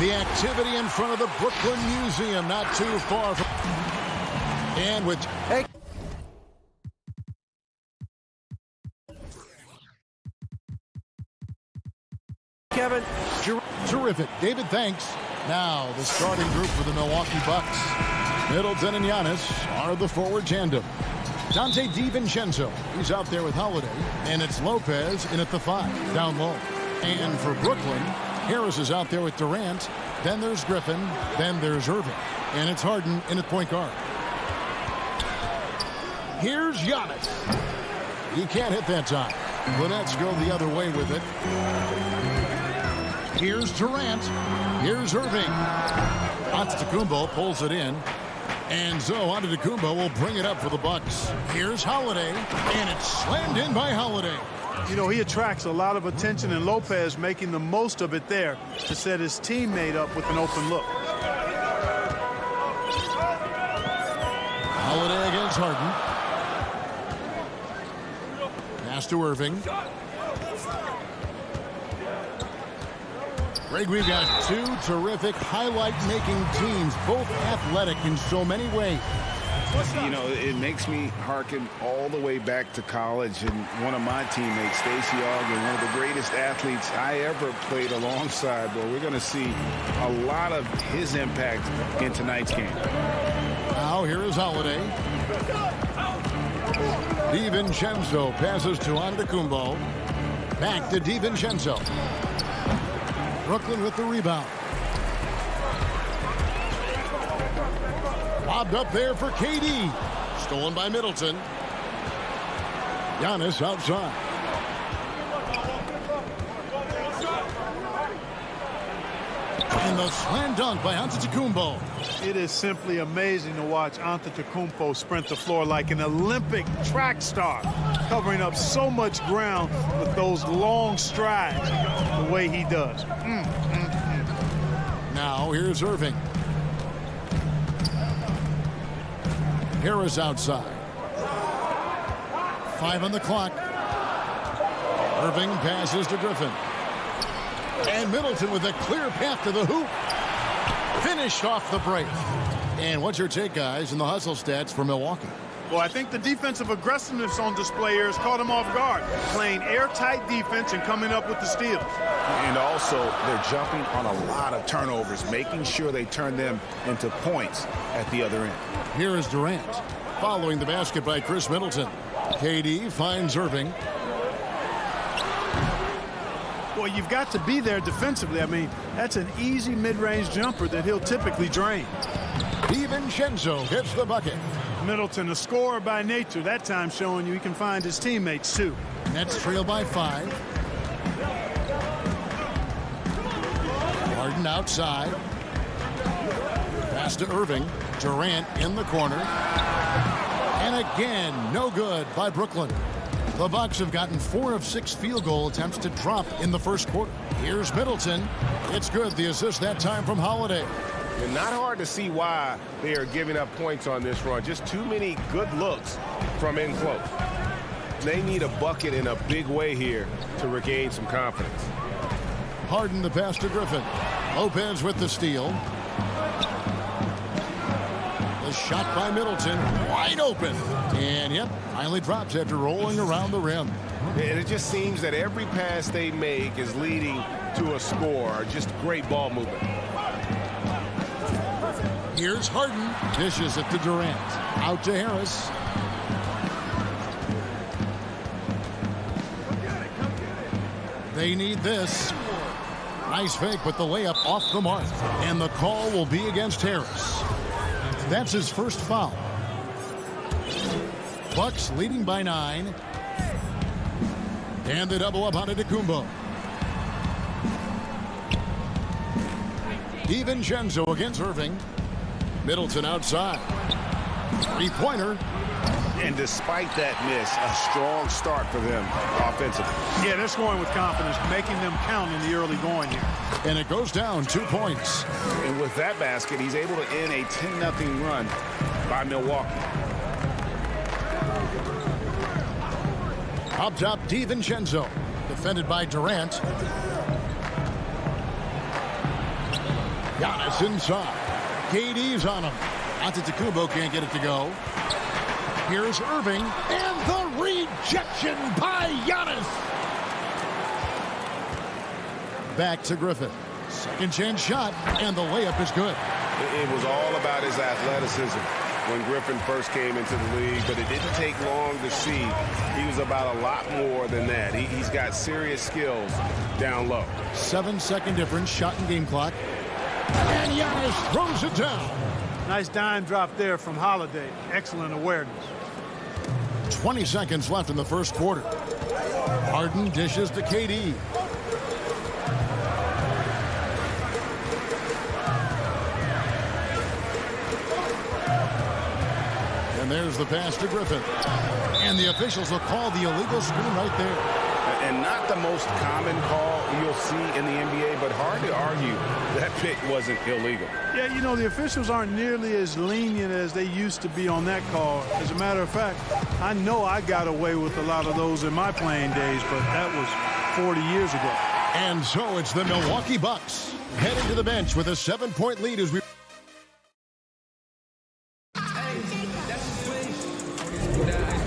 The activity in front of the Brooklyn Museum, not too far from... And with... Hey. Kevin. Terrific. David, thanks. Now, the starting group for the Milwaukee Bucks. Middleton and Giannis are the forward tandem. Dante DiVincenzo, he's out there with Holiday. And it's Lopez in at the 5, down low. And for Brooklyn, Harris is out there with Durant. Then there's Griffin. Then there's Irving. And it's Harden in at point guard. Here's Giannis. He can't hit that time. Let's go the other way with it. Here's Durant. Here's Irving. Antetokounmpo pulls it in. And so Antetokounmpo will bring it up for the Bucks. Here's Holiday. And it's slammed in by Holiday. You know, he attracts a lot of attention, and Lopez making the most of it there to set his teammate up with an open look. Holiday against Harden. Pass to Irving. Greg, we've got two terrific highlight-making teams, both athletic in so many ways. You know, it makes me hearken all the way back to college, and one of my teammates, Stacey Ogden, one of the greatest athletes I ever played alongside. But we're going to see a lot of his impact in tonight's game. Now here is Holiday. DiVincenzo passes to Antetokounmpo. Back to DiVincenzo. Brooklyn with the rebound. Lobbed up there for KD. Stolen by Middleton. Giannis outside. And the slam dunk by Antetokounmpo. It is simply amazing to watch Antetokounmpo sprint the floor like an Olympic track star, covering up so much ground with those long strides the way he does. Now here's Irving. Harris outside. 5 on the clock. Irving passes to Griffin. And Middleton with a clear path to the hoop. Finished off the break. And what's your take, guys, in the hustle stats for Milwaukee? Well, I think the defensive aggressiveness on display here has caught him off guard, playing airtight defense and coming up with the steals. And also, they're jumping on a lot of turnovers, making sure they turn them into points at the other end. Here is Durant, following the basket by Chris Middleton. KD finds Irving. Well, you've got to be there defensively. I mean, that's an easy mid-range jumper that he'll typically drain. DiVincenzo hits the bucket. Middleton, a scorer by nature, that time showing you he can find his teammates, too. Nets trail by 5. Harden outside. Pass to Irving. Durant in the corner. And again, no good by Brooklyn. The Bucks have gotten 4 of 6 field goal attempts to drop in the first quarter. Here's Middleton. It's good. The assist that time from Holiday. And not hard to see why they are giving up points on this run. Just too many good looks from in close. They need a bucket in a big way here to regain some confidence. Harden the pass to Griffin. Lopez with the steal. The shot by Middleton. Wide open. And yep, finally drops after rolling around the rim. And it just seems that every pass they make is leading to a score. Just great ball movement. Here's Harden. Dishes it to Durant. Out to Harris. They need this. Nice fake with the layup off the mark. And the call will be against Harris. That's his first foul. Bucks leading by 9. And the double up on Antetokounmpo. DiVincenzo against Irving. Middleton outside. Three-pointer. And despite that miss, a strong start for them offensively. Yeah, they're scoring with confidence, making them count in the early going here. And it goes down 2 points. And with that basket, he's able to end a 10-0 run by Milwaukee. Up top, DiVincenzo. Defended by Durant. Giannis inside. KD's on him. Antetokounmpo can't get it to go. Here's Irving, and the rejection by Giannis. Back to Griffin. Second chance shot, and the layup is good. It was all about his athleticism when Griffin first came into the league, but it didn't take long to see he was about a lot more than that. He's got serious skills down low. 7-second difference, shot and game clock. And Giannis throws it down. Nice dime drop there from Holiday. Excellent awareness. 20 seconds left in the first quarter. Harden dishes to KD. And there's the pass to Griffin. And the officials will call the illegal screen right there. And not the most common call you'll see in the NBA, but hard to argue that pick wasn't illegal. Yeah, you know, the officials aren't nearly as lenient as they used to be on that call. As a matter of fact, I know I got away with a lot of those in my playing days, but that was 40 years ago. And so it's the Milwaukee Bucks heading to the bench with a 7-point lead as we...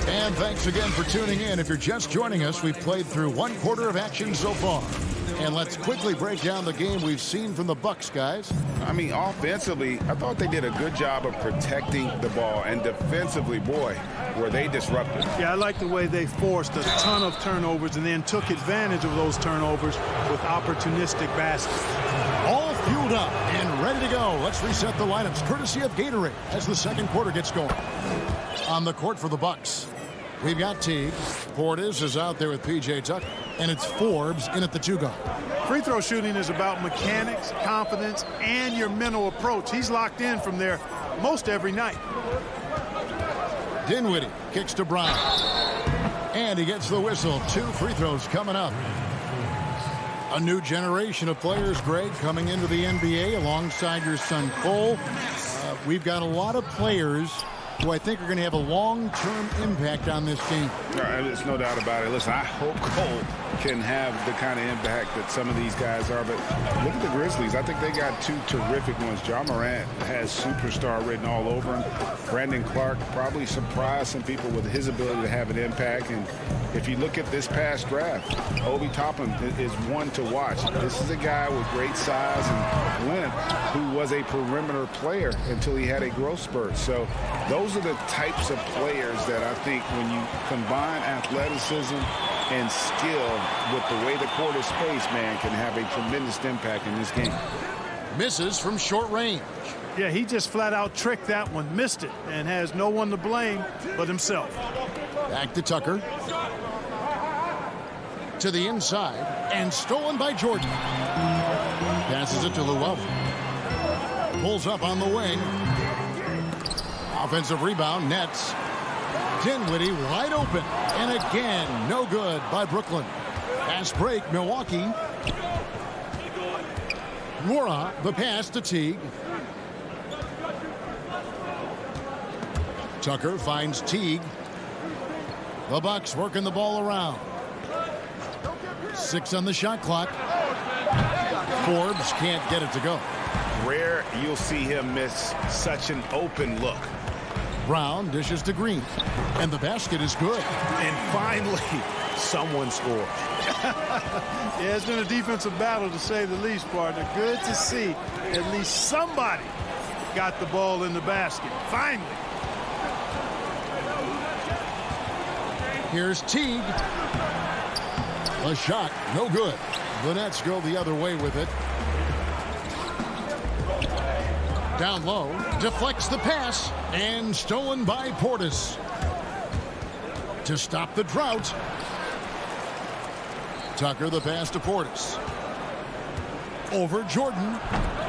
And thanks again for tuning in. If you're just joining us, we've played through one quarter of action so far. And let's quickly break down the game we've seen from the Bucks, guys. I mean, offensively, I thought they did a good job of protecting the ball. And defensively, boy, were they disruptive. Yeah, I like the way they forced a ton of turnovers and then took advantage of those turnovers with opportunistic baskets. All fueled up and ready to go. Let's reset the lineups courtesy of Gatorade as the second quarter gets going. On the court for the Bucks, we've got Teague. Portis is out there with P.J. Tucker. And it's Forbes in at the 2-guard. Free throw shooting is about mechanics, confidence, and your mental approach. He's locked in from there most every night. Dinwiddie kicks to Brown. And he gets the whistle. 2 free throws coming up. A new generation of players, Greg, coming into the NBA alongside your son Cole. We've got a lot of players who I think are going to have a long-term impact on this team. There's no doubt about it. Listen, I hope Cole can have the kind of impact that some of these guys are. But look at the Grizzlies. I think they got 2 terrific ones. Ja Morant has superstar written all over him. Brandon Clark probably surprised some people with his ability to have an impact. And if you look at this past draft, Obi Toppin is one to watch. This is a guy with great size and length who was a perimeter player until he had a growth spurt. So those are the types of players that I think when you combine athleticism and skill with the way the court is spaced, man, can have a tremendous impact in this game. Misses from short range. Yeah, he just flat out tricked that one, missed it, and has no one to blame but himself. Back to Tucker. To the inside, and stolen by Jordan. Passes it to Llewellyn. Pulls up on the wing. Offensive rebound, Nets. Dinwiddie wide open. And again, no good by Brooklyn. Pass break, Milwaukee. Mora, the pass to Teague. Tucker finds Teague. The Bucks working the ball around. 6 on the shot clock. Forbes can't get it to go. Rare you'll see him miss such an open look. Brown dishes to Green. And the basket is good. And finally, someone scored. Yeah, it's been a defensive battle, to say the least, partner. Good to see at least somebody got the ball in the basket. Finally. Here's Teague. A shot, no good. The Nets go the other way with it. Down low, deflects the pass, and stolen by Portis. To stop the drought. Tucker, the pass to Portis. Over Jordan.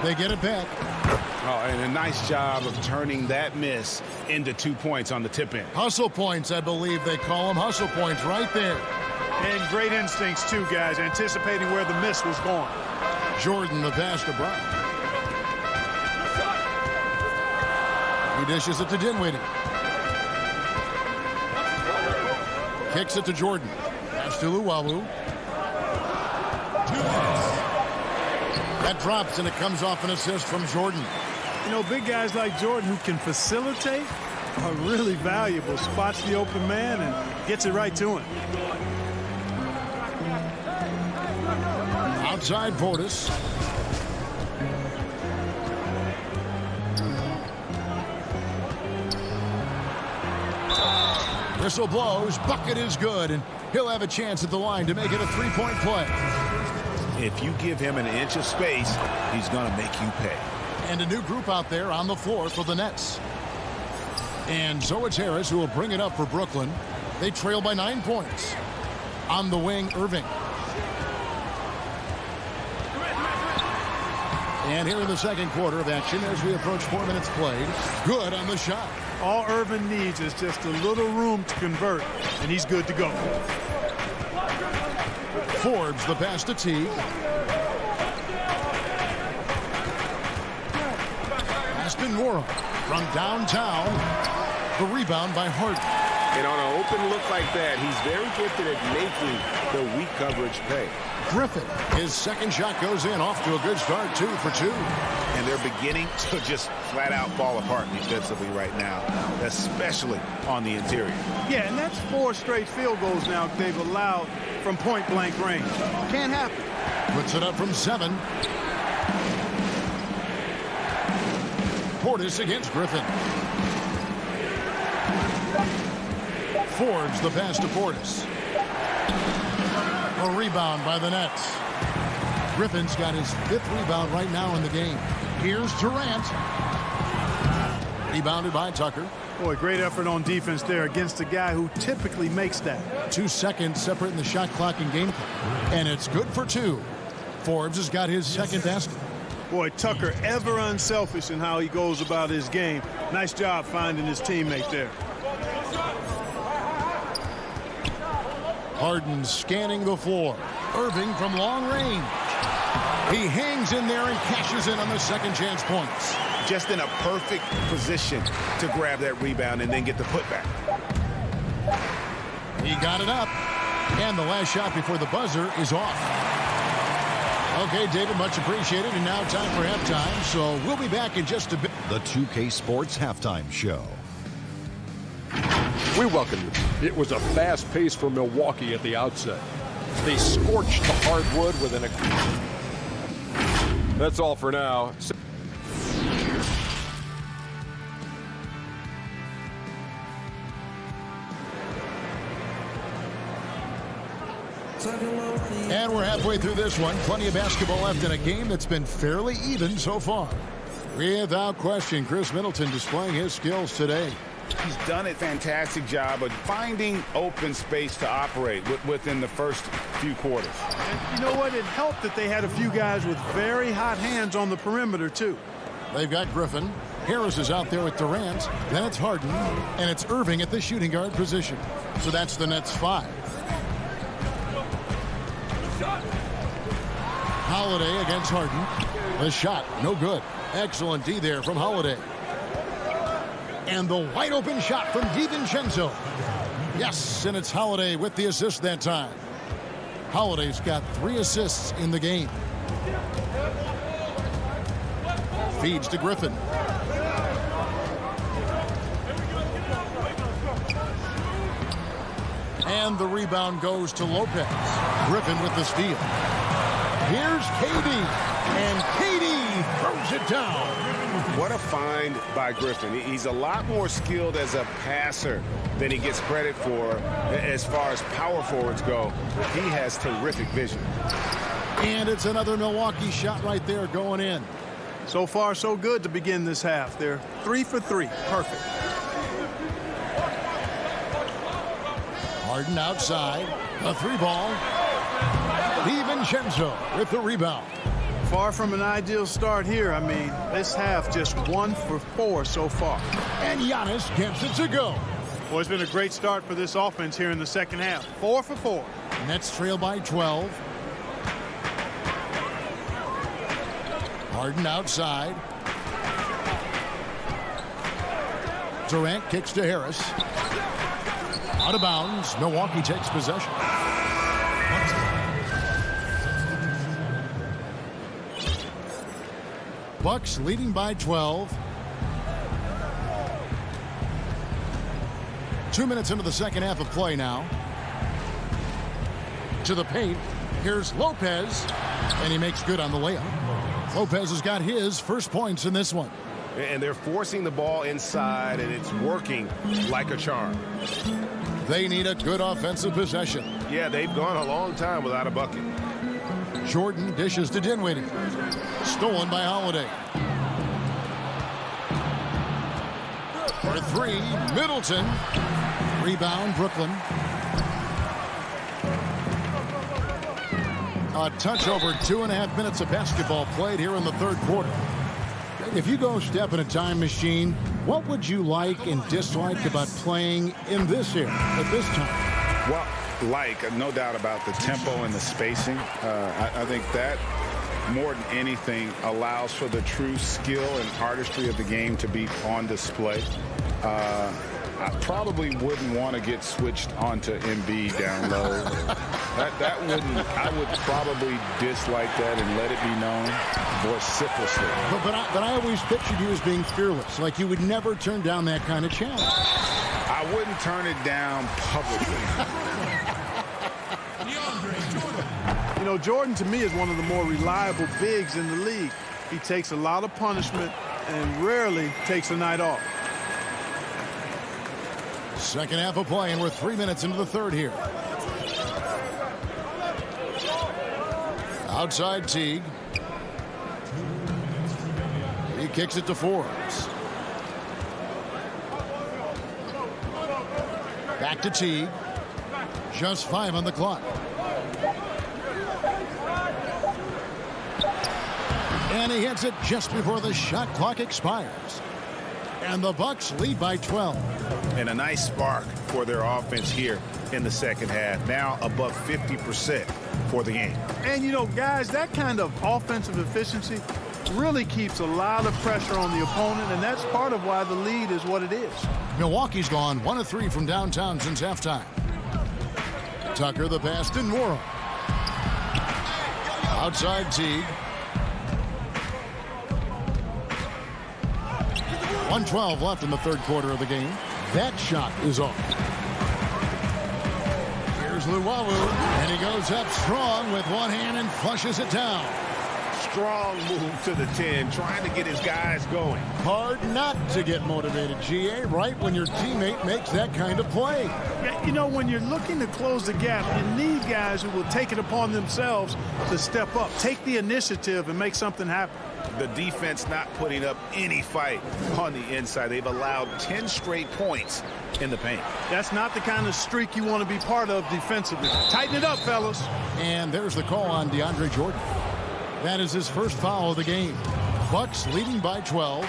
They get it back. Oh, and a nice job of turning that miss into 2 points on the tip in. Hustle points, I believe they call them. Hustle points right there. And great instincts, too, guys, anticipating where the miss was going. Jordan, the pass to Brown. He dishes it to Dinwiddie. Kicks it to Jordan. Pass to Luwawu. That drops, and it comes off an assist from Jordan. You know, big guys like Jordan who can facilitate are really valuable. Spots the open man and gets it right to him. Outside Portis. Whistle blows. Bucket is good, and he'll have a chance at the line to make it a three-point play. If you give him an inch of space, he's going to make you pay. And a new group out there on the floor for the Nets. And so it's Harris who will bring it up for Brooklyn. They trail by 9 points. On the wing, Irving. And here in the second quarter of action as we approach 4 minutes played. Good on the shot. All Irving needs is just a little room to convert, and he's good to go. Forbes the pass to Teague. Aston Moore from downtown. The rebound by Harden. And on an open look like that, he's very gifted at making the weak coverage pay. Griffin, his second shot goes in, off to a good start, 2 for 2. And they're beginning to just flat out fall apart defensively right now, especially on the interior. Yeah, and that's 4 straight field goals now they've allowed from point-blank range. Can't happen. Puts it up from 7. Portis against Griffin. Forbes the pass to Portis. A rebound by the Nets. Griffin's got his 5th rebound right now in the game. Here's Durant. Rebounded by Tucker. Boy, great effort on defense there against a guy who typically makes that. 2 seconds separating the shot clock and game clock. And it's good for 2. Forbes has got his second basket. Boy, Tucker ever unselfish in how he goes about his game. Nice job finding his teammate there. Harden scanning the floor. Irving from long range. He hangs in there and cashes in on the second chance points. Just in a perfect position to grab that rebound and then get the putback. He got it up. And the last shot before the buzzer is off. Okay, David, much appreciated. And now time for halftime. So we'll be back in just a bit. The 2K Sports Halftime Show. We welcome you. It was a fast pace for Milwaukee at the outset. They scorched the hardwood with an... That's all for now. And we're halfway through this one. Plenty of basketball left in a game that's been fairly even so far. Without question, Chris Middleton displaying his skills today. He's done a fantastic job of finding open space to operate within the first few quarters. And you know what? It helped that they had a few guys with very hot hands on the perimeter, too. They've got Griffin. Harris is out there with Durant. Then it's Harden. And it's Irving at the shooting guard position. So that's the Nets 5. Holiday against Harden. The shot, no good. Excellent D there from Holiday. And the wide open shot from DiVincenzo. Yes, and it's Holiday with the assist that time. Holiday's got 3 assists in the game. Feeds to Griffin. And the rebound goes to Lopez. Griffin with the steal. Here's KD. And KD throws it down. What a find by Griffin. He's a lot more skilled as a passer than he gets credit for as far as power forwards go. He has terrific vision. And it's another Milwaukee shot right there going in. So far, so good to begin this half. They're 3 for 3. Perfect. Harden outside. A 3-ball. DiVincenzo with the rebound. Far from an ideal start here. I mean, this half just 1 for 4 so far. And Giannis gets it to go. Well, it's been a great start for this offense here in the second half. 4 for 4. Nets trail by 12. Harden outside. Durant kicks to Harris. Out of bounds. Milwaukee takes possession. Bucks leading by 12. 2 minutes into the second half of play now. To the paint. Here's Lopez. And he makes good on the layup. Lopez has got his first points in this one. And they're forcing the ball inside, and it's working like a charm. They need a good offensive possession. Yeah, they've gone a long time without a bucket. Jordan dishes to Dinwiddie. Stolen by Holiday. For three, Middleton. Rebound, Brooklyn. A touch over 2.5 minutes of basketball played here in the third quarter. If you go step in a time machine, what would you like and dislike about playing in this era at this time? Well, no doubt about the tempo and the spacing. I think that more than anything allows for the true skill and artistry of the game to be on display. I probably wouldn't want to get switched onto Embiid down low. I would probably dislike that and let it be known vociferously. But I always pictured you as being fearless, like you would never turn down that kind of challenge. I wouldn't turn it down publicly. You know, Jordan to me is one of the more reliable bigs in the league. He takes a lot of punishment and rarely takes a night off. Second half of play, and we're 3 minutes into the third here. Outside Teague. He kicks it to Forbes. Back to Teague. Just 5 on the clock. And he hits it just before the shot clock expires. And the Bucks lead by 12. And a nice spark for their offense here in the second half. Now above 50% for the game. And, you know, guys, that kind of offensive efficiency really keeps a lot of pressure on the opponent, and that's part of why the lead is what it is. Milwaukee's gone 1 of 3 from downtown since halftime. Tucker the pass to Nora. Outside Teague. 1:12 left in the third quarter of the game. That shot is off. Here's Luwawu, and he goes up strong with one hand and flushes it down. Strong move to the 10, trying to get his guys going. Hard not to get motivated, GA, right when your teammate makes that kind of play. Yeah, you know, when you're looking to close the gap, you need guys who will take it upon themselves to step up, take the initiative, and make something happen. The defense not putting up any fight on the inside. They've allowed 10 straight points in the paint. That's not the kind of streak you want to be part of defensively. Tighten it up, fellas. And there's the call on DeAndre Jordan. That is his first foul of the game. Bucks leading by 12.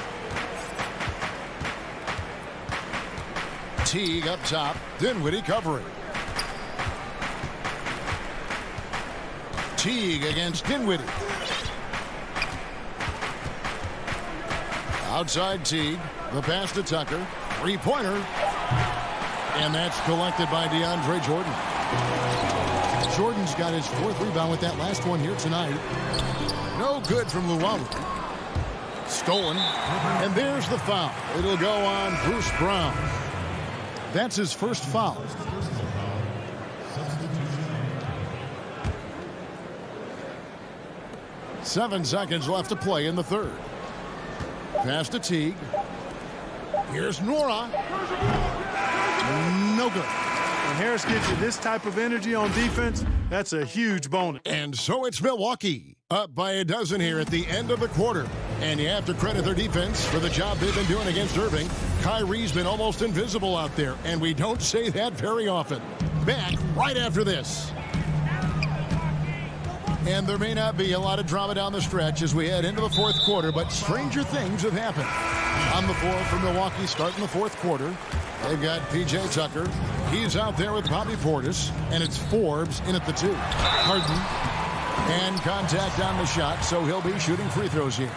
Teague up top. Dinwiddie covering. Teague against Dinwiddie. Outside Teague. The pass to Tucker. Three-pointer. And that's collected by DeAndre Jordan. Jordan's got his 4th rebound with that last one here tonight. No good from Luwawu. Stolen. And there's the foul. It'll go on Bruce Brown. That's his first foul. Seven seconds left to play in the third. Pass to Teague. Here's Nora. No good. When Harris gives you this type of energy on defense, that's a huge bonus. And so it's Milwaukee, up by a dozen here at the end of the quarter. And you have to credit their defense for the job they've been doing against Irving. Kyrie's been almost invisible out there, and we don't say that very often. Back right after this. And there may not be a lot of drama down the stretch as we head into the fourth quarter, but stranger things have happened. On the floor for Milwaukee starting the fourth quarter. They've got P.J. Tucker. He's out there with Bobby Portis, and it's Forbes in at the 2. Harden. And contact on the shot, so he'll be shooting free throws here.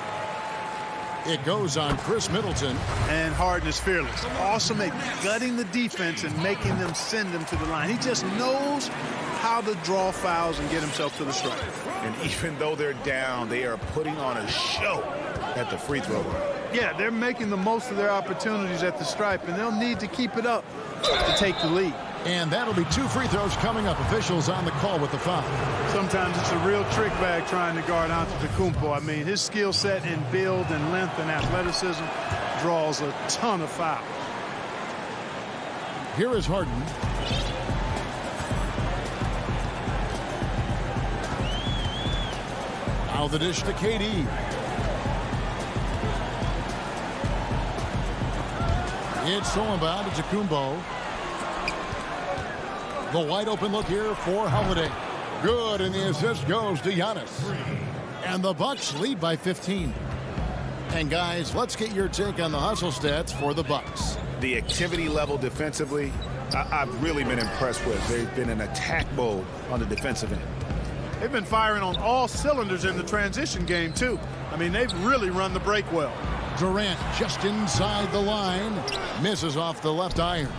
It goes on Chris Middleton. And Harden is fearless. Awesome at gutting the defense and making them send them to the line. He just knows how to draw fouls and get himself to the stripe. And even though they're down, they are putting on a show at the free throw line. Yeah, they're making the most of their opportunities at the stripe, and they'll need to keep it up to take the lead. And that'll be 2 free throws coming up. Officials on the call with the foul. Sometimes it's a real trick bag trying to guard Antetokounmpo. I mean, his skill set in build and length and athleticism draws a ton of fouls. Here is Harden. Now the dish to KD. It's thrown by Antetokounmpo. The wide open look here for Holiday. Good, and the assist goes to Giannis. And the Bucks lead by 15. And guys, let's get your take on the hustle stats for the Bucks. The activity level defensively, I've really been impressed with. They've been in attack mode on the defensive end. They've been firing on all cylinders in the transition game, too. I mean, they've really run the break well. Durant just inside the line. Misses off the left iron.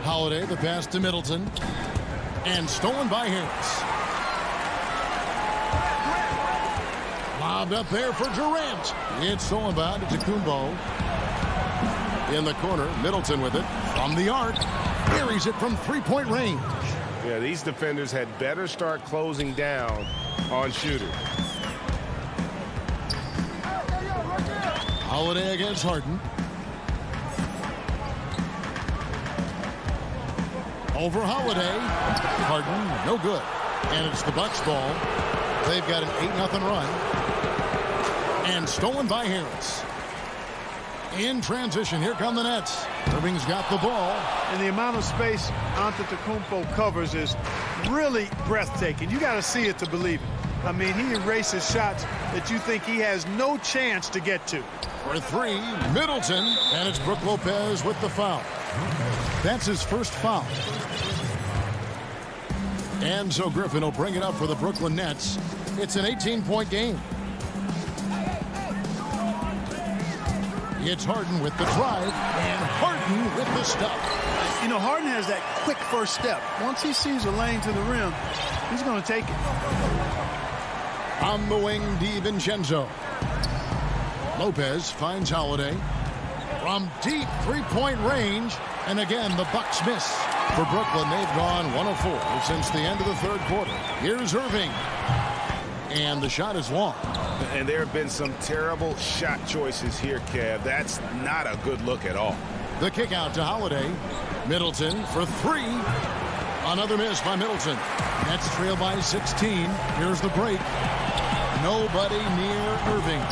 Holiday, the pass to Middleton. And stolen by Harris. Lobbed up there for Durant. It's stolen by Antetokounmpo. In the corner, Middleton with it. From the arc. Buries it from three-point range. Yeah, these defenders had better start closing down on shooters. Holiday against Harden. Over Holiday. Harden, no good. And it's the Bucks ball. They've got an 8-0 run. And stolen by Harris. In transition, here come the Nets. Irving's got the ball. And the amount of space Antetokounmpo covers is really breathtaking. You got to see it to believe it. I mean, he erases shots that you think he has no chance to get to. For 3, Middleton. And it's Brook Lopez with the foul. That's his first foul. And so Griffin will bring it up for the Brooklyn Nets. It's an 18-point game. It's Harden with the drive, and Harden with the stop. You know, Harden has that quick first step. Once he sees a lane to the rim, he's going to take it. On the wing, DiVincenzo. Lopez finds Holiday. From deep three-point range, and again, the Bucks miss. For Brooklyn, they've gone 1 of 4 since the end of the third quarter. Here's Irving. And the shot is long. And there have been some terrible shot choices here, Kev. That's not a good look at all. The kick out to Holiday. Middleton for 3. Another miss by Middleton. Nets trail by 16. Here's the break. Nobody near Irving.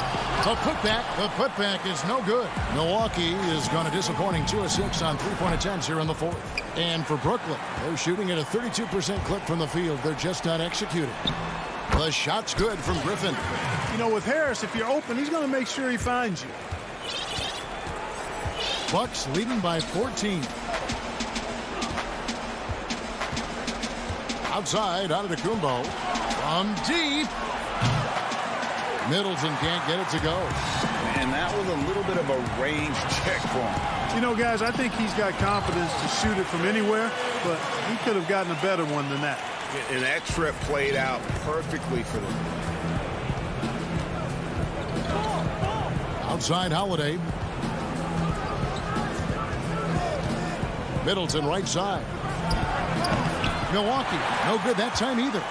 The putback is no good. Milwaukee is gone a disappointing 2 of 6 on three-point attempts here in the fourth. And for Brooklyn, they're shooting at a 32% clip from the field. They're just not executing. The shot's good from Griffin. You know, with Harris, if you're open, he's going to make sure he finds you. Bucks leading by 14. Outside, Antetokounmpo. From deep. Middleton can't get it to go. And that was a little bit of a range check for him. You know, guys, I think he's got confidence to shoot it from anywhere, but he could have gotten a better one than that. And that trip played out perfectly for them. Outside Holiday. Middleton right side. Milwaukee, no good that time either.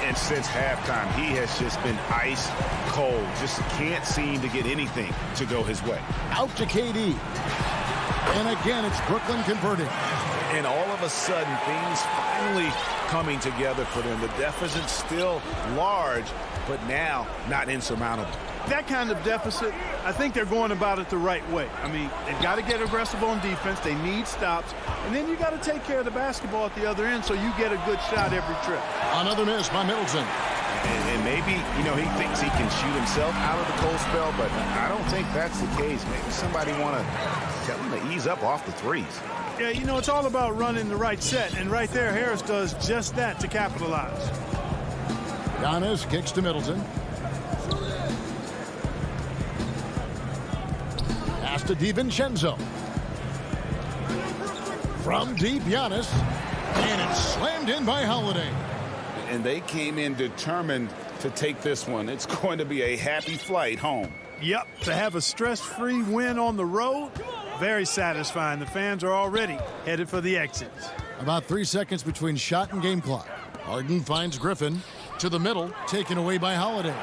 And since halftime, he has just been ice cold. Just can't seem to get anything to go his way. Out to KD. And again, it's Brooklyn converting. And all of a sudden, things finally coming together for them. The deficit's still large, but now not insurmountable. That kind of deficit, I think they're going about it the right way. I mean, they've got to get aggressive on defense. They need stops. And then you got to take care of the basketball at the other end so you get a good shot every trip. Another miss by Middleton. And maybe, you know, he thinks he can shoot himself out of the cold spell, but I don't think that's the case. Maybe somebody want to tell him to ease up off the threes. Yeah, you know, it's all about running the right set. And right there, Harris does just that to capitalize. Giannis kicks to Middleton. Pass to DiVincenzo. From deep, Giannis. And it's slammed in by Holiday. And they came in determined to take this one. It's going to be a happy flight home. Yep, to have a stress-free win on the road, very satisfying. The fans are already headed for the exits. About 3 seconds between shot and game clock. Harden finds Griffin to the middle, taken away by Holiday.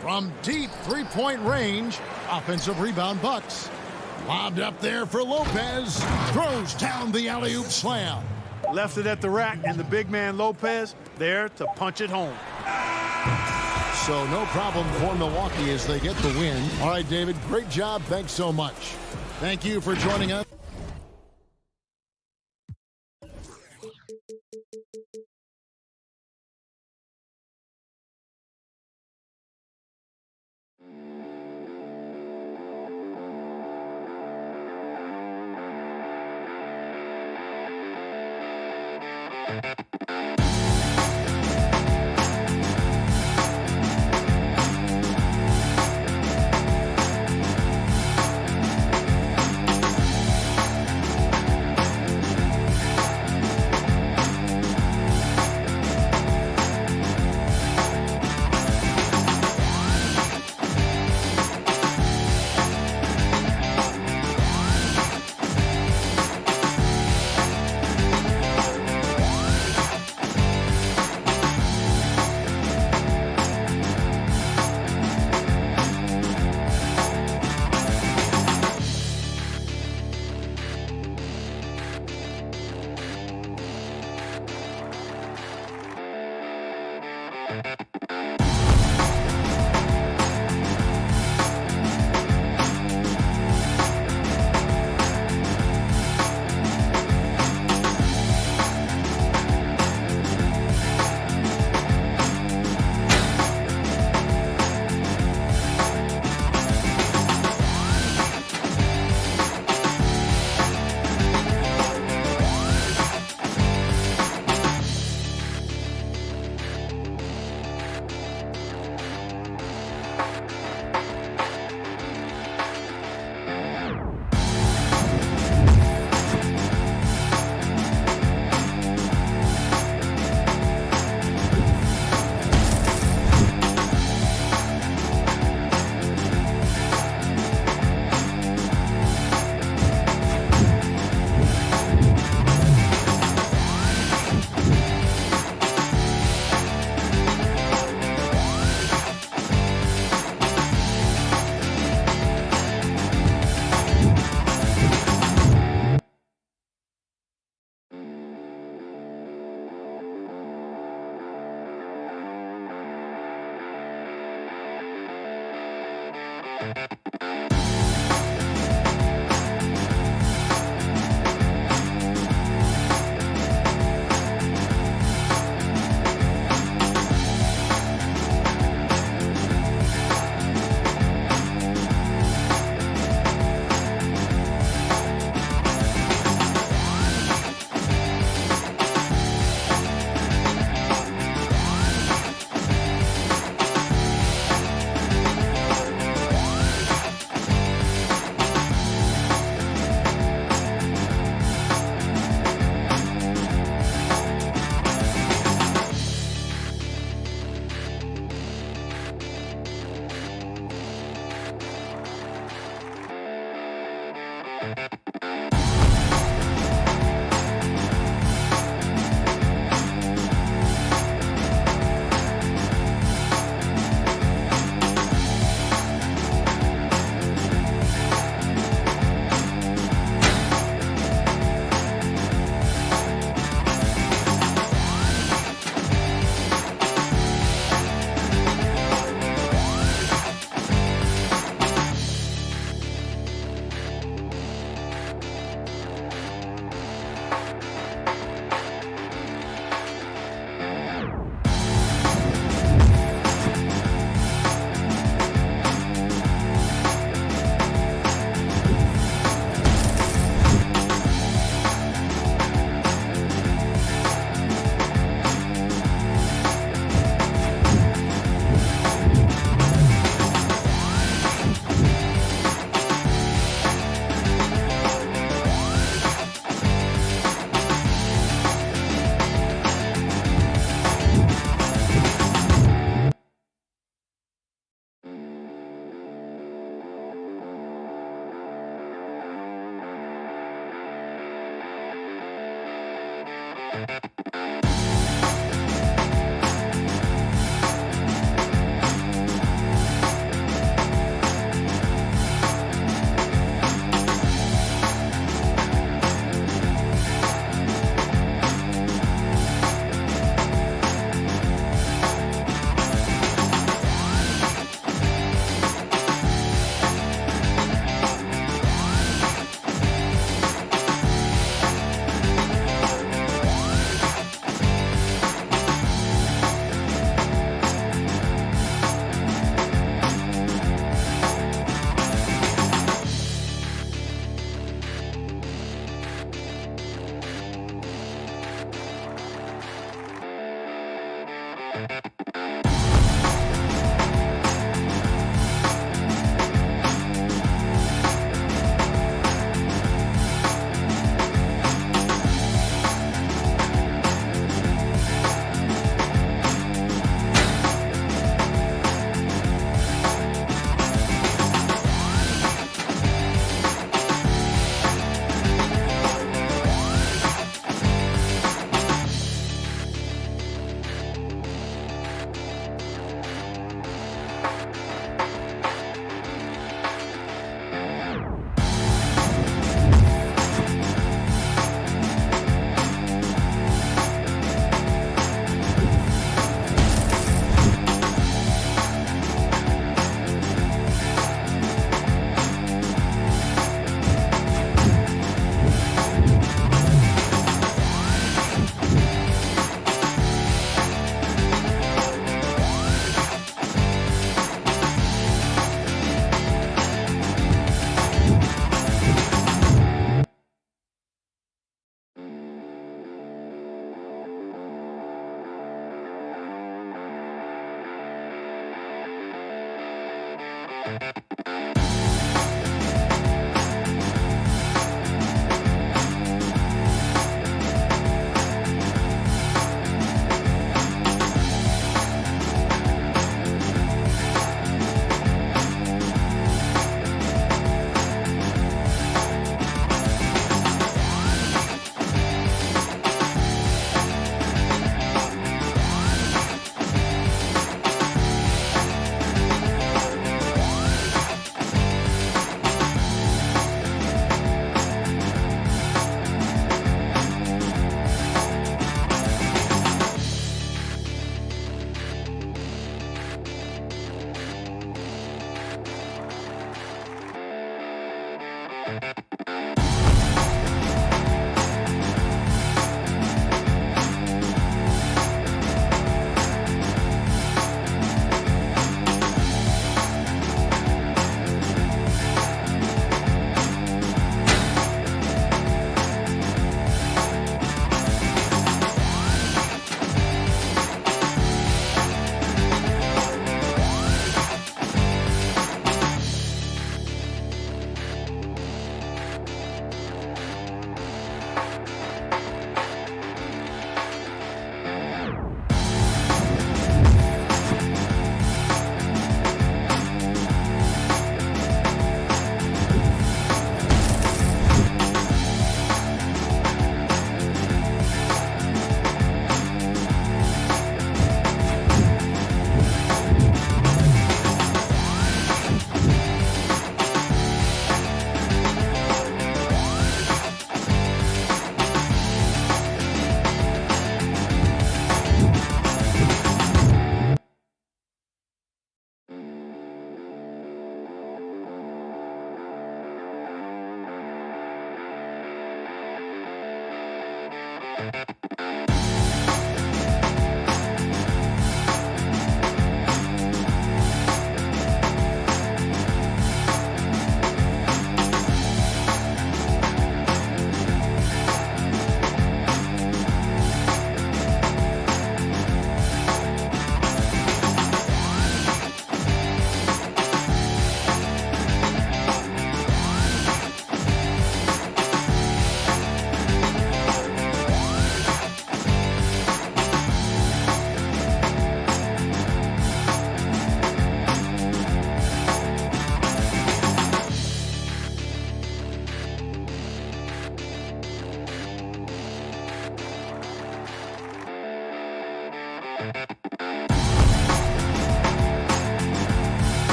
From deep three-point range, offensive rebound Bucks. Lobbed up there for Lopez. Throws down the alley-oop slam. Left it at the rack, and the big man Lopez there to punch it home. So no problem for Milwaukee as they get the win. All right, David, great job. Thanks so much. Thank you for joining us.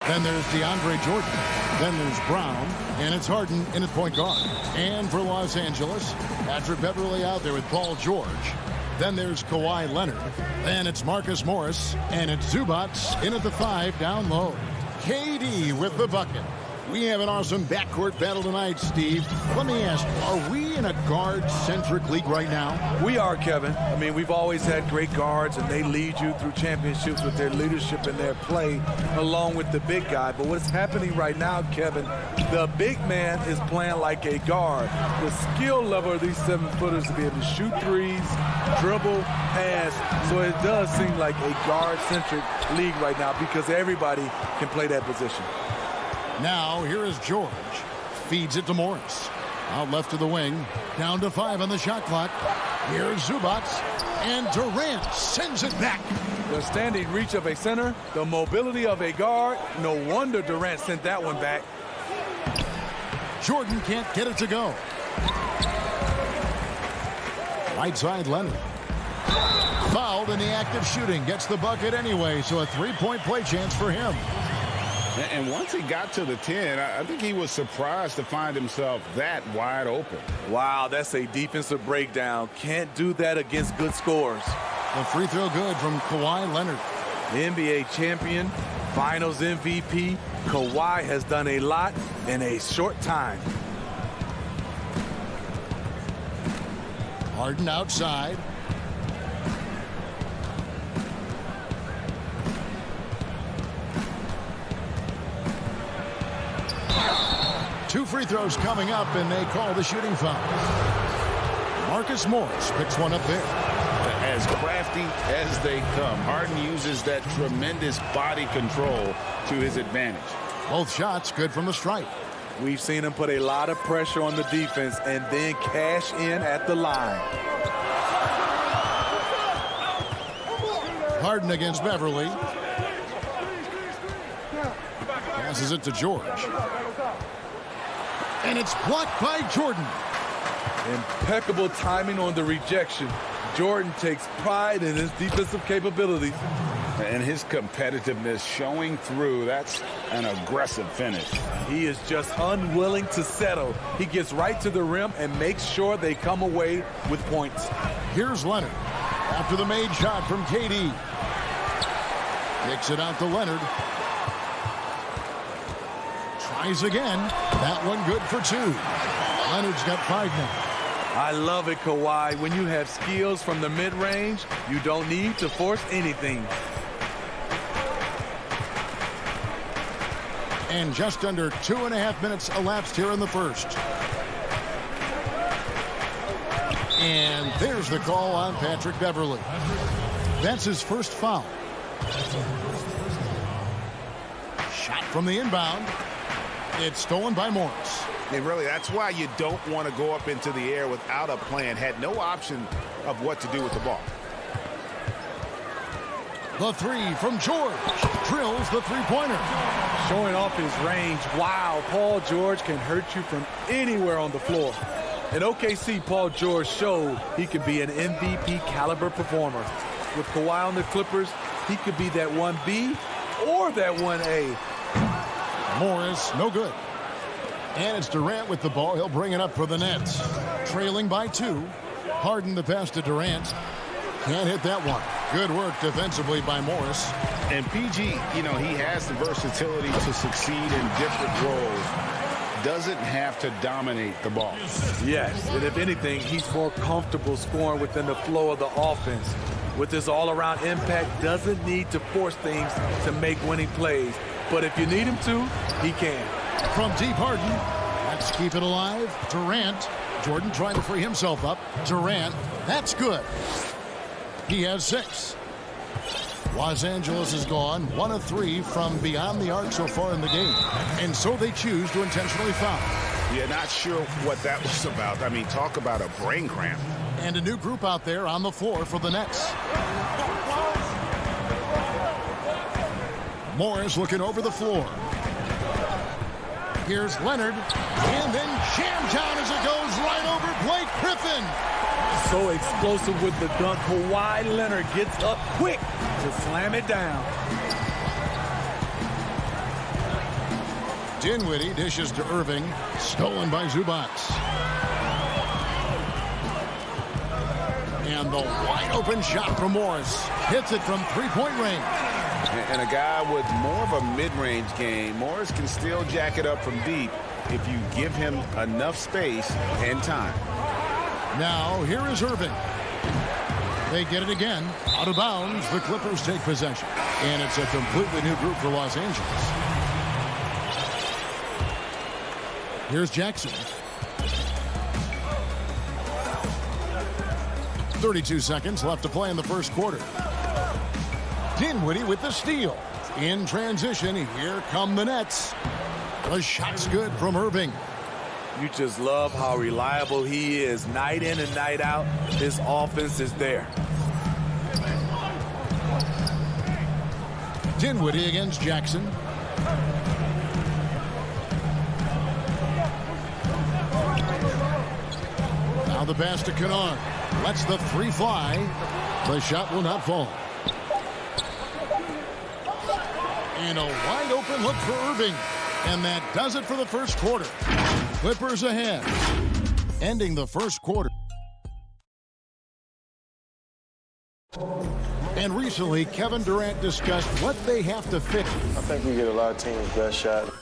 Then there's DeAndre Jordan. Then there's Brown. And it's Harden in at point guard. And for Los Angeles, Patrick Beverley out there with Paul George. Then there's Kawhi Leonard. Then it's Marcus Morris. And it's Zubats in at the 5 down low. KD with the bucket. We have an awesome backcourt battle tonight, Steve. Let me ask, are we in a guard-centric league right now? We are, Kevin. I mean, we've always had great guards, and they lead you through championships with their leadership and their play, along with the big guy. But what's happening right now, Kevin, the big man is playing like a guard. The skill level of these 7-footers to be able to shoot threes, dribble, pass. So it does seem like a guard-centric league right now because everybody can play that position. Now, here is George. Feeds it to Morris. Out left to the wing. Down to 5 on the shot clock. Here's Zubats. And Durant sends it back. The standing reach of a center, the mobility of a guard. No wonder Durant sent that one back. Jordan can't get it to go. Right side, Leonard. Fouled in the act of shooting. Gets the bucket anyway, so a 3-point play chance for him. And once he got to the 10, I think he was surprised to find himself that wide open. Wow, that's a defensive breakdown. Can't do that against good scores. The free throw good from Kawhi Leonard. NBA champion, finals MVP, Kawhi has done a lot in a short time. Harden outside. Two free throws coming up, and they call the shooting foul. Marcus Morris picks one up there. As crafty as they come, Harden uses that tremendous body control to his advantage. Both shots good from the stripe. We've seen him put a lot of pressure on the defense and then cash in at the line. Harden against Beverley. Passes it to George. And it's blocked by Jordan. Impeccable timing on the rejection. Jordan takes pride in his defensive capabilities. And his competitiveness showing through. That's an aggressive finish. He is just unwilling to settle. He gets right to the rim and makes sure they come away with points. Here's Leonard. After the made shot from KD. Kicks it out to Leonard. Tries again. That one good for 2. Leonard's got 5 now. I love it, Kawhi. When you have skills from the mid-range, you don't need to force anything. And just under 2.5 minutes elapsed here in the first. And there's the call on Patrick Beverley. That's his first foul. Shot from the inbound. It's stolen by Morris. And really, that's why you don't want to go up into the air without a plan. Had no option of what to do with the ball. The 3 from George. Drills the three-pointer. Showing off his range. Wow, Paul George can hurt you from anywhere on the floor. In OKC, Paul George showed he could be an MVP caliber performer. With Kawhi on the Clippers, he could be that 1B or that 1A. Morris, no good. And it's Durant with the ball. He'll bring it up for the Nets. Trailing by 2. Harden the pass to Durant. Can't hit that one. Good work defensively by Morris. And PG, you know, he has the versatility to succeed in different roles. Doesn't have to dominate the ball. Yes, and if anything, he's more comfortable scoring within the flow of the offense. With his all-around impact, doesn't need to force things to make winning plays. But if you need him to, he can. From deep, Harden. Let's keep it alive. Durant. Jordan trying to free himself up. Durant. That's good. He has 6. Los Angeles is gone 1 of 3 from beyond the arc so far in the game. And so they choose to intentionally foul. Yeah, not sure what that was about. I mean, talk about a brain cramp. And a new group out there on the floor for the Nets. Morris looking over the floor. Here's Leonard. And then jammed down as it goes right over Blake Griffin. So explosive with the dunk. Kawhi Leonard gets up quick to slam it down. Dinwiddie dishes to Irving. Stolen by Zubac. And the wide open shot from Morris. Hits it from three-point range. And a guy with more of a mid-range game. Morris can still jack it up from deep if you give him enough space and time. Now here is Irving. They get it again. Out of bounds. The Clippers take possession. And it's a completely new group for Los Angeles. Here's Jackson. 32 seconds left to play in the first quarter. Dinwiddie with the steal. In transition, here come the Nets. The shot's good from Irving. You just love how reliable he is night in and night out. His offense is there. Dinwiddie against Jackson. Now the pass to Kennard. Lets the three fly. The shot will not fall. And a wide open look for Irving. And that does it for the first quarter. Clippers ahead. Ending the first quarter. And recently, Kevin Durant discussed what they have to fix. I think we get a lot of teams' best shot.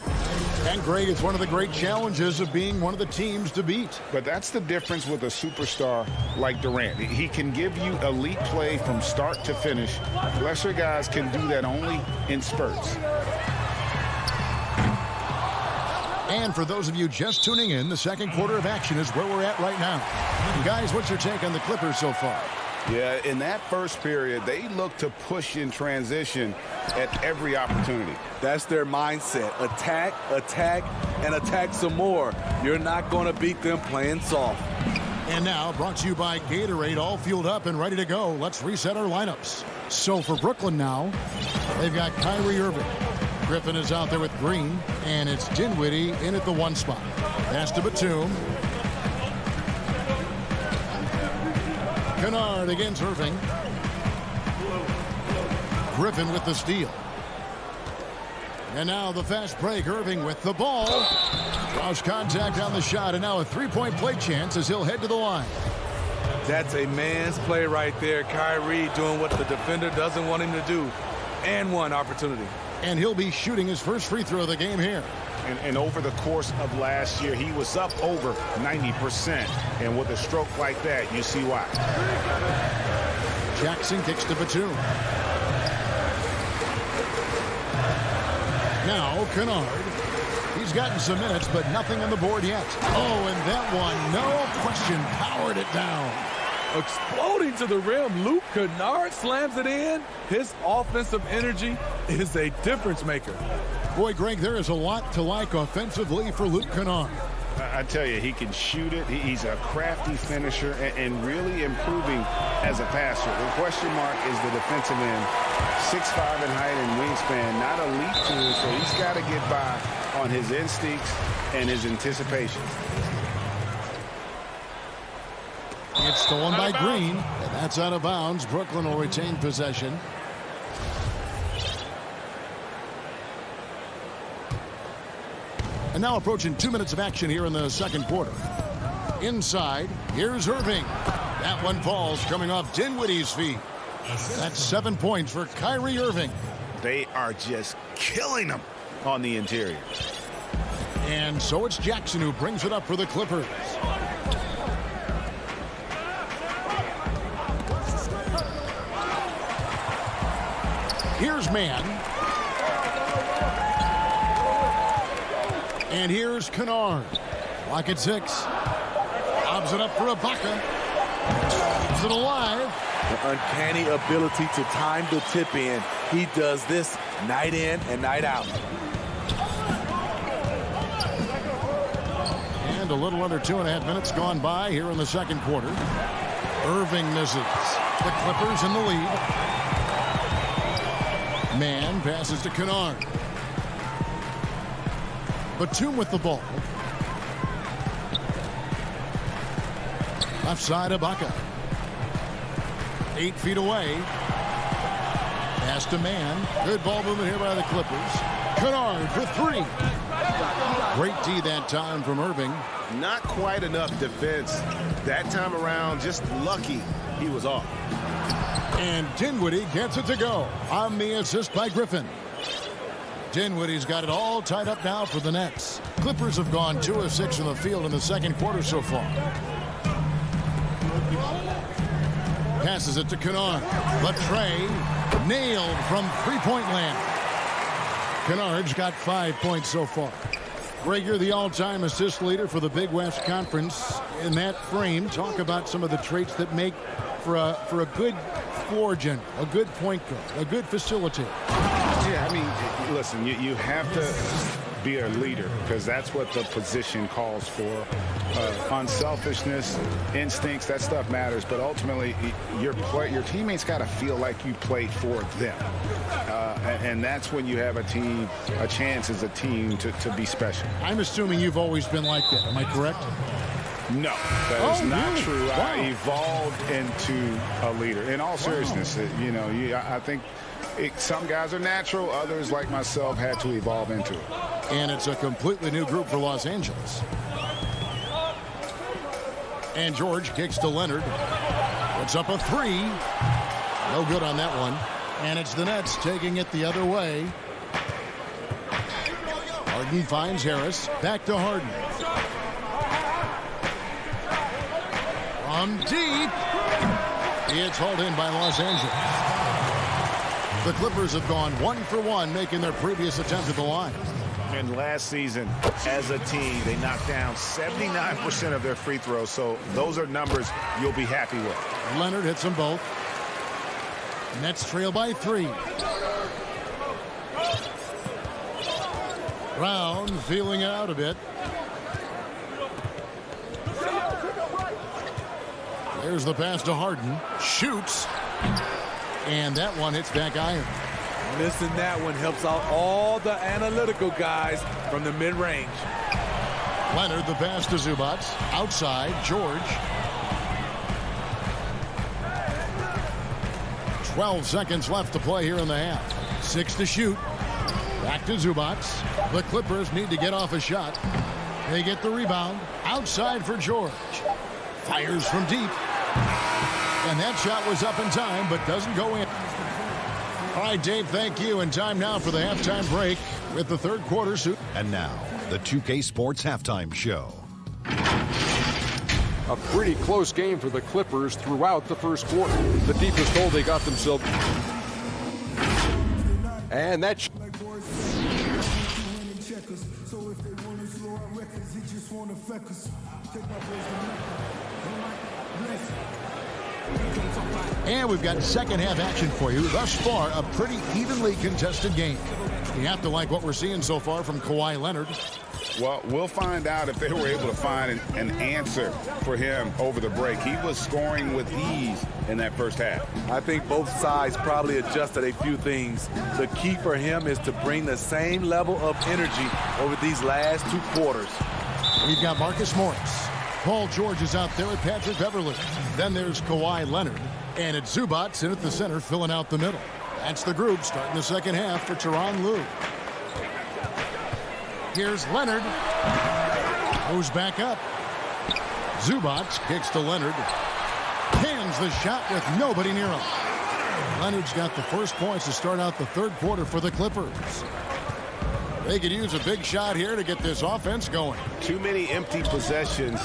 And Greg, it's one of the great challenges of being one of the teams to beat. But that's the difference with a superstar like Durant. He can give you elite play from start to finish. Lesser guys can do that only in spurts. And for those of you just tuning in, the second quarter of action is where we're at right now. Guys, what's your take on the Clippers so far? Yeah, in that first period, they look to push in transition at every opportunity. That's their mindset. Attack, attack, and attack some more. You're not going to beat them playing soft. And now, brought to you by Gatorade, all fueled up and ready to go. Let's reset our lineups. So for Brooklyn now, they've got Kyrie Irving. Griffin is out there with Green, and it's Dinwiddie in at the one spot. Pass to Batum. Kennard against Irving. Griffin with the steal. And now the fast break. Irving with the ball. Draws contact on the shot, and now a three-point play chance as he'll head to the line. That's a man's play right there. Kyrie doing what the defender doesn't want him to do. And one opportunity. And he'll be shooting his first free throw of the game here. And over the course of last year, he was up over 90%. And with a stroke like that, you see why. Jackson kicks to Batum. Now Kennard. He's gotten some minutes, but nothing on the board yet. Oh, and that one, no question, powered it down. Exploding to the rim, Luke Kennard slams it in. His offensive energy is a difference maker. Boy, Greg, there is a lot to like offensively for Luke Kennard. I tell you, he can shoot it. He's a crafty finisher and really improving as a passer. The question mark is the defensive end. 6'5" in height and wingspan, not elite tools, so he's got to get by on his instincts and his anticipation. It's stolen by Green, and that's out of bounds. Brooklyn will retain possession. And now approaching 2 minutes of action here in the second quarter. Inside, here's Irving. That one falls coming off Dinwiddie's feet. That's 7 points for Kyrie Irving. They are just killing them on the interior. And so it's Jackson who brings it up for the Clippers. Here's Mann. And here's Kennard. Lock at 6. Lobs it up for Ibaka. Keeps it alive. The uncanny ability to time the tip in. He does this night in and night out. And a little under 2.5 minutes gone by here in the second quarter. Irving misses. The Clippers in the lead. Mann passes to Kennard. Batum with the ball. Left side, Ibaka. 8 feet away. Pass to Mann. Good ball movement here by the Clippers. Kennard for 3. Great D that time from Irving. Not quite enough defense. That time around, just lucky he was off. And Dinwiddie gets it to go on the assist by Griffin. Dinwiddie's got it all tied up now for the Nets. Clippers have gone 2 of 6 in the field in the second quarter so far. Passes it to Kennard. But Trey nailed from three-point land. Kennard's got 5 points so far. Rager, the all-time assist leader for the Big West Conference. In that frame, talk about some of the traits that make for a good floor general, a good point guard, a good facilitator. Yeah, I mean, listen, you have to be a leader because that's what the position calls for. Unselfishness, instincts, that stuff matters. But ultimately, your teammates got to feel like you played for them. And that's when you have a chance as a team to be special. I'm assuming you've always been like that. Am I correct? No, that is not really? true. Wow. I evolved into a leader. In all seriousness, I think some guys are natural. Others, like myself, had to evolve into it. And it's a completely new group for Los Angeles. And George kicks to Leonard. Puts up a three. No good on that one. And it's the Nets taking it the other way. Harden finds Harris. Back to Harden. From deep. It's hauled in by Los Angeles. The Clippers have gone 1 for 1, making their previous attempt at the line. And last season, as a team, they knocked down 79% of their free throws. So those are numbers you'll be happy with. Leonard hits them both. Nets trail by 3. Brown feeling it out a bit. There's the pass to Harden. Shoots. And that one hits back iron. Missing that one helps out all the analytical guys from the mid-range. Leonard, the pass to Zubac. Outside, George. 12 seconds left to play here in the half. 6 to shoot. Back to Zubac. The Clippers need to get off a shot. They get the rebound. Outside for George. Fires from deep. And that shot was up in time, but doesn't go in. All right, Dave, thank you. And time now for the halftime break with the third quarter suit. And now, the 2K Sports Halftime Show. A pretty close game for the Clippers throughout the first quarter. The deepest hole they got themselves. And that's And we've got second half action for you. Thus far, a pretty evenly contested game. You have to like what we're seeing so far from Kawhi Leonard. Well, we'll find out if they were able to find an answer for him over the break. He was scoring with ease in that first half. I think both sides probably adjusted a few things. The key for him is to bring the same level of energy over these last 2 quarters. We've got Marcus Morris. Paul George is out there with Patrick Beverley. Then there's Kawhi Leonard. And it's Zubac in at the center, filling out the middle. That's the group starting the second half for Tyronn Lue. Here's Leonard. Goes back up. Zubac kicks to Leonard. Pins the shot with nobody near him. Leonard's got the first points to start out the third quarter for the Clippers. They could use a big shot here to get this offense going. Too many empty possessions.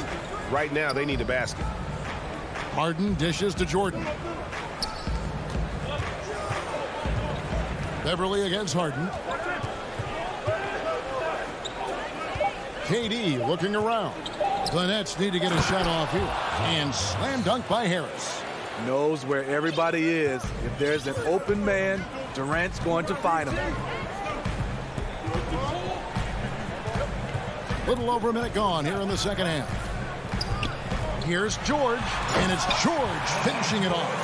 Right now, they need a basket. Harden dishes to Jordan. Beverly against Harden. KD looking around. The Nets need to get a shot off here. And slam dunk by Harris. Knows where everybody is. If there's an open man, Durant's going to find him. Little over a minute gone here in the second half. Here's George, and it's George finishing it off.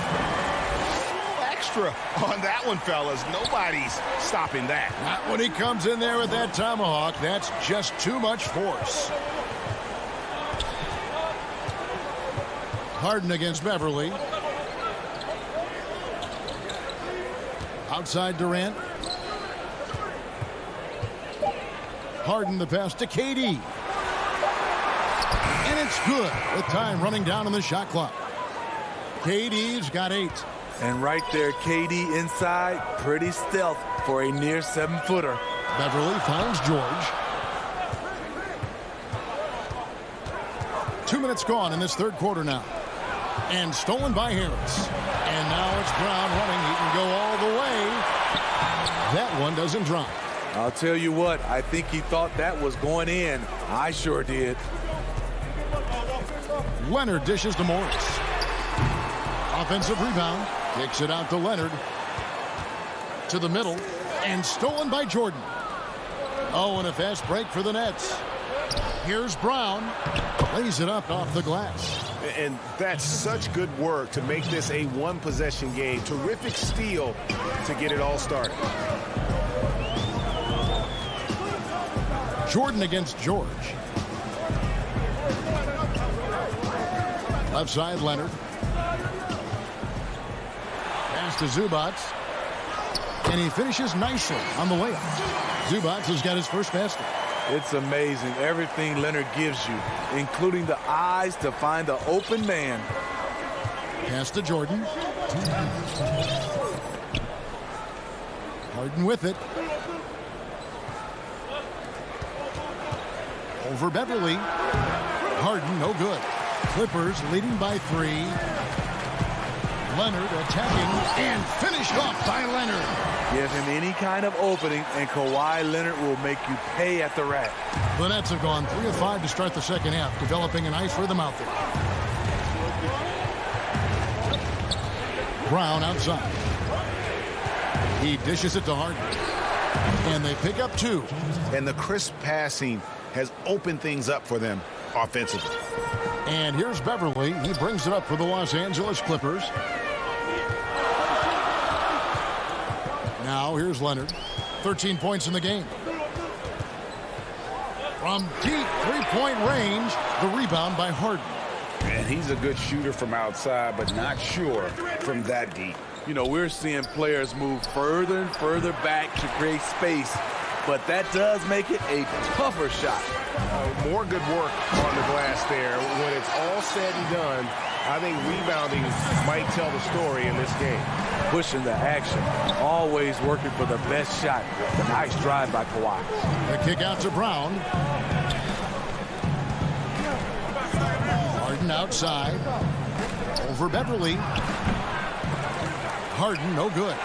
Extra on that one, fellas. Nobody's stopping that. Not when he comes in there with that tomahawk. That's just too much force. Harden against Beverly. Outside Durant. Harden the pass to KD. And it's good with time running down on the shot clock. KD's got 8. And right there, KD inside, pretty stealth for a near 7-footer. Beverly finds George. 2 minutes gone in this third quarter now. And stolen by Harris. And now it's Brown running. He can go all the way. That one doesn't drop. I'll tell you what, I think he thought that was going in. I sure did. Leonard dishes to Morris. Offensive rebound. Kicks it out to Leonard. To the middle. And stolen by Jordan. Oh, and a fast break for the Nets. Here's Brown. Lays it up off the glass. And that's such good work to make this a one-possession game. Terrific steal to get it all started. Jordan against George. Left side, Leonard. Pass to Zubac. And he finishes nicely on the layup. Zubac has got his first basket. It's amazing everything Leonard gives you, including the eyes to find the open man. Pass to Jordan. Harden with it. Over Beverly. Harden, no good. Clippers leading by 3. Leonard attacking and finished off by Leonard. Give him any kind of opening, and Kawhi Leonard will make you pay at the rack. The Nets have gone 3 of 5 to start the second half, developing a nice rhythm out there. Brown outside. He dishes it to Harden. And they pick up 2. And the crisp passing has opened things up for them offensively. And here's Beverly. He brings it up for the Los Angeles Clippers. Now here's Leonard. 13 points in the game. From deep three-point range, the rebound by Harden. And he's a good shooter from outside, but not sure from that deep. You know, we're seeing players move further and further back to create space, but that does make it a tougher shot. More good work on the glass there. When it's all said and done, I think rebounding might tell the story in this game. Pushing the action, always working for the best shot. Nice drive by Kawhi. The kick out to Brown. Harden outside. Over Beverly. Harden, no good.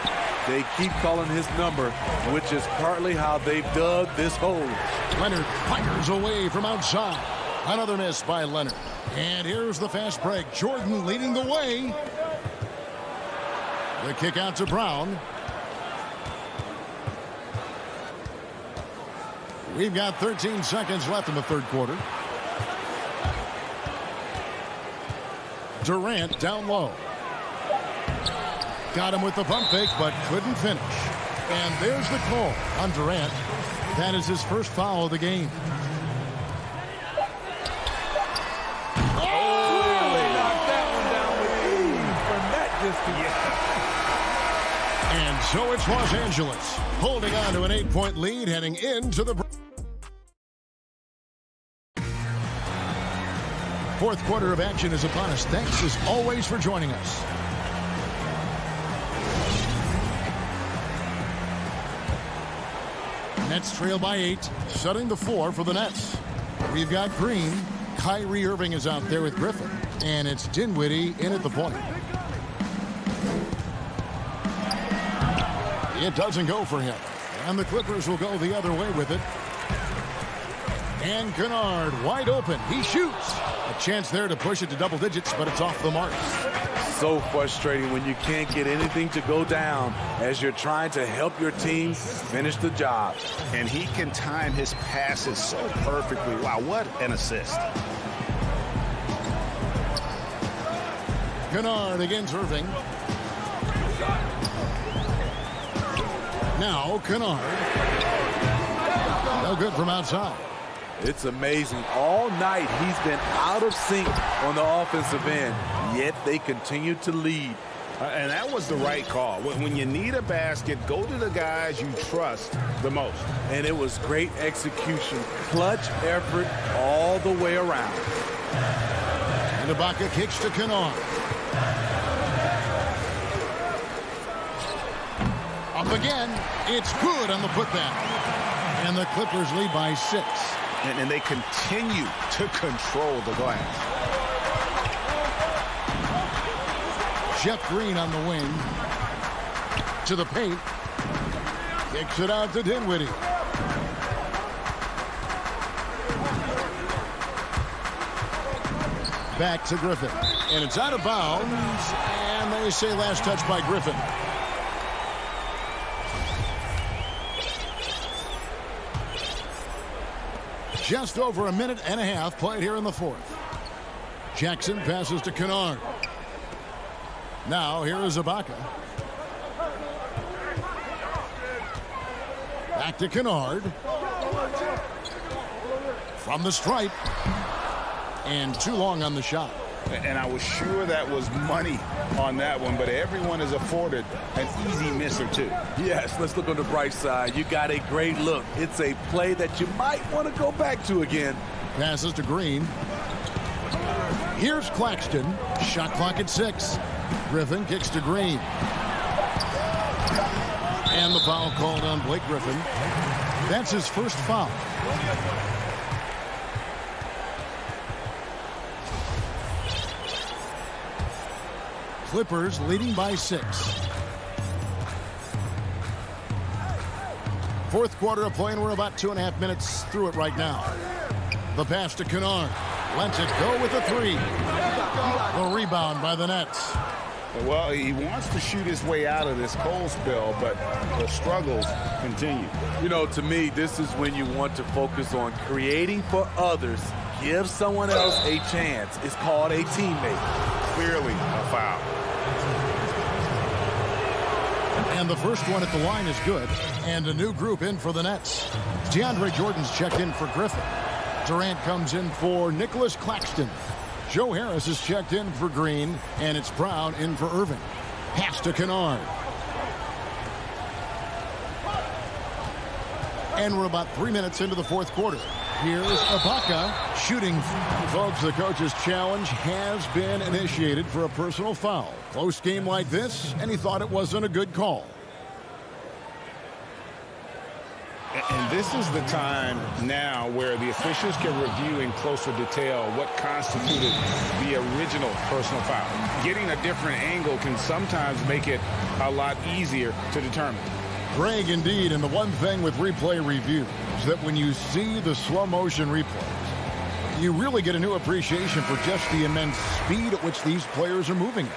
They keep calling his number, which is partly how they've dug this hole. Leonard fires away from outside. Another miss by Leonard. And here's the fast break. Jordan leading the way. The kick out to Brown. We've got 13 seconds left in the third quarter. Durant down low. Got him with the pump fake, but couldn't finish. And there's the call on Durant. That is his first foul of the game. And so it's Los Angeles holding on to an 8-point lead heading into the fourth quarter of action is upon us. Thanks as always for joining us. Nets trail by 8, setting the floor for the Nets. We've got Green. Kyrie Irving is out there with Griffin. And it's Dinwiddie in at the point. It doesn't go for him. And the Clippers will go the other way with it. And Kennard wide open. He shoots. A chance there to push it to double digits, but it's off the mark. So frustrating when you can't get anything to go down as you're trying to help your team finish the job. And he can time his passes so perfectly. Wow, what an assist. Kennard against Irving. Now Kennard. No good from outside. It's amazing. All night he's been out of sync on the offensive end, yet they continue to lead. And that was the right call. When you need a basket, go to the guys you trust the most. And it was great execution. Clutch effort all the way around. And Ibaka kicks to Kennard. Up again. It's good on the putback. And the Clippers lead by 6. And they continue to control the glass. Jeff Green on the wing. To the paint. Kicks it out to Dinwiddie. Back to Griffin. And it's out of bounds. And they say last touch by Griffin. Just over a minute and a half played here in the fourth. Jackson passes to Kennard. Now here is Ibaka. Back to Kennard. From the stripe. And too long on the shot. And I was sure that was money on that one, but everyone is afforded an easy miss or two. Yes, let's look on the bright side. You got a great look. It's a play that you might want to go back to again. Passes to Green. Here's Claxton. Shot clock at 6. Griffin kicks to Green. And the foul called on Blake Griffin. That's his first foul. Clippers leading by 6. Fourth quarter of play, and we're about 2.5 minutes through it right now. The pass to Kennard. Lets it go with a 3. The rebound by the Nets. Well, he wants to shoot his way out of this cold spell, but the struggles continue. You know, to me, this is when you want to focus on creating for others. Give someone else a chance. It's called a teammate. Clearly a foul. And the first one at the line is good. And a new group in for the Nets. DeAndre Jordan's checked in for Griffin. Durant comes in for Nicholas Claxton. Joe Harris is checked in for Green. And it's Brown in for Irving. Pass to Kennard. And we're about 3 minutes into the fourth quarter. Here's Ibaka shooting. Folks, the coach's challenge has been initiated for a personal foul. Close game like this, and he thought it wasn't a good call. And this is the time now where the officials can review in closer detail what constituted the original personal foul. Getting a different angle can sometimes make it a lot easier to determine. Greg, indeed, and the one thing with replay review is that when you see the slow motion replays, you really get a new appreciation for just the immense speed at which these players are moving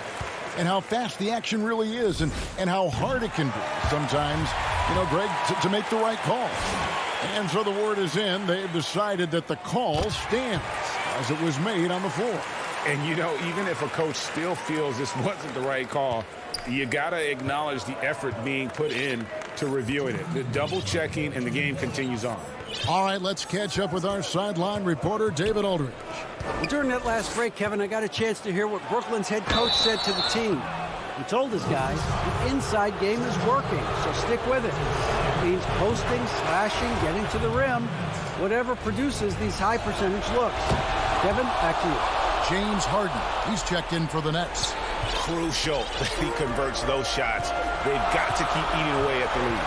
and how fast the action really is and how hard it can be sometimes, you know, Greg, to make the right call. And so the word is in. They've decided that the call stands as it was made on the floor. And, you know, even if a coach still feels this wasn't the right call, you got to acknowledge the effort being put in to reviewing it. The double checking, and the game continues on. All right, let's catch up with our sideline reporter, David Aldridge. Well, during that last break, Kevin, I got a chance to hear what Brooklyn's head coach said to the team. He told his guys the inside game is working, so stick with it. It means posting, slashing, getting to the rim, whatever produces these high percentage looks. Kevin, back to you. James Harden, he's checked in for the Nets. Crucial that he converts those shots. They've got to keep eating away at the lead.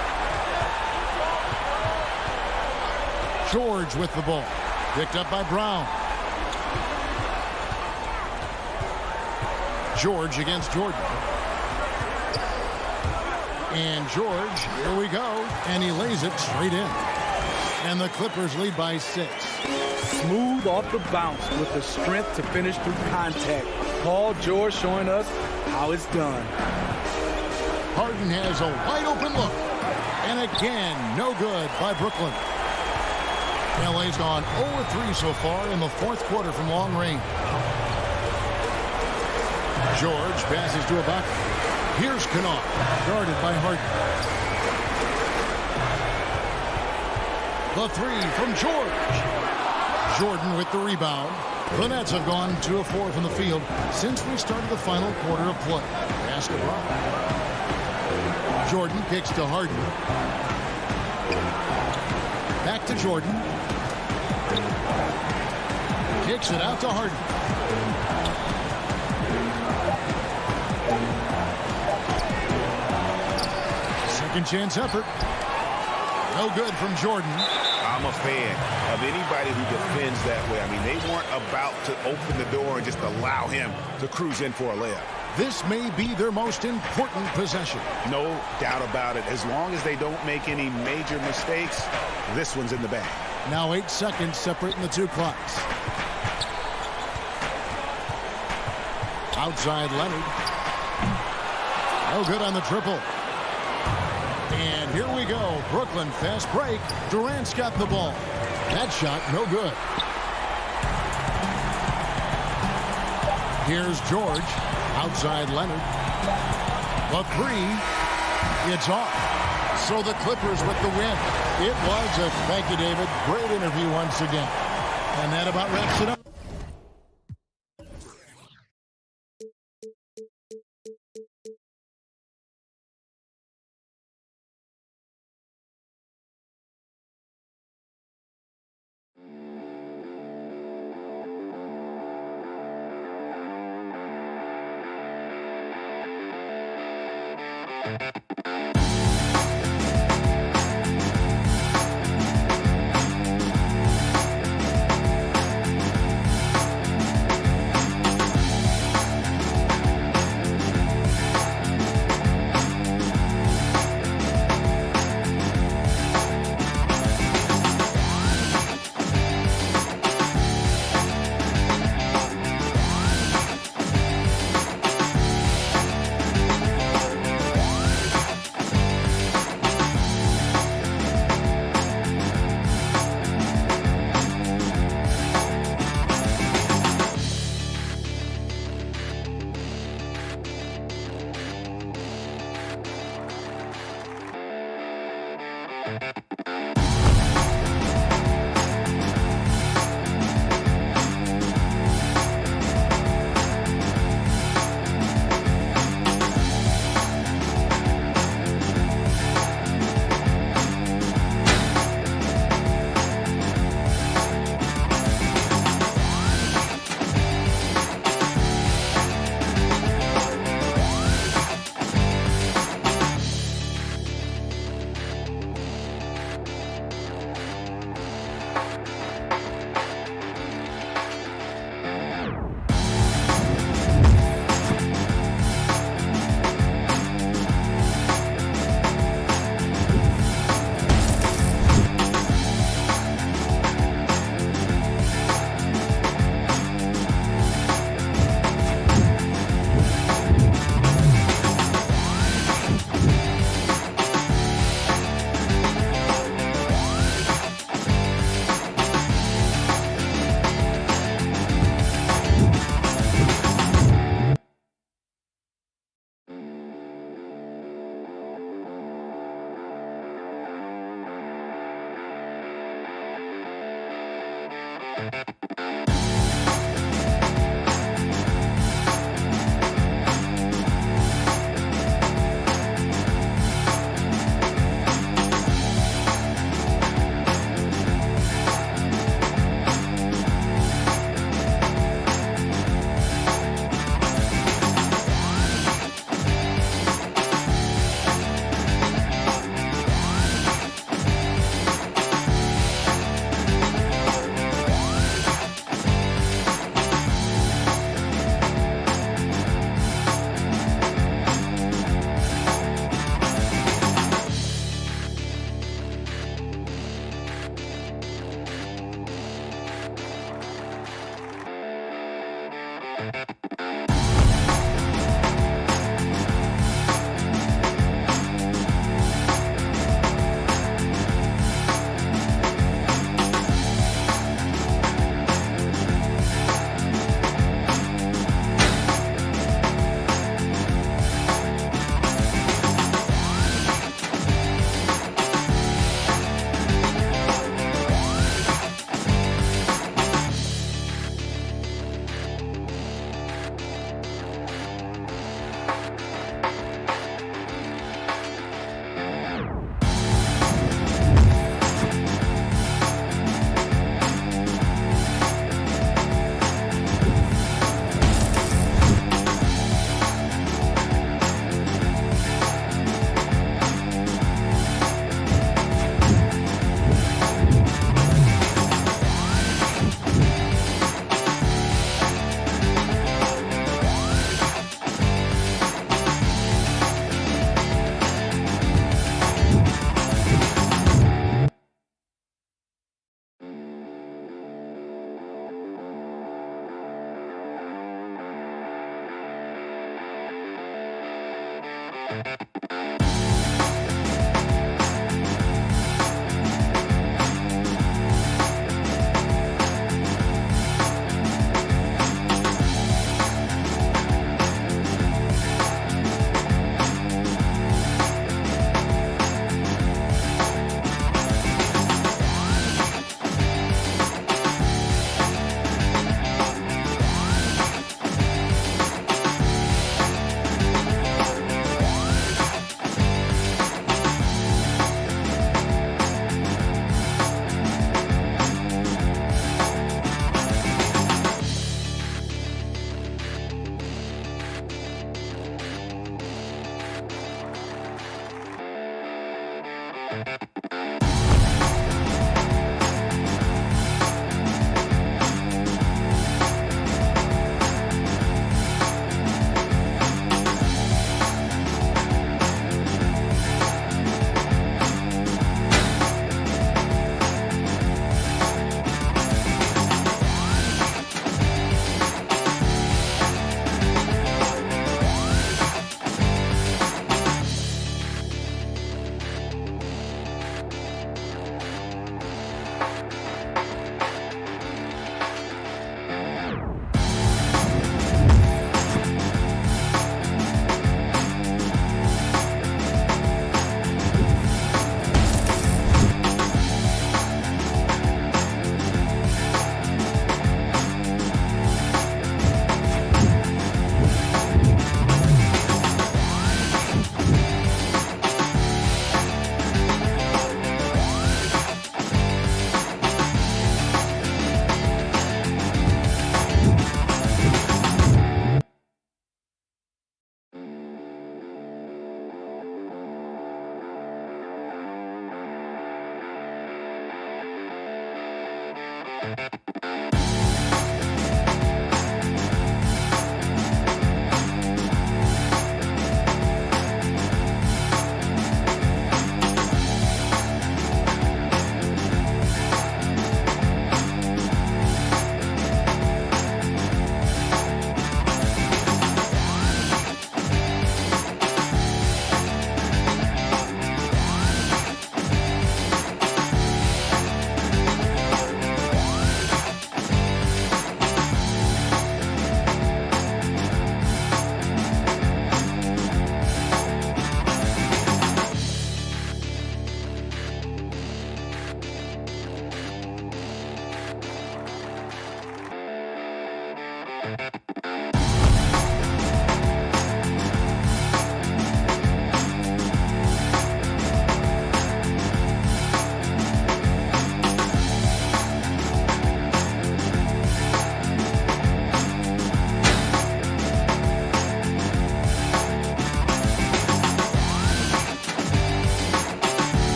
George with the ball. Picked up by Brown. George against Jordan. And George, here we go. And he lays it straight in. And the Clippers lead by 6. Smooth off the bounce with the strength to finish through contact. Paul George showing us how it's done. Harden has a wide open look. And again, no good by Brooklyn. LA's gone 0-3 so far in the fourth quarter from long range. George passes to Ibaka. Here's Kennard, guarded by Harden. The 3 from George. Jordan with the rebound. The Nets have gone 2 of 4 from the field since we started the final quarter of play. Basket rock. Jordan kicks to Harden. Back to Jordan. Kicks it out to Harden. Second chance effort. No good from Jordan. I'm a fan of anybody who defends that way. I mean, they weren't about to open the door and just allow him to cruise in for a layup. This may be their most important possession. No doubt about it. As long as they don't make any major mistakes, this one's in the bag. Now 8 seconds separating the two clocks. Outside Leonard. No good on the triple. And here we go. Brooklyn fast break. Durant's got the ball. That shot no good. Here's George. Outside Leonard. The three. It's off. So the Clippers with the win. It was a thank you, David. Great interview once again. And that about wraps it up.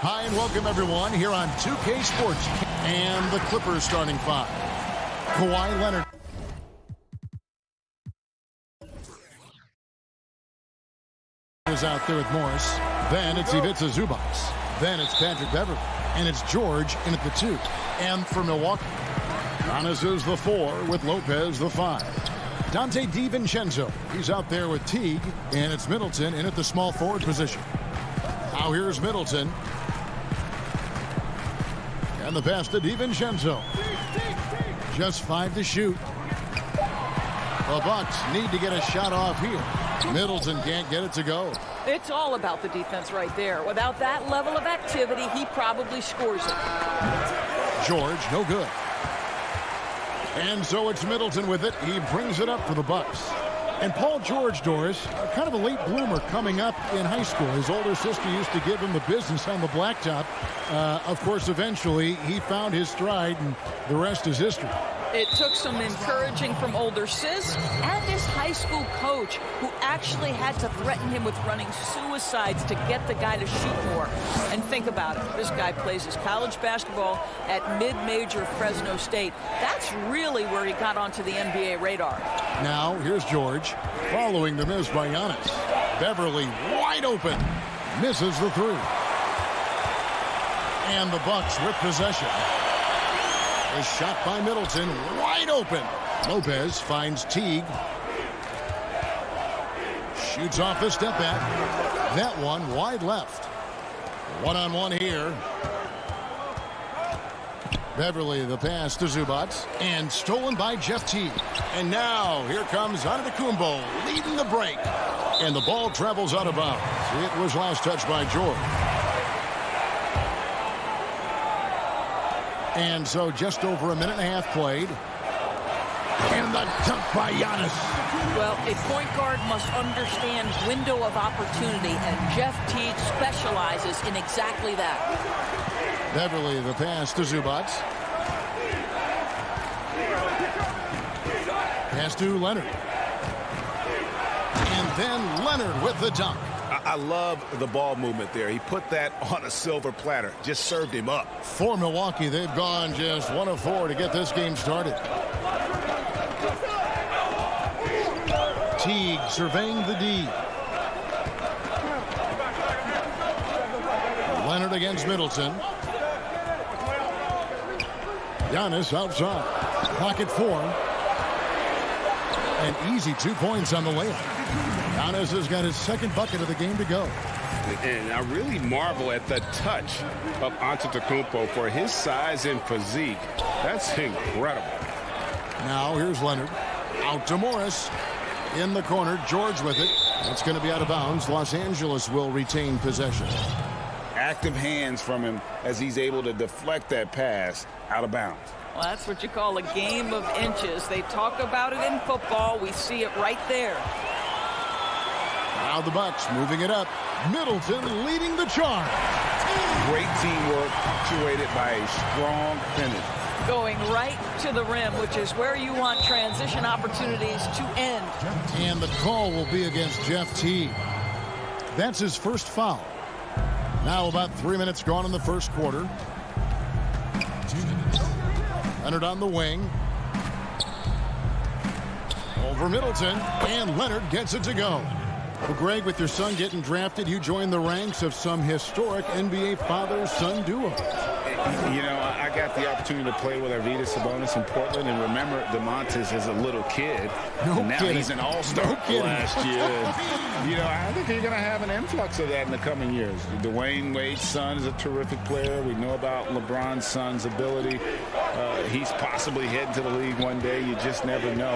Hi and welcome everyone here on 2K Sports. And the Clippers starting five. Kawhi Leonard. Is out there with Morris. Then it's Ivica Zubac. Then it's Patrick Beverley. And it's George in at the 2. And for Milwaukee, Giannis is the 4 with Lopez the 5. Dante DiVincenzo. He's out there with Teague. And it's Middleton in at the small forward position. Now here's Middleton. And the pass to DiVincenzo. Just 5 to shoot. The Bucks need to get a shot off here. Middleton can't get it to go. It's all about the defense right there. Without that level of activity, he probably scores it. George, no good. And so it's Middleton with it. He brings it up for the Bucks. And Paul George, Doris, kind of a late bloomer coming up in high school. His older sister used to give him the business on the blacktop. Of course, eventually he found his stride, and the rest is history. It took some encouraging from older sis and his high school coach, who actually had to threaten him with running suicides to get the guy to shoot more. And think about it. This guy plays his college basketball at mid-major Fresno State. That's really where he got onto the NBA radar. Now, here's George following the miss by Giannis. Beverley wide open. Misses the 3. And the Bucks with possession. A shot by Middleton, wide open. Lopez finds Teague. Shoots off the step back. That one wide left. One-on-one here. Beverley, the pass to Zubac. And stolen by Jeff Teague. And now, here comes Antetokounmpo leading the break. And the ball travels out of bounds. It was last touched by George. And so just over a minute and a half played. And the dunk by Giannis. Well, a point guard must understand window of opportunity, and Jeff Teague specializes in exactly that. Beverley, the pass to Zubac. Pass to Leonard. And then Leonard with the dunk. I love the ball movement there. He put that on a silver platter. Just served him up. For Milwaukee, they've gone just 1 of 4 to get this game started. Teague surveying the D. Leonard against Middleton. Giannis outside. Pocket 4. An easy 2 points on the layup. Giannis has got his second bucket of the game to go. And I really marvel at the touch of Antetokounmpo for his size and physique. That's incredible. Now here's Leonard. Out to Morris. In the corner, George with it. That's going to be out of bounds. Los Angeles will retain possession. Active hands from him as he's able to deflect that pass out of bounds. Well, that's what you call a game of inches. They talk about it in football. We see it right there. Now the Bucks moving it up. Middleton leading the charge. Great teamwork punctuated by a strong finish. Going right to the rim, which is where you want transition opportunities to end. And the call will be against Jeff Teague. That's his first foul. Now about 3 minutes gone in the first quarter. Leonard on the wing. Over Middleton. And Leonard gets it to go. Well, Greg, with your son getting drafted, you join the ranks of some historic NBA father-son duo. You know, I got the opportunity to play with Arvydas Sabonis in Portland, and remember DeMontis as a little kid. No and now kidding. He's an all-star last year. You know, I think you're going to have an influx of that in the coming years. Dwayne Wade's son is a terrific player. We know about LeBron's son's ability. He's possibly heading to the league one day. You just never know.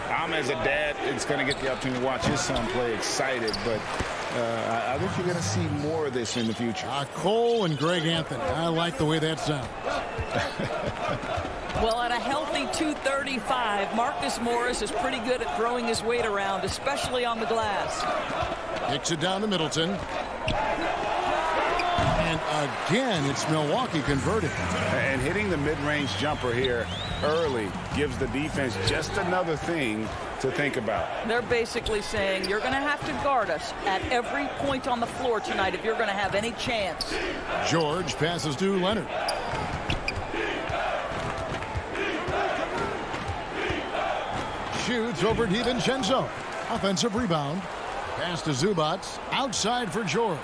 I'm, as a dad, it's going to get the opportunity to watch his son play excited, but I think you're going to see more of this in the future. Cole and Greg Anthony. I like the way that sounds. Well, at a healthy 235, Marcus Morris is pretty good at throwing his weight around, especially on the glass. Kicks it down to Middleton. And again, it's Milwaukee converting. And hitting the mid-range jumper here early gives the defense just another thing to think about. They're basically saying you're going to have to guard us at every point on the floor tonight if you're going to have any chance. George passes to Leonard. Shoots over DiVincenzo. Offensive rebound. Pass to Zubats. Outside for George.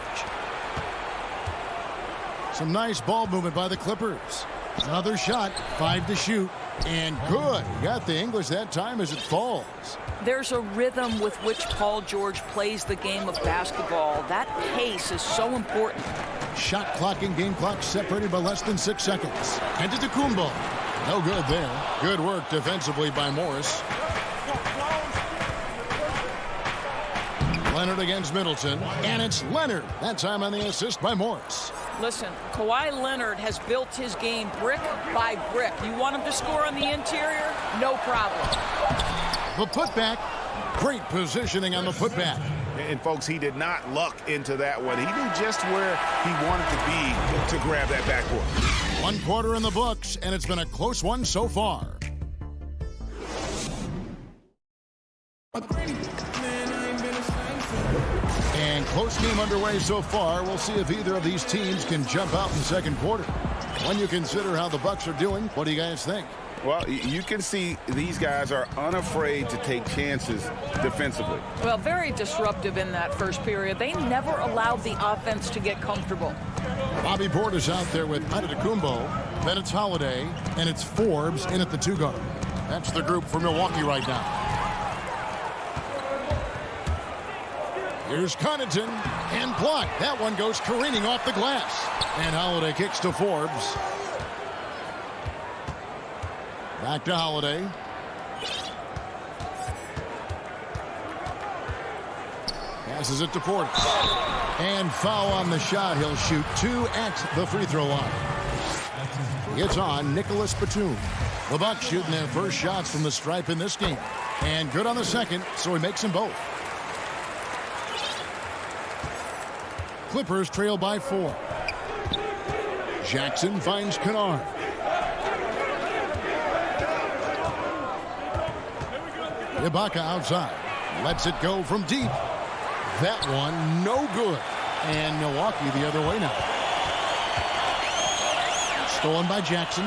Some nice ball movement by the Clippers. Another shot. 5 to shoot. And good. Got the English that time as it falls. There's a rhythm with which Paul George plays the game of basketball. That pace is so important. Shot clock and game clock separated by less than 6 seconds. And to Kumbo. No good there. Good work defensively by Morris. Leonard against Middleton. And it's Leonard. That time on the assist by Morris. Listen, Kawhi Leonard has built his game brick by brick. You want him to score on the interior? No problem. The putback. Great positioning on the putback. And, folks, he did not luck into that one. He knew just where he wanted to be to grab that backboard. 1 quarter in the books, and it's been a close one so far. And close game underway so far. We'll see if either of these teams can jump out in the second quarter. When you consider how the Bucks are doing, what do you guys think? Well, you can see these guys are unafraid to take chances defensively. Well, very disruptive in that first period. They never allowed the offense to get comfortable. Bobby Portis out there with Antetokounmpo. Then it's Holiday, and it's Forbes in at the 2 guard. That's the group for Milwaukee right now. Here's Connaughton, and blocked. That one goes careening off the glass. And Holiday kicks to Forbes. Back to Holiday. Passes it to Portis. And foul on the shot. He'll shoot 2 at the free throw line. It's on Nicholas Batum. The Bucks shooting their first shots from the stripe in this game. And good on the second, so he makes them both. Clippers trail by 4. Jackson finds Kennard. Ibaka outside. Lets it go from deep. That one no good. And Milwaukee the other way now. Stolen by Jackson.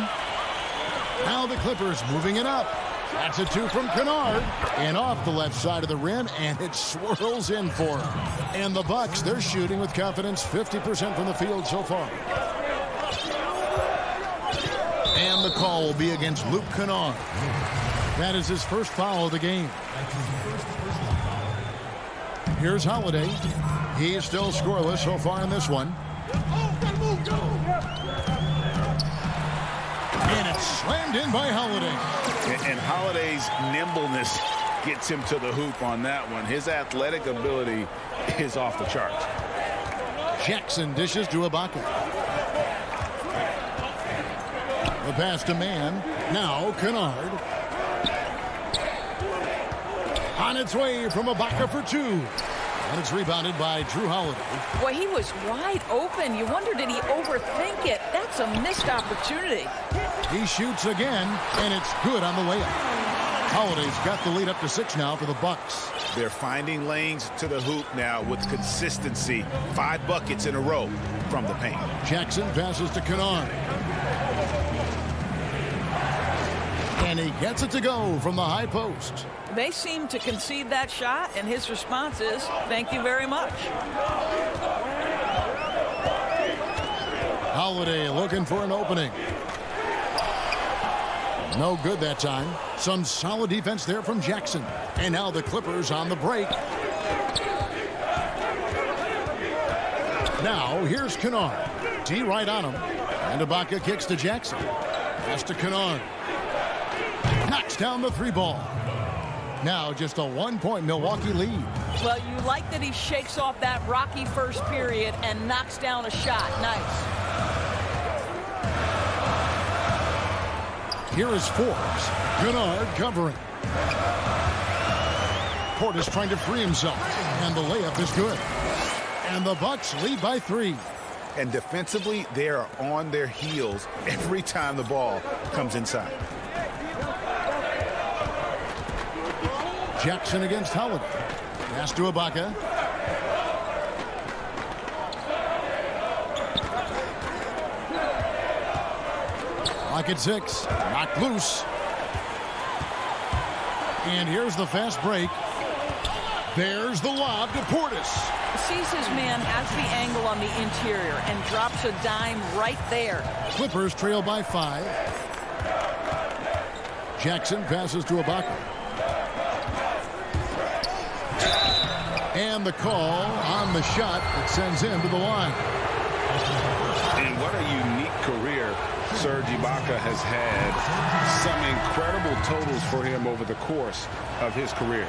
Now the Clippers moving it up. That's a 2 from Kennard. And off the left side of the rim, and it swirls in for him. And the Bucks, they're shooting with confidence, 50% from the field so far. And the call will be against Luke Kennard. That is his first foul of the game. Here's Holiday. He's still scoreless so far in this one. And it's slammed in by Holiday. And Holiday's nimbleness gets him to the hoop on that one. His athletic ability is off the charts. Jackson dishes to Ibaka. The pass to Mann. Now Kennard. On its way from Ibaka for 2. And it's rebounded by Drew Holiday. Boy, he was wide open. You wonder, did he overthink it? That's a missed opportunity. He shoots again, and it's good on the layup. Holiday's got the lead up to 6 now for the Bucks. They're finding lanes to the hoop now with consistency. 5 buckets in a row from the paint. Jackson passes to Kennard. And he gets it to go from the high post. They seem to concede that shot, and his response is, thank you very much. Holiday looking for an opening. No good that time. Some solid defense there from Jackson. And now the Clippers on the break. Now here's Kennard. D right on him. And Ibaka kicks to Jackson. Pass to Kennard. Knocks down the 3 ball. Now just a 1-point Milwaukee lead. Well, you like that he shakes off that rocky first period and knocks down a shot. Nice. Here is Forbes. Kennard covering. Portis trying to free himself. And the layup is good. And the Bucks lead by 3. And defensively, they are on their heels every time the ball comes inside. Jackson against Holiday. Pass to Ibaka. Lock at 6. Knocked loose. And here's the fast break. There's the lob to Portis. Sees his man, has the angle on the interior, and drops a dime right there. Clippers trail by 5. Jackson passes to Ibaka. And the call on the shot that sends him to the line. And what a unique career Serge Ibaka has had. Some incredible totals for him over the course of his career.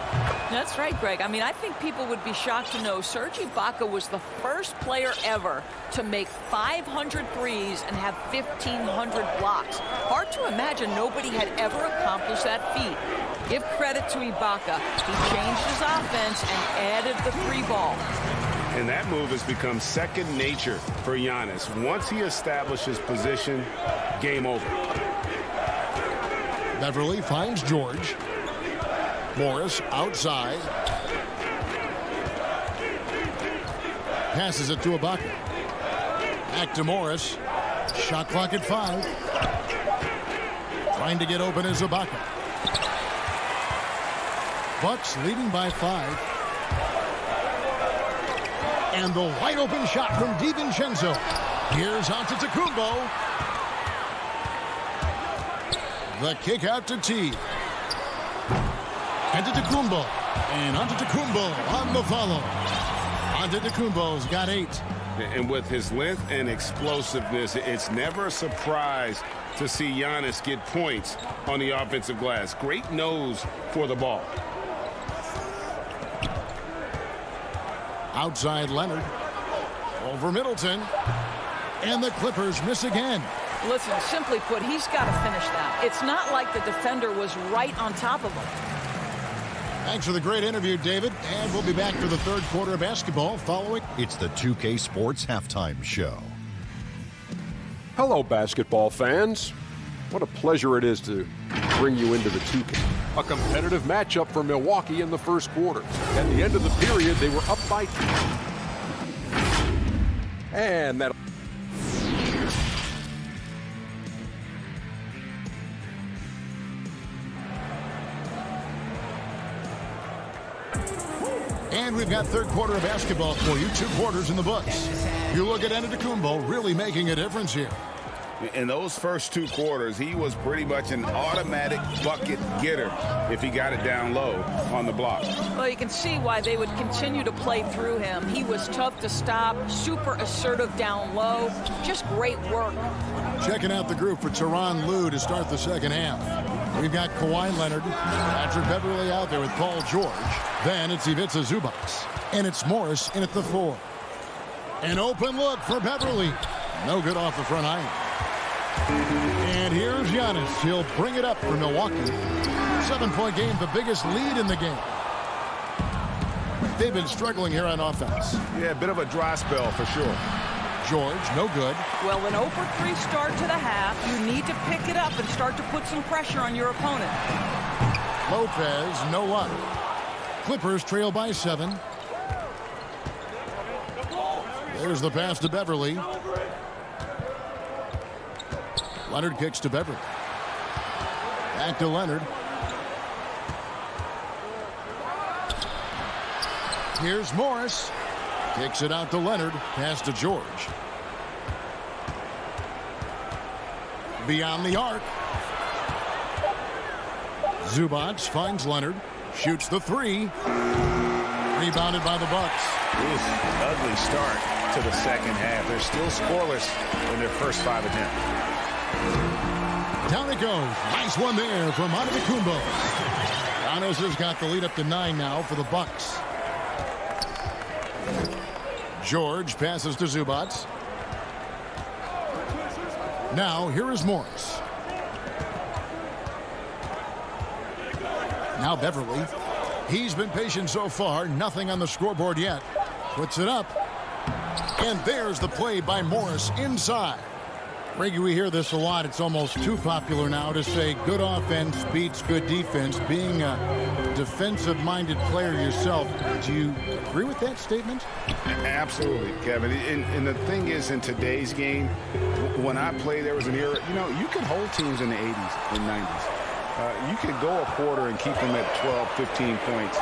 That's right, Greg. I mean, I think people would be shocked to know Serge Ibaka was the first player ever to make 500 threes and have 1,500 blocks. Hard to imagine nobody had ever accomplished that feat. Give credit to Ibaka. He changed his offense and added the 3-ball. And that move has become second nature for Giannis. Once he establishes position, game over. Beverly finds George. Morris outside. Passes it to Ibaka. Back to Morris. Shot clock at 5. Trying to get open is Ibaka. Bucks leading by 5. And the wide open shot from DiVincenzo. Here's Antetokounmpo. The kick out to T. Antetokounmpo. And Antetokounmpo on the follow. Antetokounmpo's got 8. And with his length and explosiveness, it's never a surprise to see Giannis get points on the offensive glass. Great nose for the ball. Outside Leonard. Over Middleton. And the Clippers miss again. Listen, simply put, he's got to finish that. It's not like the defender was right on top of him. Thanks for the great interview, David. And we'll be back for the third quarter of basketball following. It's the 2K Sports Halftime Show. Hello, basketball fans. What a pleasure it is to bring you into the 2K. A competitive matchup for Milwaukee in the first quarter. At the end of the period, they were up by 2. And that... And we've got third quarter of basketball for you. 2 quarters in the books. You look at Antetokounmpo really making a difference here. In those first 2 quarters, he was pretty much an automatic bucket getter if he got it down low on the block. Well, you can see why they would continue to play through him. He was tough to stop, super assertive down low. Just great work. Checking out the group for Tyronn Lue to start the second half. We've got Kawhi Leonard, Patrick Beverly out there with Paul George. Then it's Ivica Zubac. And it's Morris in at the 4. An open look for Beverly. No good off the front iron. And here's Giannis. He'll bring it up for Milwaukee. 7-point game, the biggest lead in the game. They've been struggling here on offense. Yeah, a bit of a dry spell for sure. George, no good. Well, an 0-for-3 start to the half. You need to pick it up and start to put some pressure on your opponent. Lopez, no luck. Clippers trail by 7. There's the pass to Beverly. Leonard kicks to Beverly. Back to Leonard. Here's Morris. Kicks it out to Leonard. Pass to George. Beyond the arc. Zubac finds Leonard. Shoots the 3. Rebounded by the Bucks. Ugly start to the second half. They're still scoreless in their first 5 attempts. Down it goes. Nice one there from Antetokounmpo. Giannis has got the lead up to 9 now for the Bucks. George passes to Zubac. Now here is Morris. Now Beverly. He's been patient so far. Nothing on the scoreboard yet. Puts it up. And there's the play by Morris inside. Reggie, we hear this a lot. It's almost too popular now to say good offense beats good defense. Being a defensive-minded player yourself, do you agree with that statement? Absolutely, Kevin. And the thing is, in today's game, when I play, there was an era, you could hold teams in the 80s and 90s. You could go a quarter and keep them at 12, 15 points.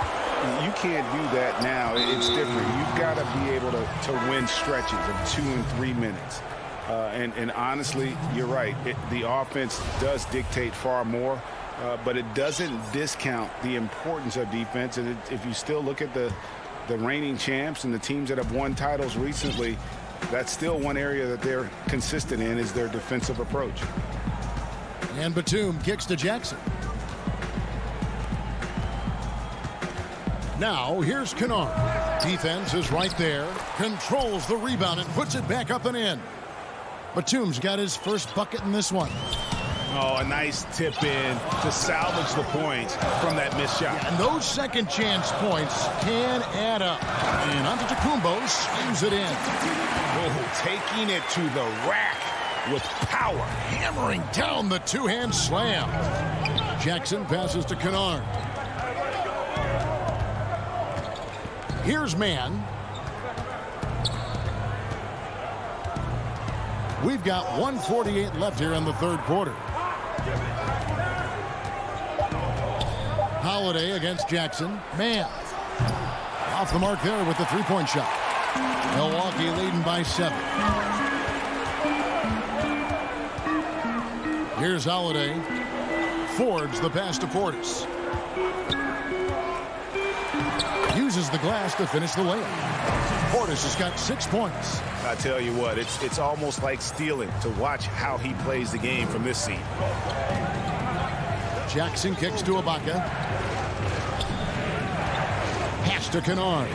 You can't do that now. It's different. You've got to be able to win stretches of 2 and 3 minutes. And honestly, you're right. The offense does dictate far more, but it doesn't discount the importance of defense. And if you still look at the reigning champs and the teams that have won titles recently, that's still one area that they're consistent in is their defensive approach. And Batum kicks to Jackson. Now here's Kennard. Defense is right there. Controls the rebound and puts it back up and in. Batum's got his first bucket in this one. Oh, a nice tip in to salvage the points from that missed shot. Yeah, and those second chance points can add up. And Antetokounmpo slams it in. Oh, taking it to the rack with power. Hammering down the two-hand slam. Jackson passes to Kennard. Here's Mann. We've got 1:48 left here in the third quarter. Holiday against Jackson. Mann. Off the mark there with the three-point shot. Milwaukee leading by 7. Here's Holiday. Fords the pass to Portis. Uses the glass to finish the layup. Portis has got 6 points. I tell you what, it's almost like stealing to watch how he plays the game from this seat. Jackson kicks to Ibaka. Pass to Kennard.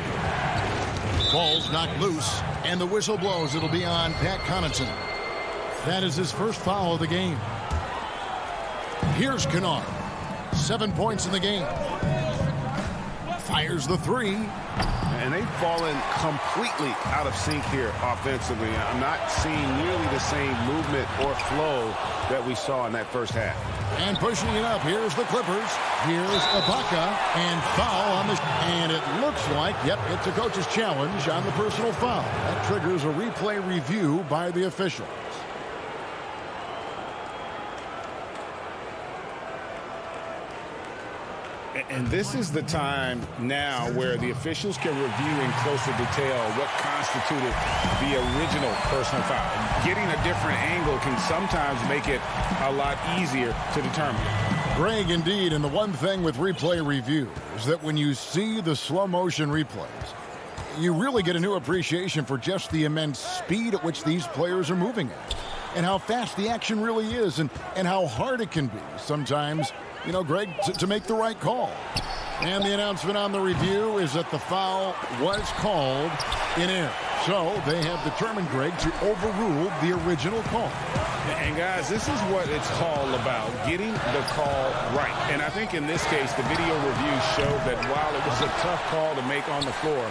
Ball's knocked loose, and the whistle blows. It'll be on Pat Connaughton. That is his first foul of the game. Here's Kennard. 7 points in the game. Fires the three. And they've fallen completely out of sync here offensively. I'm not seeing nearly the same movement or flow that we saw in that first half. And pushing it up, here's the Clippers. Here's Ibaka, and foul on the... And it looks like, yep, it's a coach's challenge on the personal foul. That triggers a replay review by the officials. And this is the time now where the officials can review in closer detail what constituted the original personal foul. Getting a different angle can sometimes make it a lot easier to determine. Greg, indeed, and the one thing with replay review is that when you see the slow motion replays, you really get a new appreciation for just the immense speed at which these players are moving at, and how fast the action really is, and how hard it can be sometimes, you know, Greg, to make the right call. And the announcement on the review is that the foul was called in error. So they have determined, Greg, to overrule the original call. And guys, this is what it's all about, getting the call right. And I think in this case, the video review showed that while it was a tough call to make on the floor,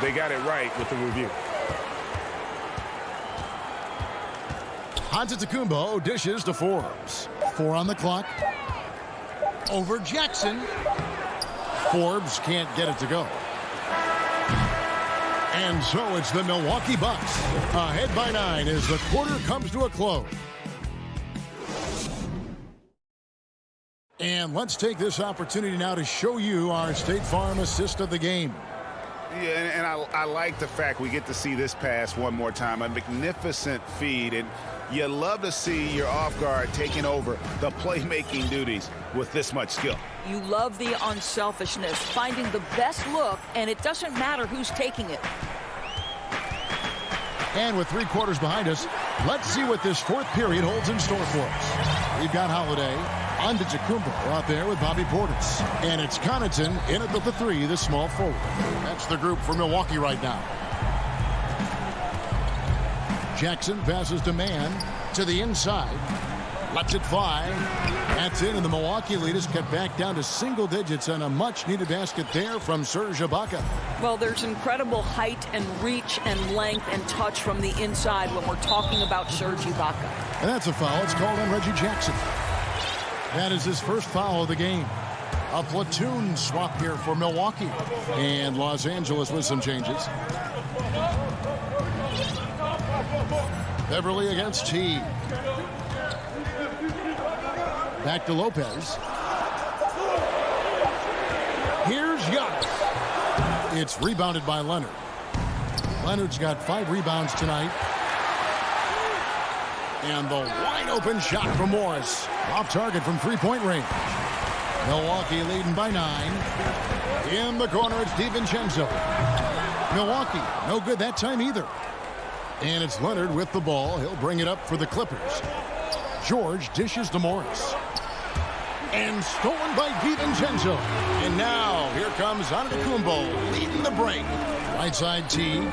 they got it right with the review. Antetokounmpo dishes to Forbes. 4 on the clock. Over Jackson. Forbes can't get it to go. And so it's the Milwaukee Bucks ahead by 9 as the quarter comes to a close. And let's take this opportunity now to show you our State Farm assist of the game. Yeah, and I like the fact we get to see this pass one more time. A magnificent feed, and you love to see your off guard taking over the playmaking duties with this much skill. You love the unselfishness, finding the best look, and it doesn't matter who's taking it. And with 3 quarters behind us, let's see what this fourth period holds in store for us. We've got Holiday Antetokounmpo out there with Bobby Portis. And it's Connaughton in at the 3, the small forward. That's the group for Milwaukee right now. Jackson passes to Mann to the inside. Lets it fly. That's in, and the Milwaukee lead is cut back down to single digits on a much-needed basket there from Serge Ibaka. Well, there's incredible height and reach and length and touch from the inside when we're talking about Serge Ibaka. And that's a foul. It's called on Reggie Jackson. That is his first foul of the game. A platoon swap here for Milwaukee. And Los Angeles with some changes. Beverly against Teague. Back to Lopez. Here's Giannis. It's rebounded by Leonard. Leonard's got 5 rebounds tonight. And the wide open shot from Morris. Off target from three-point range. Milwaukee leading by 9. In the corner, it's DiVincenzo. Milwaukee, no good that time either. And it's Leonard with the ball. He'll bring it up for the Clippers. George dishes to Morris. And stolen by DiVincenzo. And now, here comes Antetokounmpo leading the break. Right side Teague.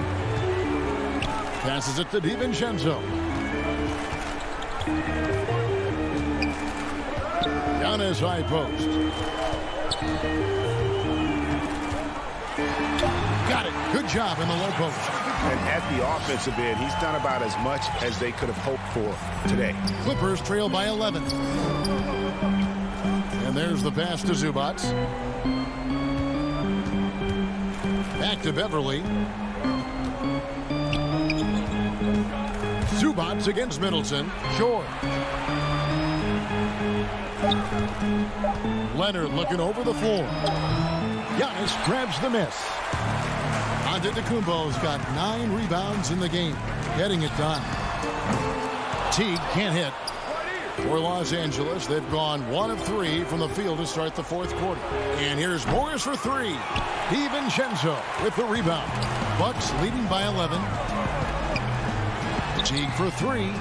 Passes it to DiVincenzo. Giannis high post. Got it. Good job in the low post. And at the offensive end, he's done about as much as they could have hoped for today. Clippers trail by 11. And there's the pass to Zubac. Back to Beverly. Zubac against Middleton. George. Leonard looking over the floor. Giannis grabs the miss. Antetokounmpo's got 9 rebounds in the game. Getting it done. Teague can't hit. For Los Angeles, they've gone 1 of 3 from the field to start the 4th quarter. And here's Morris for 3. DiVincenzo with the rebound. Bucks leading by 11. Teague for 3.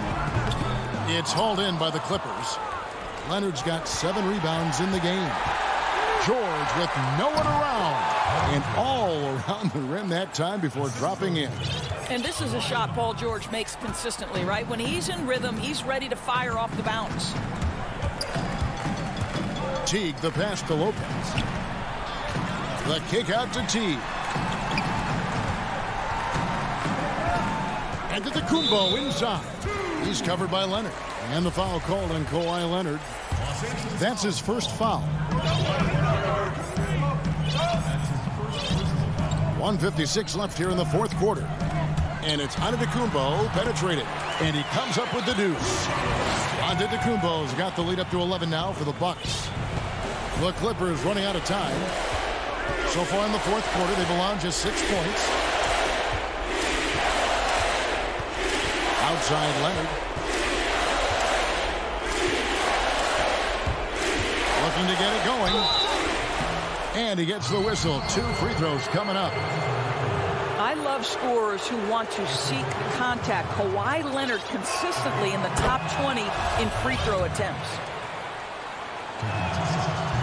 It's hauled in by the Clippers. Leonard's got 7 rebounds in the game. George with no one around. And all around the rim that time before dropping in. And this is a shot Paul George makes consistently, right? When he's in rhythm, he's ready to fire off the bounce. Teague, the pass to Lopez. The kick out to Teague. And to the Antetokounmpo inside. He's covered by Leonard. And the foul called on Kawhi Leonard. That's his first foul. 1:56 left here in the 4th quarter. And it's Antetokounmpo penetrated. And he comes up with the deuce. Antetokounmpo's got the lead up to 11 now for the Bucks. The Clippers running out of time. So far in the 4th quarter, they've allowed just 6 points. Outside Leonard. Looking to get it going. And he gets the whistle. 2 free throws coming up. I love scorers who want to seek contact. Kawhi Leonard consistently in the top 20 in free throw attempts.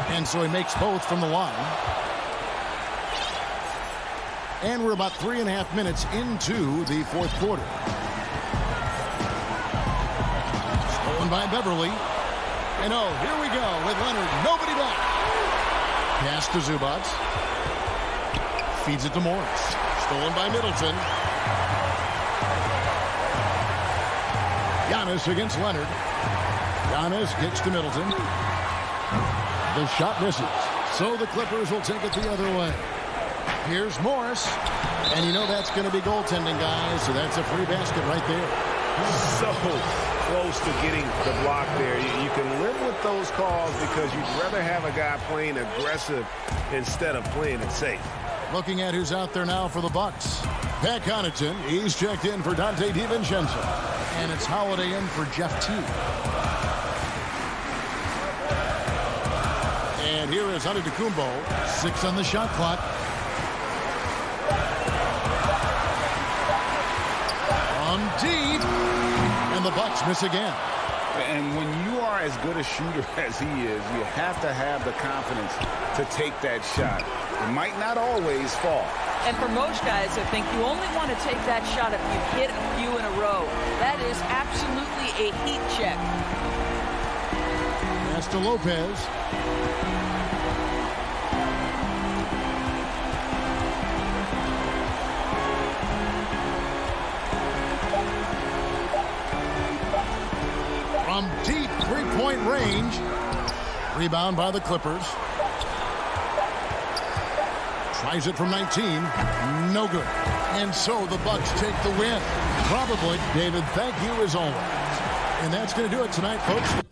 And so he makes both from the line. And we're about 3.5 minutes into the 4th quarter. Stolen by Beverly. And oh, here we go with Leonard. Nobody back. Pass to Zubac. Feeds it to Morris. Stolen by Middleton. Giannis against Leonard. Giannis gets to Middleton. The shot misses. So the Clippers will take it the other way. Here's Morris. And you know that's going to be goaltending, guys. So that's a free basket right there. So close to getting the block there. You can live with those calls because you'd rather have a guy playing aggressive instead of playing it safe. Looking at who's out there now for the Bucks. Pat Connaughton, he's checked in for Dante DiVincenzo. And it's Holiday in for Jeff Teague. And here is Antetokounmpo. 6 on the shot clock. From deep. And the Bucks miss again. And when you are as good a shooter as he is, you have to have the confidence to take that shot. It might not always fall. And for most guys, I think you only want to take that shot if you hit a few in a row. That is absolutely a heat check. Pass to Lopez. From deep three-point range. Rebound by the Clippers. Tries it from 19. No good. And so the Bucks take the win. Probably. David, thank you as always. And that's going to do it tonight, folks.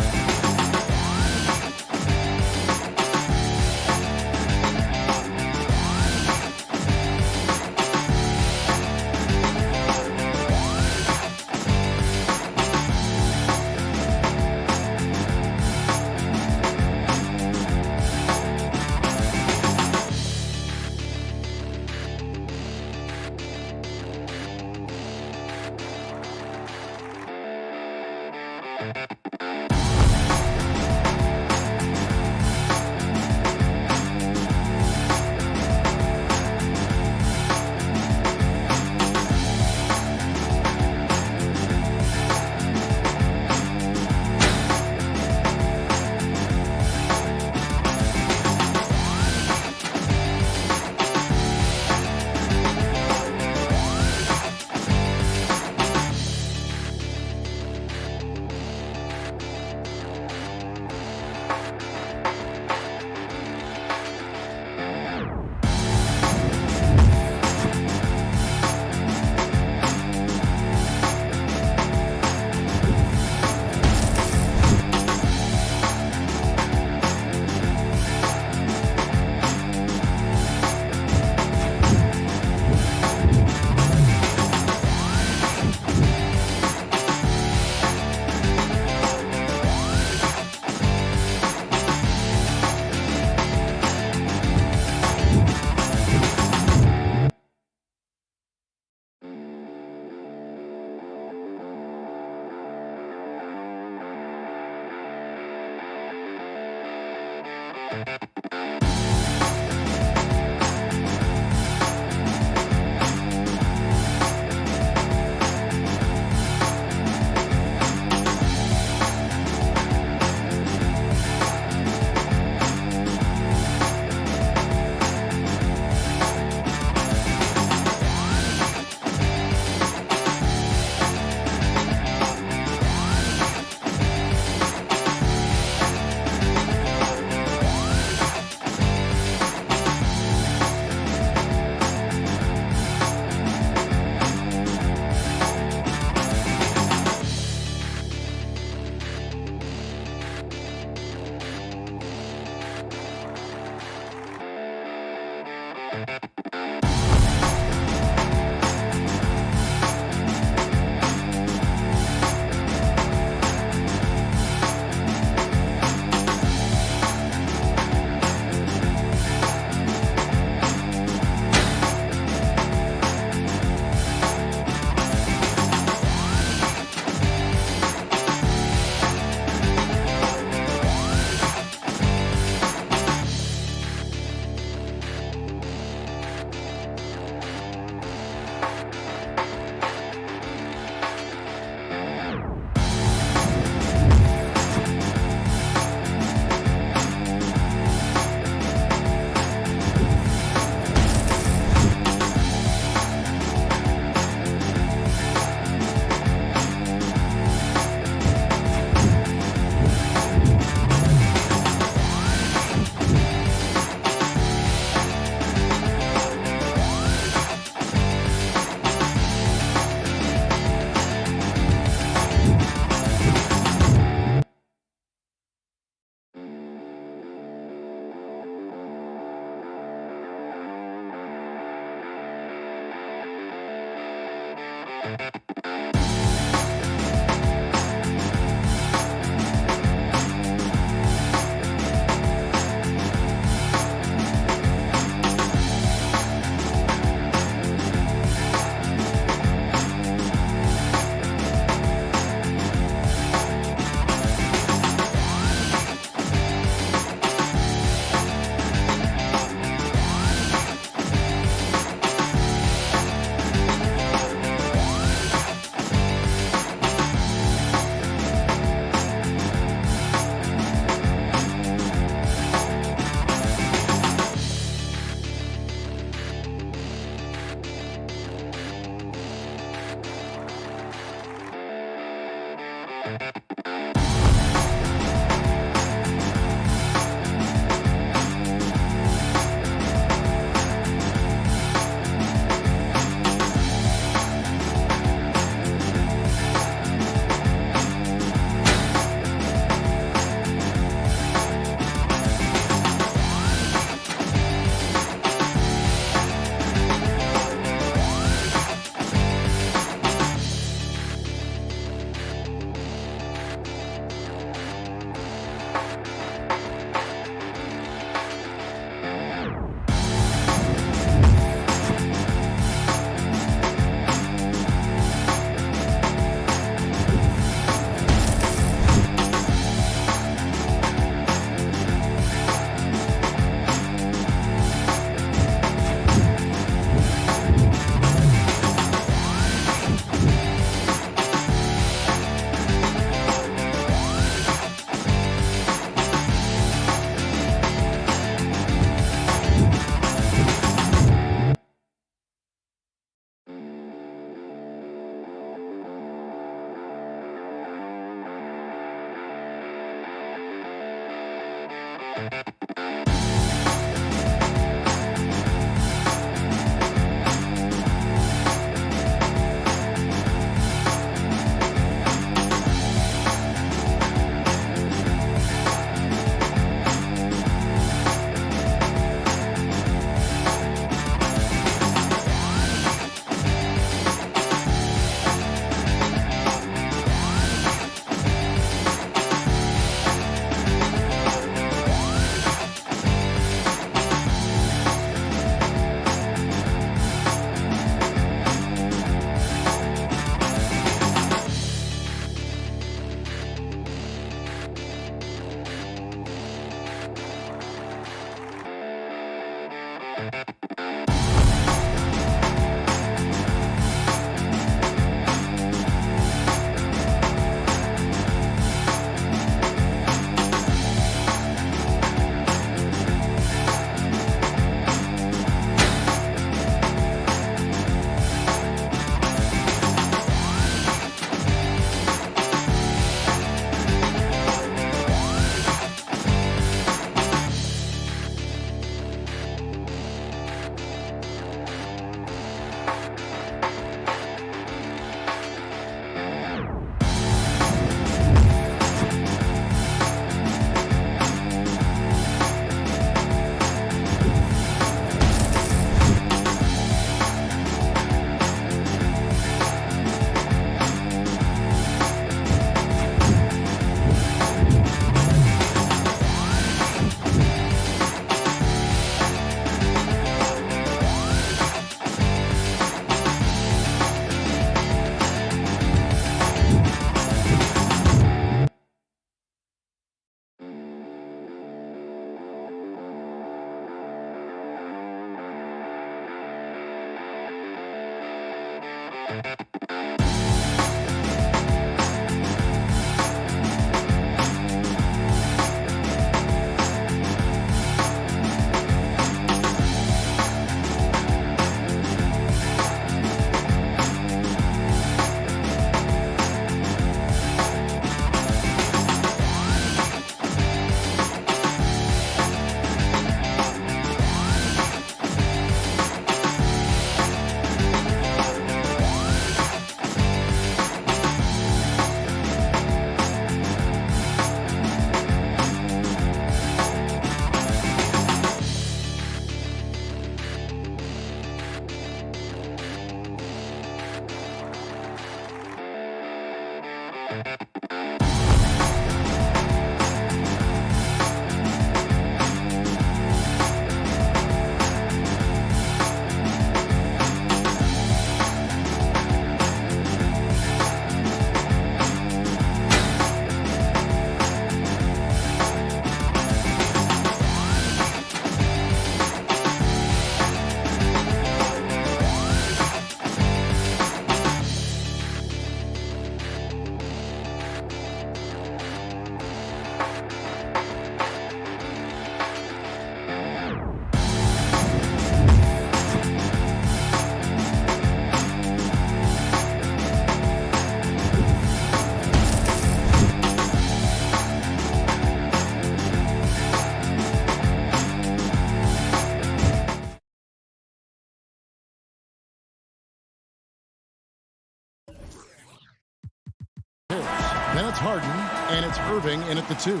Then it's Harden, and it's Irving in at the 2.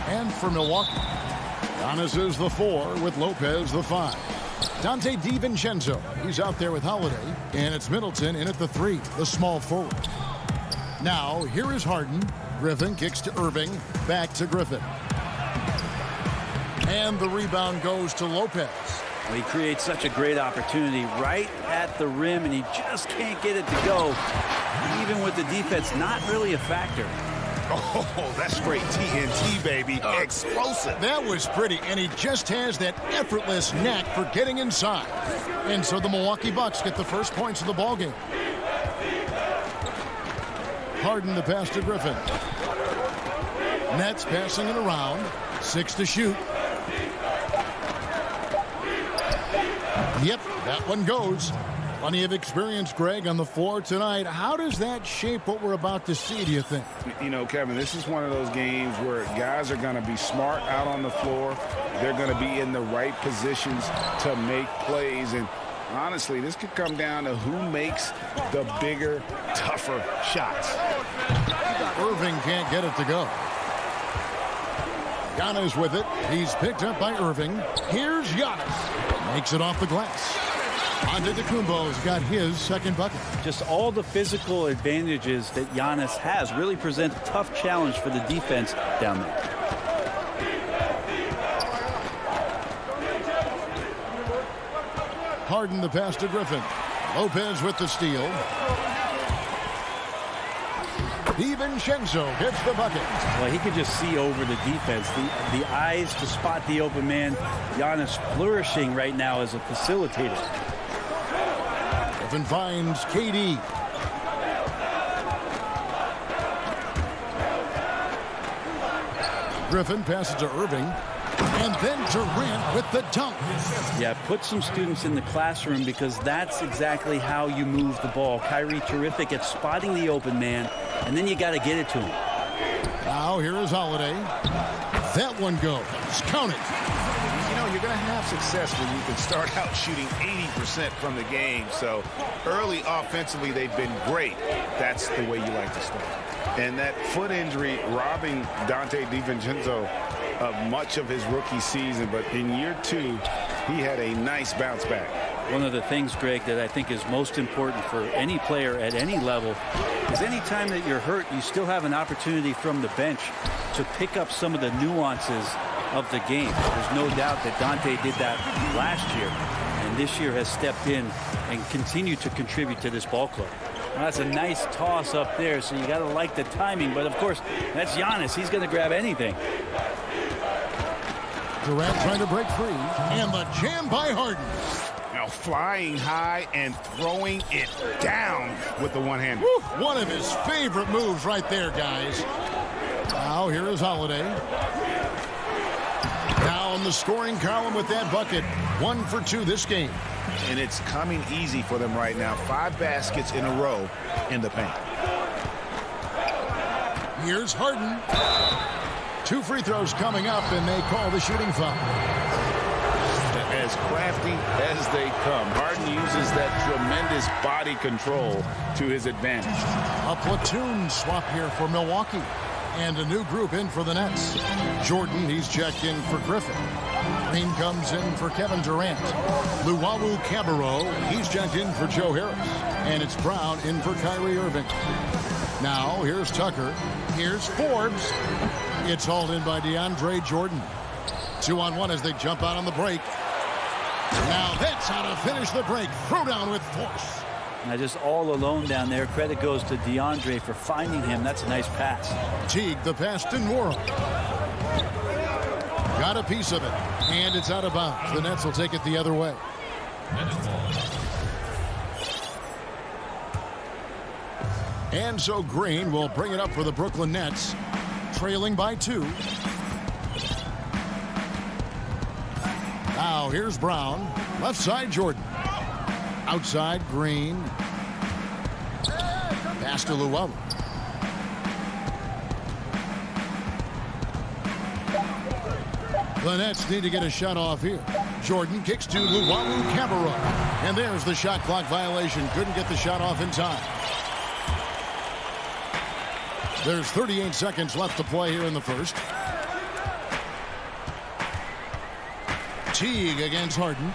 And for Milwaukee, Giannis is the 4 with Lopez the 5. Dante DiVincenzo, he's out there with Holiday, and it's Middleton in at the 3, the small forward. Now, here is Harden. Griffin kicks to Irving, back to Griffin. And the rebound goes to Lopez. Well, he creates such a great opportunity right at the rim, and he just can't get it to go. Even with the defense not really a factor. Oh, that's straight TNT, baby. Explosive. That was pretty, and he just has that effortless knack for getting inside. And so the Milwaukee Bucks get the first points of the ballgame. Harden the pass to Griffin. Nets passing it around. 6 to shoot. Yep, that one goes. Plenty of experience, Greg, on the floor tonight. How does that shape what we're about to see, do you think? You know, Kevin, this is one of those games where guys are going to be smart out on the floor. They're going to be in the right positions to make plays. And honestly, this could come down to who makes the bigger, tougher shots. Irving can't get it to go. Giannis with it. He's picked up by Irving. Here's Giannis. Makes it off the glass. Antetokounmpo's got his second bucket. Just all the physical advantages that Giannis has really present a tough challenge for the defense down there. Harden the pass to Griffin. Lopez with the steal. DiVincenzo gets the bucket. Well, he could just see over the defense. The eyes to spot the open man. Giannis flourishing right now as a facilitator. Griffin finds KD. Griffin passes to Irving. And then Durant with the dunk. Yeah, put some students in the classroom because that's exactly how you move the ball. Kyrie terrific at spotting the open man, and then you got to get it to him. Now here is Holiday. That one goes. Count it. You know, you're going to have success when you can start out shooting 80% from the game. So early offensively, they've been great. That's the way you like to start. And that foot injury robbing Dante DiVincenzo of much of his rookie season, but in year 2 he had a nice bounce back. One of the things, Greg, that I think is most important for any player at any level is any time that you're hurt, you still have an opportunity from the bench to pick up some of the nuances of the game. There's no doubt that Dante did that last year, and this year has stepped in and continued to contribute to this ball club. Well, that's a nice toss up there, so you got to like the timing, but of course that's Giannis. He's going to grab anything. Durant trying to break free, and the jam by Harden. Now flying high and throwing it down with the one-hander. One of his favorite moves right there, guys. Now here is Holiday. Now in the scoring column with that bucket. 1 for 2 this game. And it's coming easy for them right now. 5 baskets in a row in the paint. Here's Harden. 2 free throws coming up, and they call the shooting foul. As crafty as they come, Harden uses that tremendous body control to his advantage. A platoon swap here for Milwaukee. And a new group in for the Nets. Jordan, he's checked in for Griffin. Green comes in for Kevin Durant. Luwawu Cabarro, he's checked in for Joe Harris. And it's Brown in for Kyrie Irving. Now, here's Tucker. Here's Forbes. It's hauled in by DeAndre Jordan. 2-on-1 as they jump out on the break. Now that's how to finish the break. Throw down with force. Now just all alone down there. Credit goes to DeAndre for finding him. That's a nice pass. Teague, the pass to Nwora. Got a piece of it. And it's out of bounds. The Nets will take it the other way. And so Green will bring it up for the Brooklyn Nets. Trailing by 2. Now here's Brown. Left side Jordan. Outside Green. Pass to Luwawu. The Nets need to get a shot off here. Jordan kicks to Luwawu Cabarro. And there's the shot clock violation. Couldn't get the shot off in time. There's 38 seconds left to play here in the first. Teague against Harden.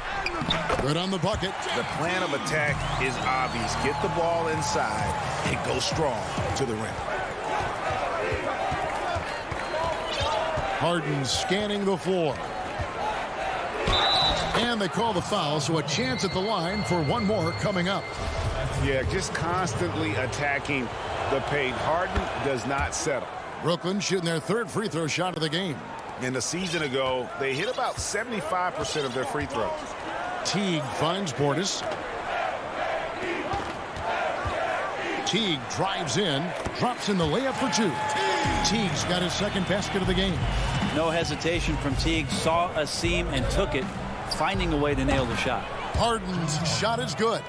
Good on the bucket. The plan of attack is obvious. Get the ball inside and go strong to the rim. Harden scanning the floor. And they call the foul, so a chance at the line for one more coming up. Yeah, just constantly attacking the paint. Harden does not settle. Brooklyn shooting their third free throw shot of the game. And a season ago, they hit about 75% of their free throws. Teague finds Portis. Teague drives in, drops in the layup for 2. Teague's got his second basket of the game. No hesitation from Teague. Saw a seam and took it, finding a way to nail the shot. Harden's shot is good.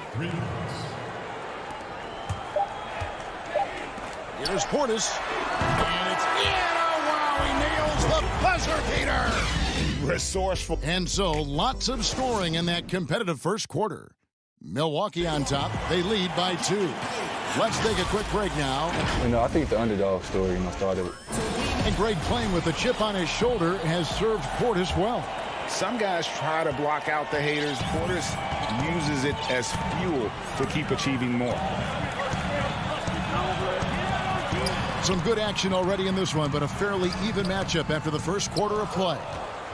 Here's Portis. And it's in. Oh, wow, he nails the buzzer beater. Resourceful. And so, lots of scoring in that competitive first quarter. Milwaukee on top. They lead by 2. Let's take a quick break now. I think the underdog story, started. And Greg, playing with a chip on his shoulder, has served Portis well. Some guys try to block out the haters. Portis uses it as fuel to keep achieving more. Some good action already in this one, but a fairly even matchup after the first quarter of play.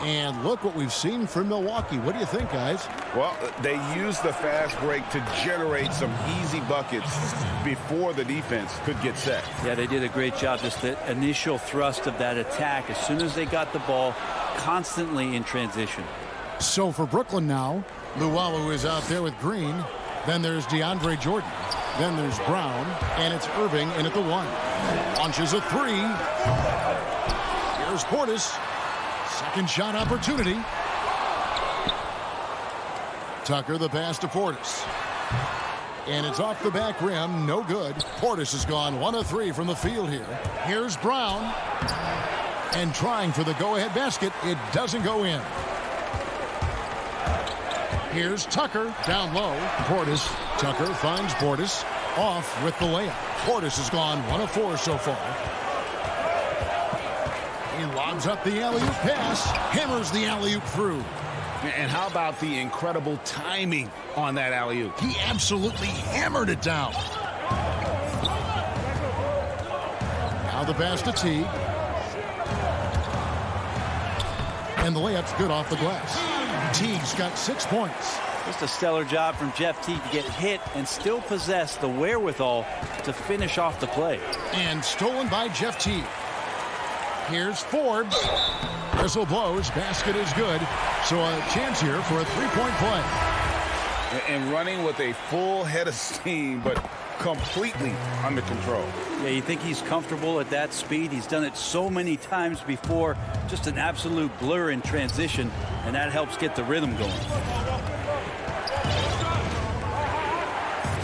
And look what we've seen from Milwaukee. What do you think, guys? Well, they used the fast break to generate some easy buckets before the defense could get set. Yeah, they did a great job. Just the initial thrust of that attack, as soon as they got the ball, constantly in transition. So for Brooklyn now, Luwawu is out there with Green. Then there's DeAndre Jordan. Then there's Brown. And it's Irving in at the 1. Launches a 3. Here's Portis. Second shot opportunity. Tucker the pass to Portis. And it's off the back rim. No good. Portis has gone 1 of 3 from the field here. Here's Brown. And trying for the go-ahead basket. It doesn't go in. Here's Tucker down low. Portis. Tucker finds Portis. Off with the layup. Portis has gone 1 of 4 so far. He lobs up the alley-oop pass. Hammers the alley-oop through. And how about the incredible timing on that alley-oop? He absolutely hammered it down. Now the pass to Teague. And the layup's good off the glass. Teague's got 6 points. Just a stellar job from Jeff Teague to get hit and still possess the wherewithal to finish off the play. And stolen by Jeff Teague. Here's Forbes. Whistle blows. Basket is good. So a chance here for a 3-point play. And running with a full head of steam, but completely under control. Yeah, you think he's comfortable at that speed. He's done it so many times before. Just an absolute blur in transition, and that helps get the rhythm going.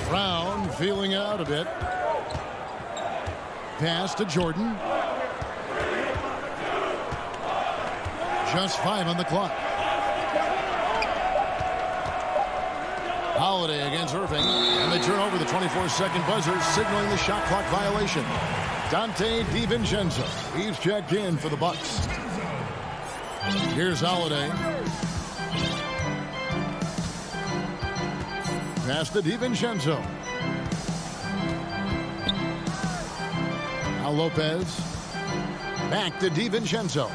Brown feeling out a bit. Pass to Jordan. Just 5 on the clock. Holiday against Irving. And they turn over the 24-second buzzer, signaling the shot clock violation. Dante DiVincenzo. He's checked in for the Bucks. Here's Holiday. Pass to DiVincenzo. Now Lopez. Back to DiVincenzo.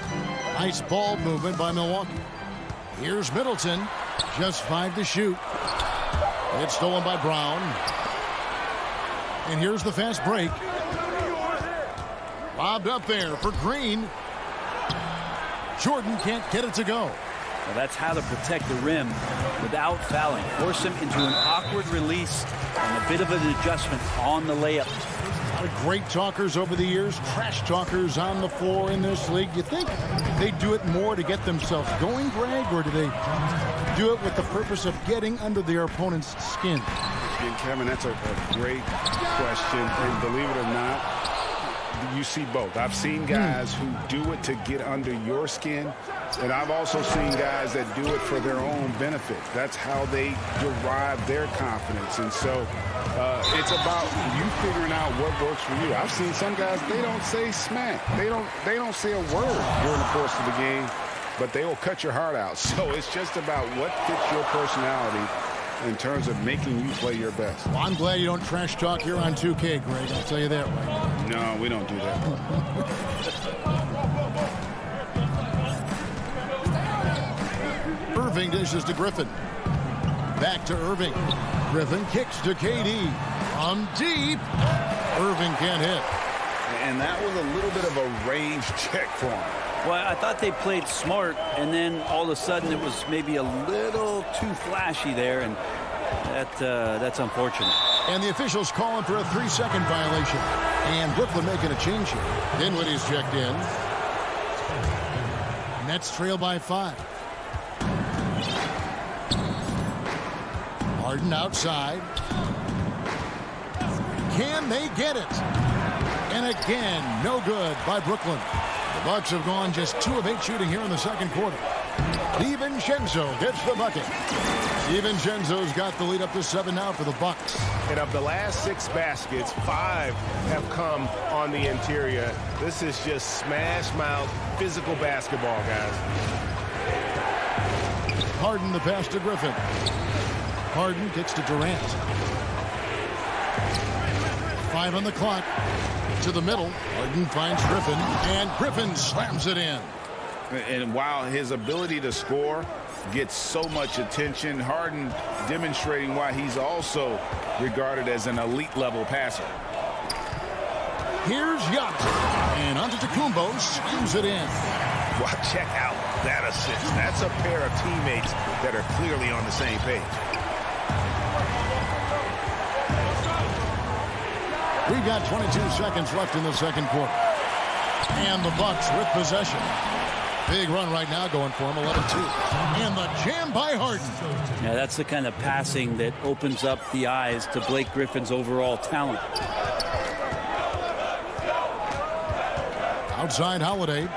Nice ball movement by Milwaukee. Here's Middleton. Just 5 to shoot. It's stolen by Brown. And here's the fast break. Lobbed up there for Green. Jordan can't get it to go. Well, that's how to protect the rim without fouling. Force him into an awkward release and a bit of an adjustment on the layup. A lot of great talkers over the years, trash talkers on the floor in this league. You think they do it more to get themselves going, Greg, or do they do it with the purpose of getting under their opponent's skin? And Kevin, that's a great question, and believe it or not, you see both. I've seen guys who do it to get under your skin, and I've also seen guys that do it for their own benefit. That's how they derive their confidence. And so it's about you figuring out what works for you. I've seen some guys, they don't say smack. They don't say a word during the course of the game, but they will cut your heart out. So it's just about what fits your personality in terms of making you play your best. Well, I'm glad you don't trash talk here on 2K, Greg. I'll tell you that right now. No, we don't do that. Irving dishes to Griffin. Back to Irving. Griffin kicks to KD. From deep. Irving can't hit. And that was a little bit of a range check for him. Well, I thought they played smart, and then all of a sudden it was maybe a little too flashy there, and that's unfortunate. And the officials calling for a 3-second violation. And Brooklyn making a change here. Dinwiddie's checked in. Nets trail by 5. Harden outside. Can they get it? And again, no good by Brooklyn. The Bucks have gone just 2 of 8 shooting here in the second quarter. DiVincenzo gets the bucket. DiVincenzo's got the lead up to 7 now for the Bucks. And of the last 6 baskets, 5 have come on the interior. This is just smash mouth physical basketball, guys. Harden the pass to Griffin. Harden kicks to Durant. 5 on the clock. To the middle. Harden finds Griffin, and Griffin slams it in. And while his ability to score gets so much attention, Harden demonstrating why he's also regarded as an elite level passer. Here's Giannis, and Antetokounmpo slams it in. Well, check out that assist. That's a pair of teammates that are clearly on the same page. We've got 22 seconds left in the second quarter. And the Bucks with possession. Big run right now going for him, 11-2. And the jam by Harden. Yeah, that's the kind of passing that opens up the eyes to Blake Griffin's overall talent. Outside Holiday.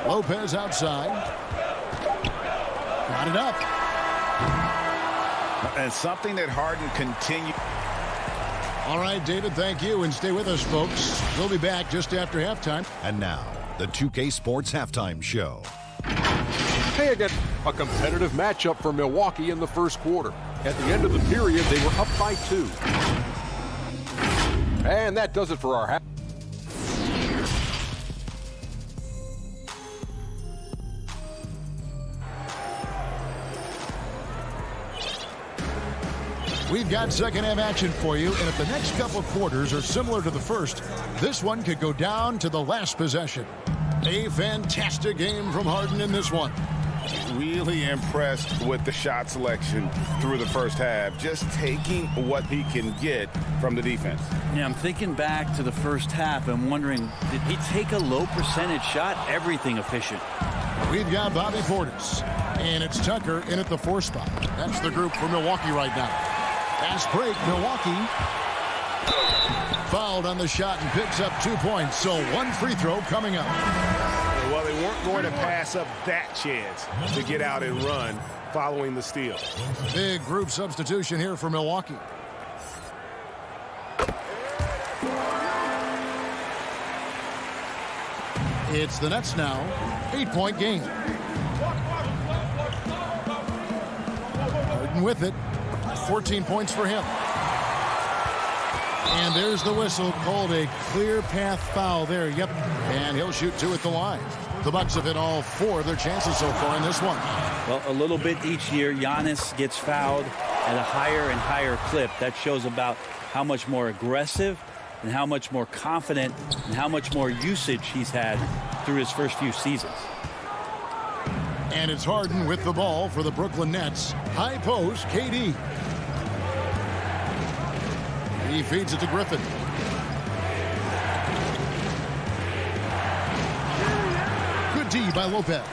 Lopez outside. Got it up. And something that Harden continued. All right, David, thank you. And stay with us, folks. We'll be back just after halftime. And now, the 2K Sports Halftime Show. Hey again, a competitive matchup for Milwaukee in the first quarter. At the end of the period, they were up by 2. And that does it for our half. We've got second half action for you, and if the next couple quarters are similar to the first, this one could go down to the last possession. A fantastic game from Harden in this one. Really impressed with the shot selection through the first half, just taking what he can get from the defense. Yeah, I'm thinking back to the first half and wondering, did he take a low percentage shot? Everything efficient. We've got Bobby Portis, and it's Tucker in at the 4 spot. That's the group for Milwaukee right now. Fast break, Milwaukee fouled on the shot and picks up 2 points. So 1 free throw coming up. Well, they weren't going to pass up that chance to get out and run following the steal. Big group substitution here for Milwaukee. It's the Nets now. 8-point game. Horton with it. 14 points for him. And there's the whistle, called a clear path foul there. Yep. And he'll shoot 2 at the line. The Bucks have hit all 4 of their chances so far in this one. Well, a little bit each year. Giannis gets fouled at a higher and higher clip. That shows about how much more aggressive and how much more confident and how much more usage he's had through his first few seasons. And it's Harden with the ball for the Brooklyn Nets. High post, KD. He feeds it to Griffin. Good D by Lopez.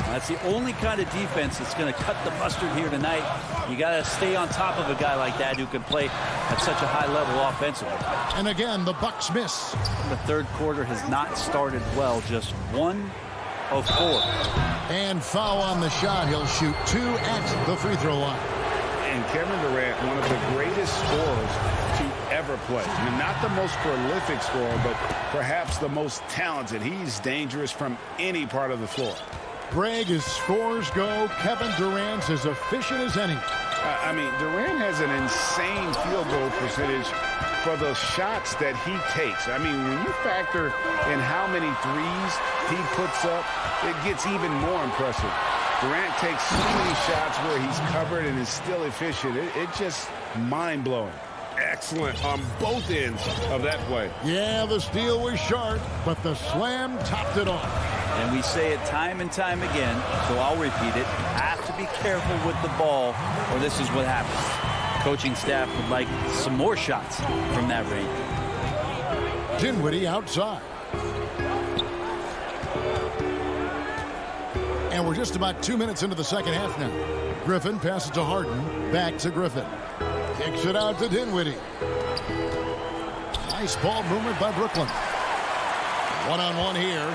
That's the only kind of defense that's going to cut the mustard here tonight. You got to stay on top of a guy like that who can play at such a high level offensively. And again, the Bucks miss. The third quarter has not started well. Just 1 of 4. And foul on the shot. He'll shoot 2 at the free throw line. And Kevin Durant, one of the greatest scorers to ever play. I mean, not the most prolific scorer, but perhaps the most talented. He's dangerous from any part of the floor. Greg, as scores go, Kevin Durant's as efficient as any. I mean, Durant has an insane field goal percentage for the shots that he takes. I mean, when you factor in how many threes he puts up, it gets even more impressive. Durant takes so many shots where he's covered and is still efficient. It's just mind-blowing. Excellent on both ends of that play. Yeah, the steal was sharp, but the slam topped it off. And we say it time and time again, so I'll repeat it. Have to be careful with the ball, or this is what happens. Coaching staff would like some more shots from that range. Dinwiddie outside. And we're just about 2 minutes into the second half now. Griffin passes to Harden. Back to Griffin. Kicks it out to Dinwiddie. Nice ball movement by Brooklyn. One-on-one here.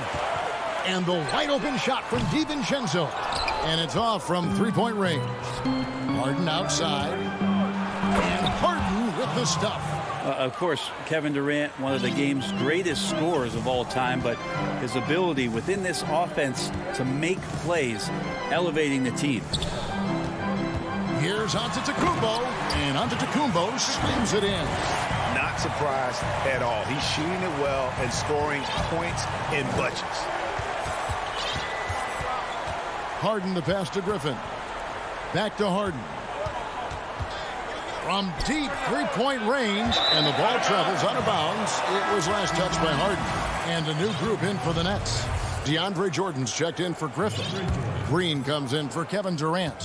And the wide-open shot from DiVincenzo. And it's off from three-point range. Harden outside. And Harden with the stuff. Of course, Kevin Durant, one of the game's greatest scorers of all time, but his ability within this offense to make plays, elevating the team. Here's Antetokounmpo, and Antetokounmpo slams it in. Not surprised at all. He's shooting it well and scoring points in bunches. Harden the pass to Griffin. Back to Harden. From deep three-point range, and the ball travels out of bounds. It was last touched by Harden. And a new group in for the Nets. DeAndre Jordan's checked in for Griffin. Green comes in for Kevin Durant.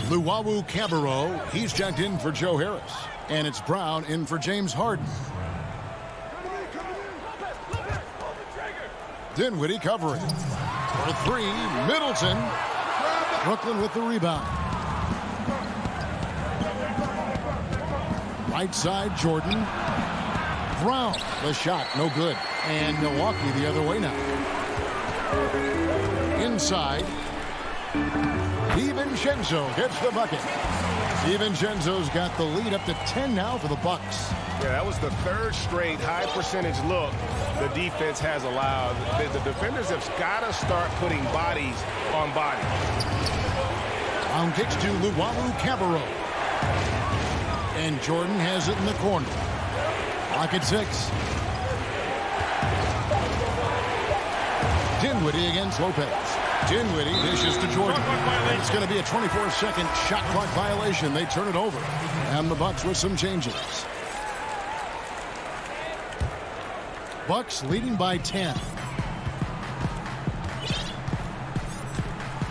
Luwawu Cabarrot, he's checked in for Joe Harris. And it's Brown in for James Harden. Dinwiddie covering. For three, Middleton. Brooklyn with the rebound. Right side, Jordan. Brown, the shot, no good. And Milwaukee the other way now. Inside. DiVincenzo gets the bucket. DiVincenzo's got the lead up to 10 now for the Bucks. Yeah, that was the third straight high percentage look the defense has allowed. The defenders have got to start putting bodies on bodies. On kicks to Luwawu Cabarrot. And Jordan has it in the corner. Clock at 6. Dinwiddie against Lopez. Dinwiddie dishes to Jordan. It's going to be a 24-second shot clock violation. They turn it over. And the Bucks with some changes. Bucks leading by 10.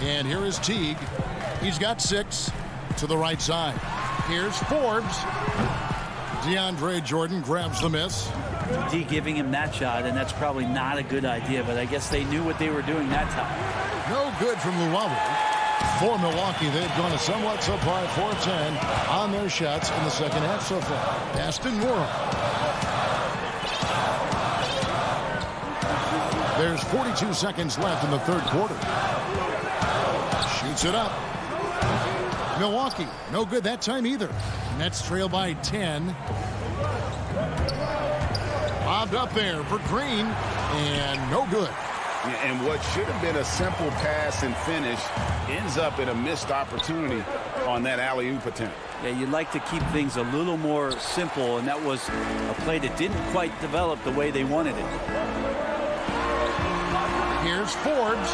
And here is Teague. He's got 6 to the right side. Here's Forbes. DeAndre Jordan grabs the miss. D giving him that shot, and that's probably not a good idea, but I guess they knew what they were doing that time. No good from Luwawu. For Milwaukee, they've gone a somewhat subpar 4-10 on their shots in the second half so far. Aston Moore. There's 42 seconds left in the third quarter. Shoots it up. Milwaukee, no good that time either. Nets trail by 10. Bobbed up there for Green, and no good. And what should have been a simple pass and finish ends up in a missed opportunity on that alley-oop attempt. Yeah, you'd like to keep things a little more simple, and that was a play that didn't quite develop the way they wanted it. Here's Forbes.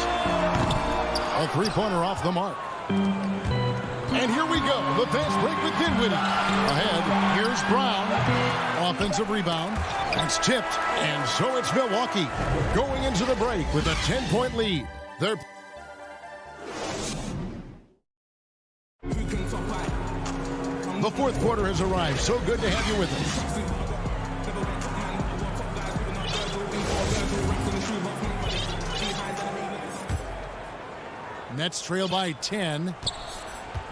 A three-pointer off the mark. And here we go. The fast break with Dinwiddie. Ahead, here's Brown. Offensive rebound. It's tipped, and so it's Milwaukee going into the break with a 10-point lead. The fourth quarter has arrived. So good to have you with us. Nets trail by 10.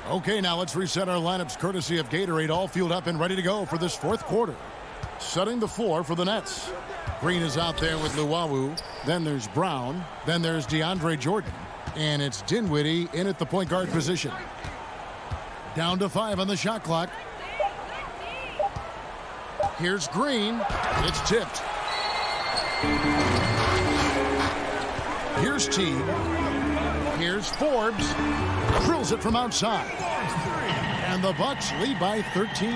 Okay, now let's reset our lineups courtesy of Gatorade, all fueled up and ready to go for this fourth quarter. Setting the floor for the Nets. Green is out there with Luwawu. Then there's Brown. Then there's DeAndre Jordan. And it's Dinwiddie in at the point guard position. Down to 5 on the shot clock. Here's Green. It's tipped. Here's Teague. Here's Forbes. Drills it from outside. And the Bucks lead by 13.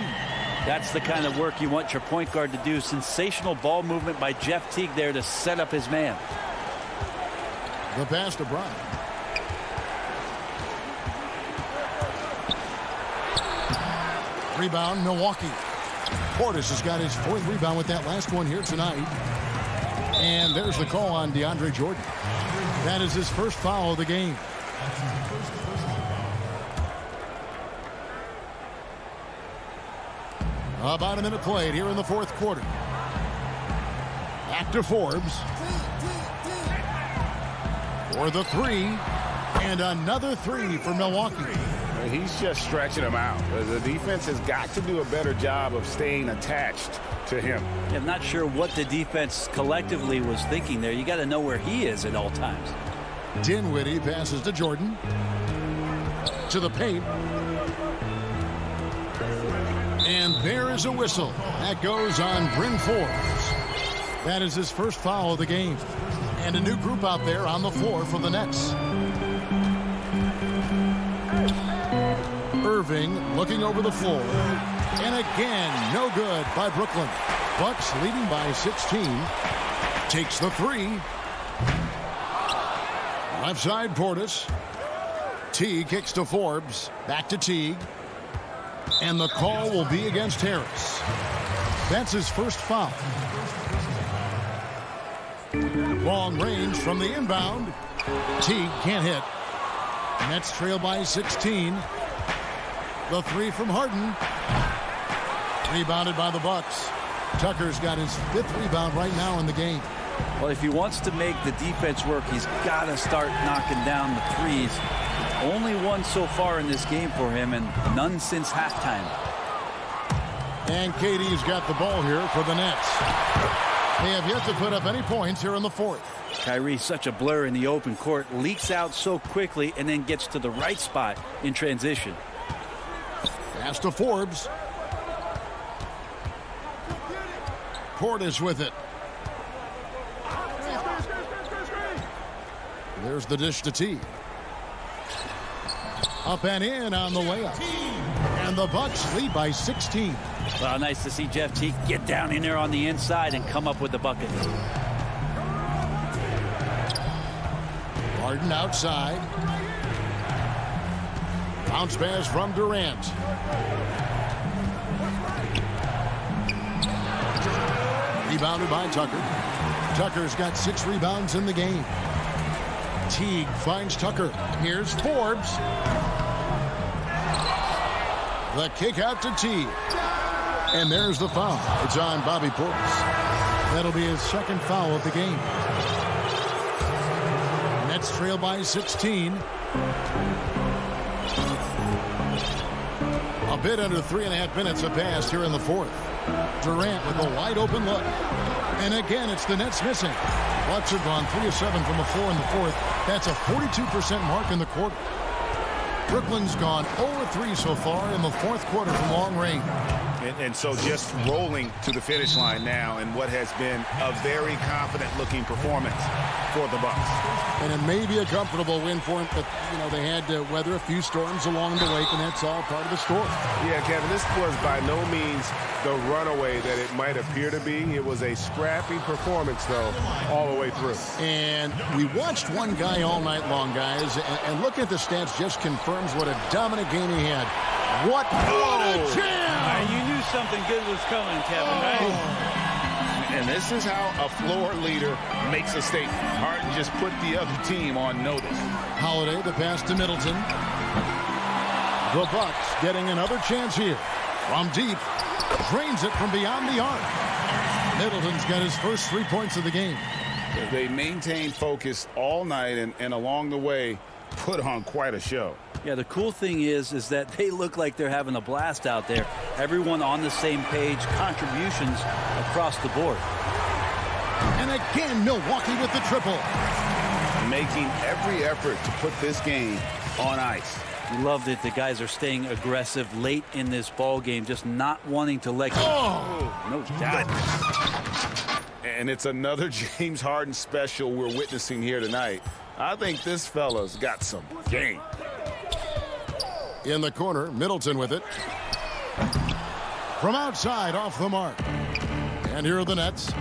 That's the kind of work you want your point guard to do. Sensational ball movement by Jeff Teague there to set up his man. The pass to Brown. Rebound, Milwaukee. Portis has got his fourth rebound with that last one here tonight. And there's the call on DeAndre Jordan. That is his first foul of the game. About a minute played here in the fourth quarter. Back to Forbes. For the three. And another three for Milwaukee. He's just stretching him out. The defense has got to do a better job of staying attached to him. I'm not sure what the defense collectively was thinking there. You got to know where he is at all times. Dinwiddie passes to Jordan. To the paint. And there is a whistle. That goes on Bryn Forbes. That is his first foul of the game. And a new group out there on the floor for the Nets. Irving looking over the floor. And again, no good by Brooklyn. Bucks leading by 16. Takes the three. Left side, Portis. Teague kicks to Forbes. Back to Teague. And the call will be against Harris. That's his first foul. Long range from the inbound. Teague can't hit. Nets trail by 16. The three from Harden. Rebounded by the Bucks. Tucker's got his fifth rebound right now in the game. Well, if he wants to make the defense work, he's got to start knocking down the threes. Only one so far in this game for him, and none since halftime. And KD's got the ball here for the Nets. They have yet to put up any points here in the fourth. Kyrie's such a blur in the open court, leaks out so quickly, and then gets to the right spot in transition. Pass to Forbes. Portis with it. There's the dish to Teague. Up and in on the layup. And the Bucks lead by 16. Well, nice to see Jeff Teague get down in there on the inside and come up with the bucket. Harden outside. Bounce pass from Durant. Rebounded by Tucker. Tucker's got 6 rebounds in the game. Teague finds Tucker. Here's Forbes. The kick out to Teague. And there's the foul. It's on Bobby Portis. That'll be his second foul of the game. Nets trail by 16. A bit under 3.5 minutes have passed here in the fourth. Durant with a wide open look. And again, it's the Nets missing. Bucks have gone 3 of 7 from the floor in the fourth. That's a 42% mark in the quarter. Brooklyn's gone 0 of 3 so far in the fourth quarter from long range. And so just rolling to the finish line now in what has been a very confident-looking performance for the Bucks. And it may be a comfortable win for them, but, they had to weather a few storms along the way, and that's all part of the story. Yeah, Kevin, this was by no means the runaway that it might appear to be. It was a scrappy performance, though, all the way through. And we watched one guy all night long, guys, and looking at the stats just confirms what a dominant game he had. What a jam! You knew something good was coming, Kevin, right? And this is how a floor leader makes a statement. Harden just put the other team on notice. Holiday, the pass to Middleton. The Bucks getting another chance here. From deep, drains it from beyond the arc. Middleton's got his first 3 points of the game. They maintained focus all night and along the way put on quite a show. Yeah, the cool thing is that they look like they're having a blast out there. Everyone on the same page, contributions across the board. And again, Milwaukee with the triple. Making every effort to put this game on ice. You love that the guys are staying aggressive late in this ball game, just not wanting to let go. Oh, no doubt. And it's another James Harden special we're witnessing here tonight. I think this fella's got some game. In the corner, Middleton with it. From outside, off the mark. And here are the Nets.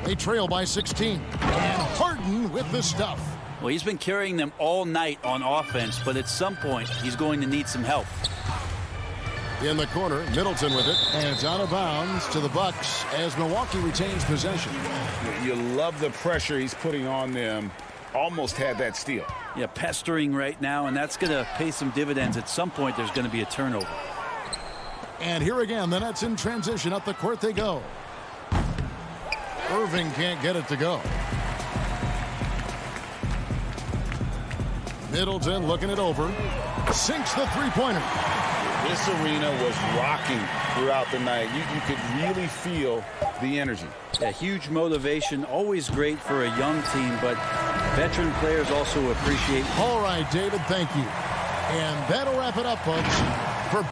They trail by 16. And Harden with the stuff. Well, he's been carrying them all night on offense, but at some point, he's going to need some help. In the corner, Middleton with it. And it's out of bounds to the Bucks as Milwaukee retains possession. You love the pressure he's putting on them. Almost had that steal. Yeah, pestering right now, and that's going to pay some dividends. At some point, there's going to be a turnover. And here again, the Nets in transition. Up the court they go. Irving can't get it to go. Middleton looking it over. Sinks the three-pointer. This arena was rocking throughout the night. You could really feel the energy. A huge motivation, always great for a young team, but veteran players also appreciate. All right, David, thank you. And that'll wrap it up, folks. For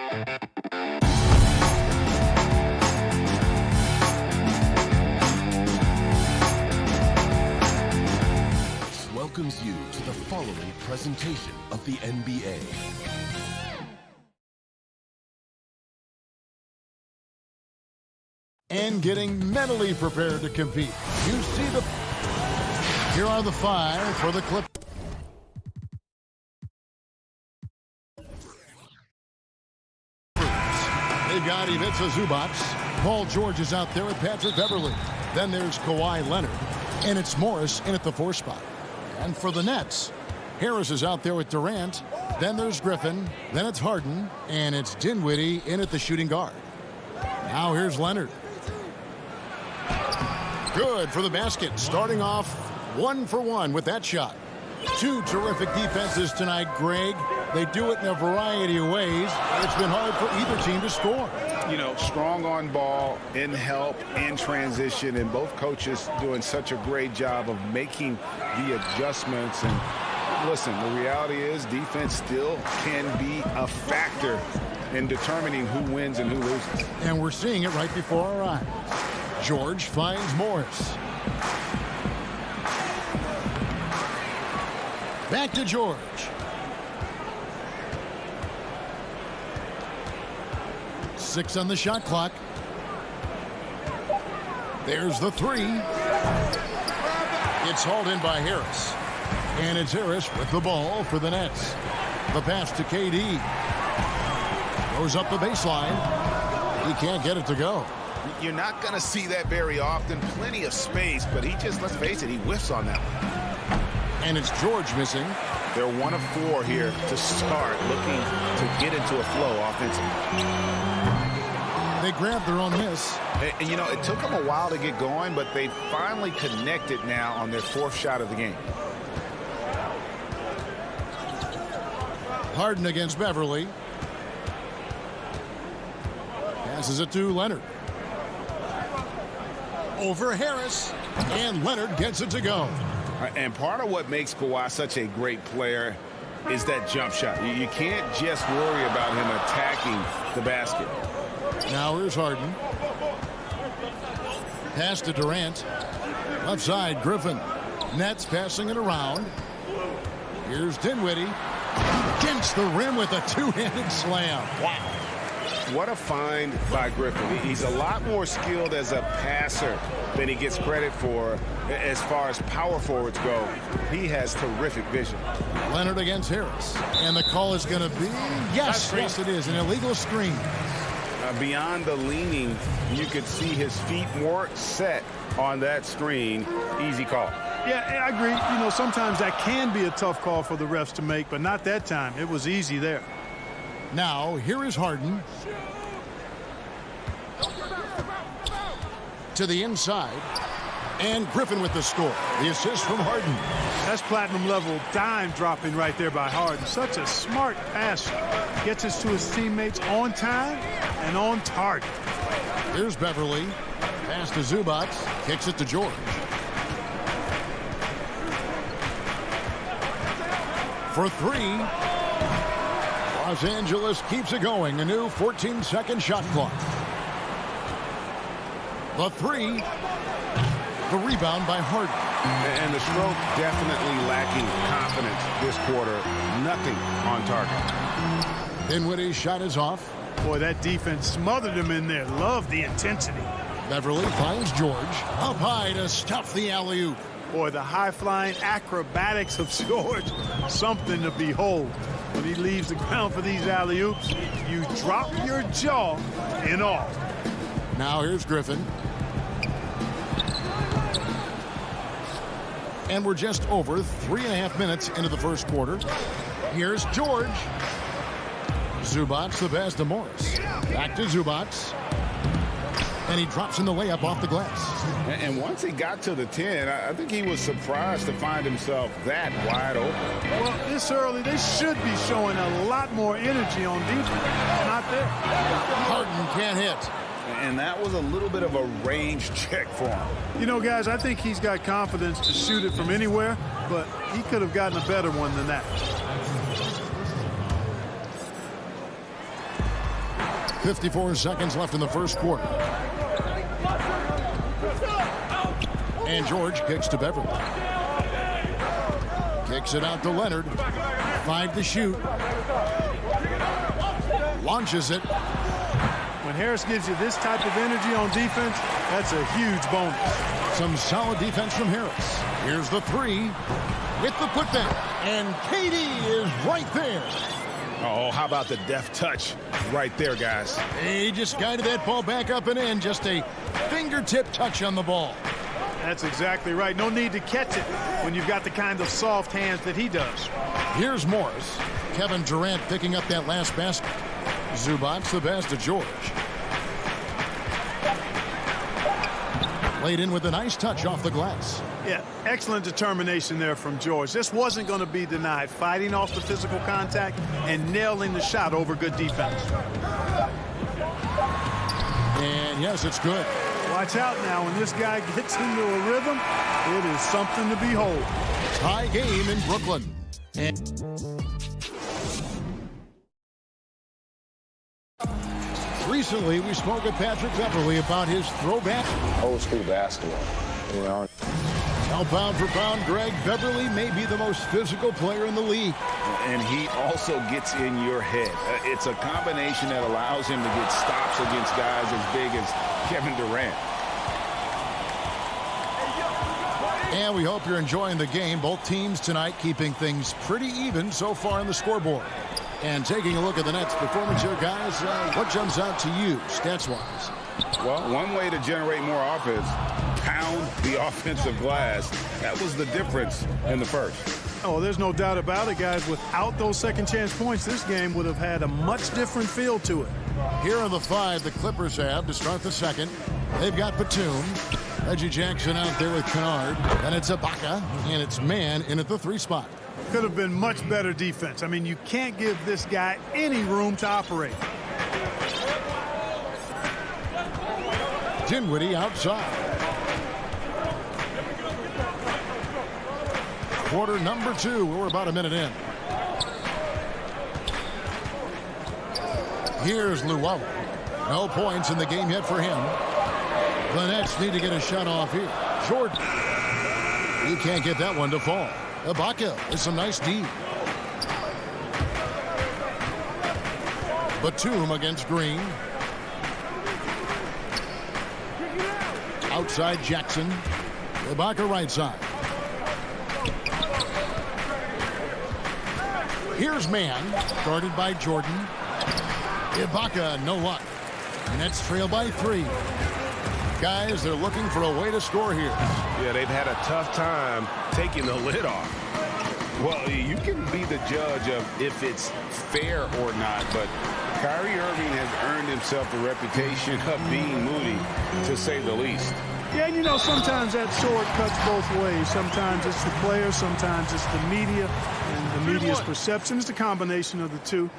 Welcomes you to the following presentation of the NBA. And getting mentally prepared to compete. You see the... Here are the 5 for the Clip. They've got Ivica Zubac. Paul George is out there with Patrick Beverley. Then there's Kawhi Leonard. And it's Morris in at the 4 spot. And for the Nets, Harris is out there with Durant. Then there's Griffin. Then it's Harden. And it's Dinwiddie in at the shooting guard. Now here's Leonard. Good for the basket. Starting off 1 for 1 with that shot. 2 terrific defenses tonight, Greg. They do it in a variety of ways. It's been hard for either team to score. You know, strong on ball, in help, in transition, and both coaches doing such a great job of making the adjustments. And listen, the reality is defense still can be a factor in determining who wins and who loses. And we're seeing it right before our eyes. George finds Morris. Back to George. Six on the shot clock. There's the 3. It's hauled in by Harris. And it's Harris with the ball for the Nets. The pass to KD. Goes up the baseline. He can't get it to go. You're not going to see that very often. Plenty of space, but he just, let's face it, he whiffs on that one. And it's George missing. They're 1 of 4 here to start, looking to get into a flow offensively. They grabbed their own miss. And, you know, it took them a while to get going, but they finally connected now on their 4th shot of the game. Harden against Beverly. Passes it to Leonard. Over Harris. And Leonard gets it to go. And part of what makes Kawhi such a great player is that jump shot. You can't just worry about him attacking the basket. Now here's Harden. Pass to Durant. Left side, Griffin. Nets passing it around. Here's Dinwiddie. Against the rim with a 2-handed slam. Wow. What a find by Griffin. He's a lot more skilled as a passer than he gets credit for as far as power forwards go. He has terrific vision. Leonard against Harris. And the call is going to be, yes, it is, an illegal screen. Beyond the leaning, you could see his feet more set on that screen. Easy call. Yeah, I agree. You know, sometimes that can be a tough call for the refs to make, but not that time. It was easy there. Now, here is Harden. To the inside. And Griffin with the score. The assist from Harden. That's platinum level dime dropping right there by Harden. Such a smart passer. Gets us to his teammates on time and on target. Here's Beverly. Pass to Zubac. Kicks it to George. For 3. Los Angeles keeps it going. A new 14-second shot clock. The 3. The rebound by Harden. And the stroke definitely lacking confidence this quarter. Nothing on target. Dinwiddie's shot is off. Boy, that defense smothered him in there. Love the intensity. Beverly finds George. Up high to stuff the alley-oop. Boy, the high-flying acrobatics of George. Something to behold. When he leaves the ground for these alley-oops, you drop your jaw in awe. Now here's Griffin. And we're just over 3.5 minutes into the first quarter. Here's George. Zubac, the pass to Morris. Back to Zubac. And he drops in the layup off the glass. And once he got to the 10, I think he was surprised to find himself that wide open. Well, this early, they should be showing a lot more energy on defense. Not there. Harden can't hit. And that was a little bit of a range check for him. You know, guys, I think he's got confidence to shoot it from anywhere, but he could have gotten a better one than that. 54 seconds left in the first quarter. And George kicks to Beverly. Kicks it out to Leonard. 5 to shoot. Launches it. When Harris gives you this type of energy on defense, that's a huge bonus. Some solid defense from Harris. Here's the 3 with the putback. And KD is right there. Oh, how about the deft touch right there, guys? He just guided that ball back up and in. Just a fingertip touch on the ball. That's exactly right. No need to catch it when you've got the kind of soft hands that he does. Here's Morris. Kevin Durant picking up that last basket. Zubac's the pass to George. Laid in with a nice touch off the glass. Yeah, excellent determination there from George. This wasn't going to be denied. Fighting off the physical contact and nailing the shot over good defense. And yes, it's good. Watch out now. When this guy gets into a rhythm, it is something to behold. Tie game in Brooklyn. And recently, we spoke with Patrick Beverly about his throwback. Old school basketball, you know. Now, pound for pound, Greg, Beverly may be the most physical player in the league. And he also gets in your head. It's a combination that allows him to get stops against guys as big as Kevin Durant. And we hope you're enjoying the game. Both teams tonight keeping things pretty even so far on the scoreboard. And taking a look at the Nets' performance here, guys, what jumps out to you, stats-wise? Well, one way to generate more offense, pound the offensive glass. That was the difference in the first. Oh, there's no doubt about it, guys. Without those second-chance points, this game would have had a much different feel to it. Here are the 5 the Clippers have to start the second. They've got Batum, Reggie Jackson out there with Kennard, and it's Ibaka, and it's Mann in at the 3 spot. Could have been much better defense. I mean, you can't give this guy any room to operate. Dinwiddie outside. Quarter number 2. We're about a minute in. Here's Llewellyn. No points in the game yet for him. The Nets need to get a shot off here. Jordan. He can't get that one to fall. Ibaka with some nice D. Batum against Green. Outside Jackson. Ibaka right side. Here's Mann, guarded by Jordan. Ibaka, no luck. Nets trail by 3. Guys, they're looking for a way to score here. Yeah, they've had a tough time taking the lid off. Well, you can be the judge of if it's fair or not, but Kyrie Irving has earned himself the reputation of being moody, to say the least. Yeah, you know, sometimes that sword cuts both ways. Sometimes it's the player, sometimes it's the media, and the media's perception. It's a combination of the two.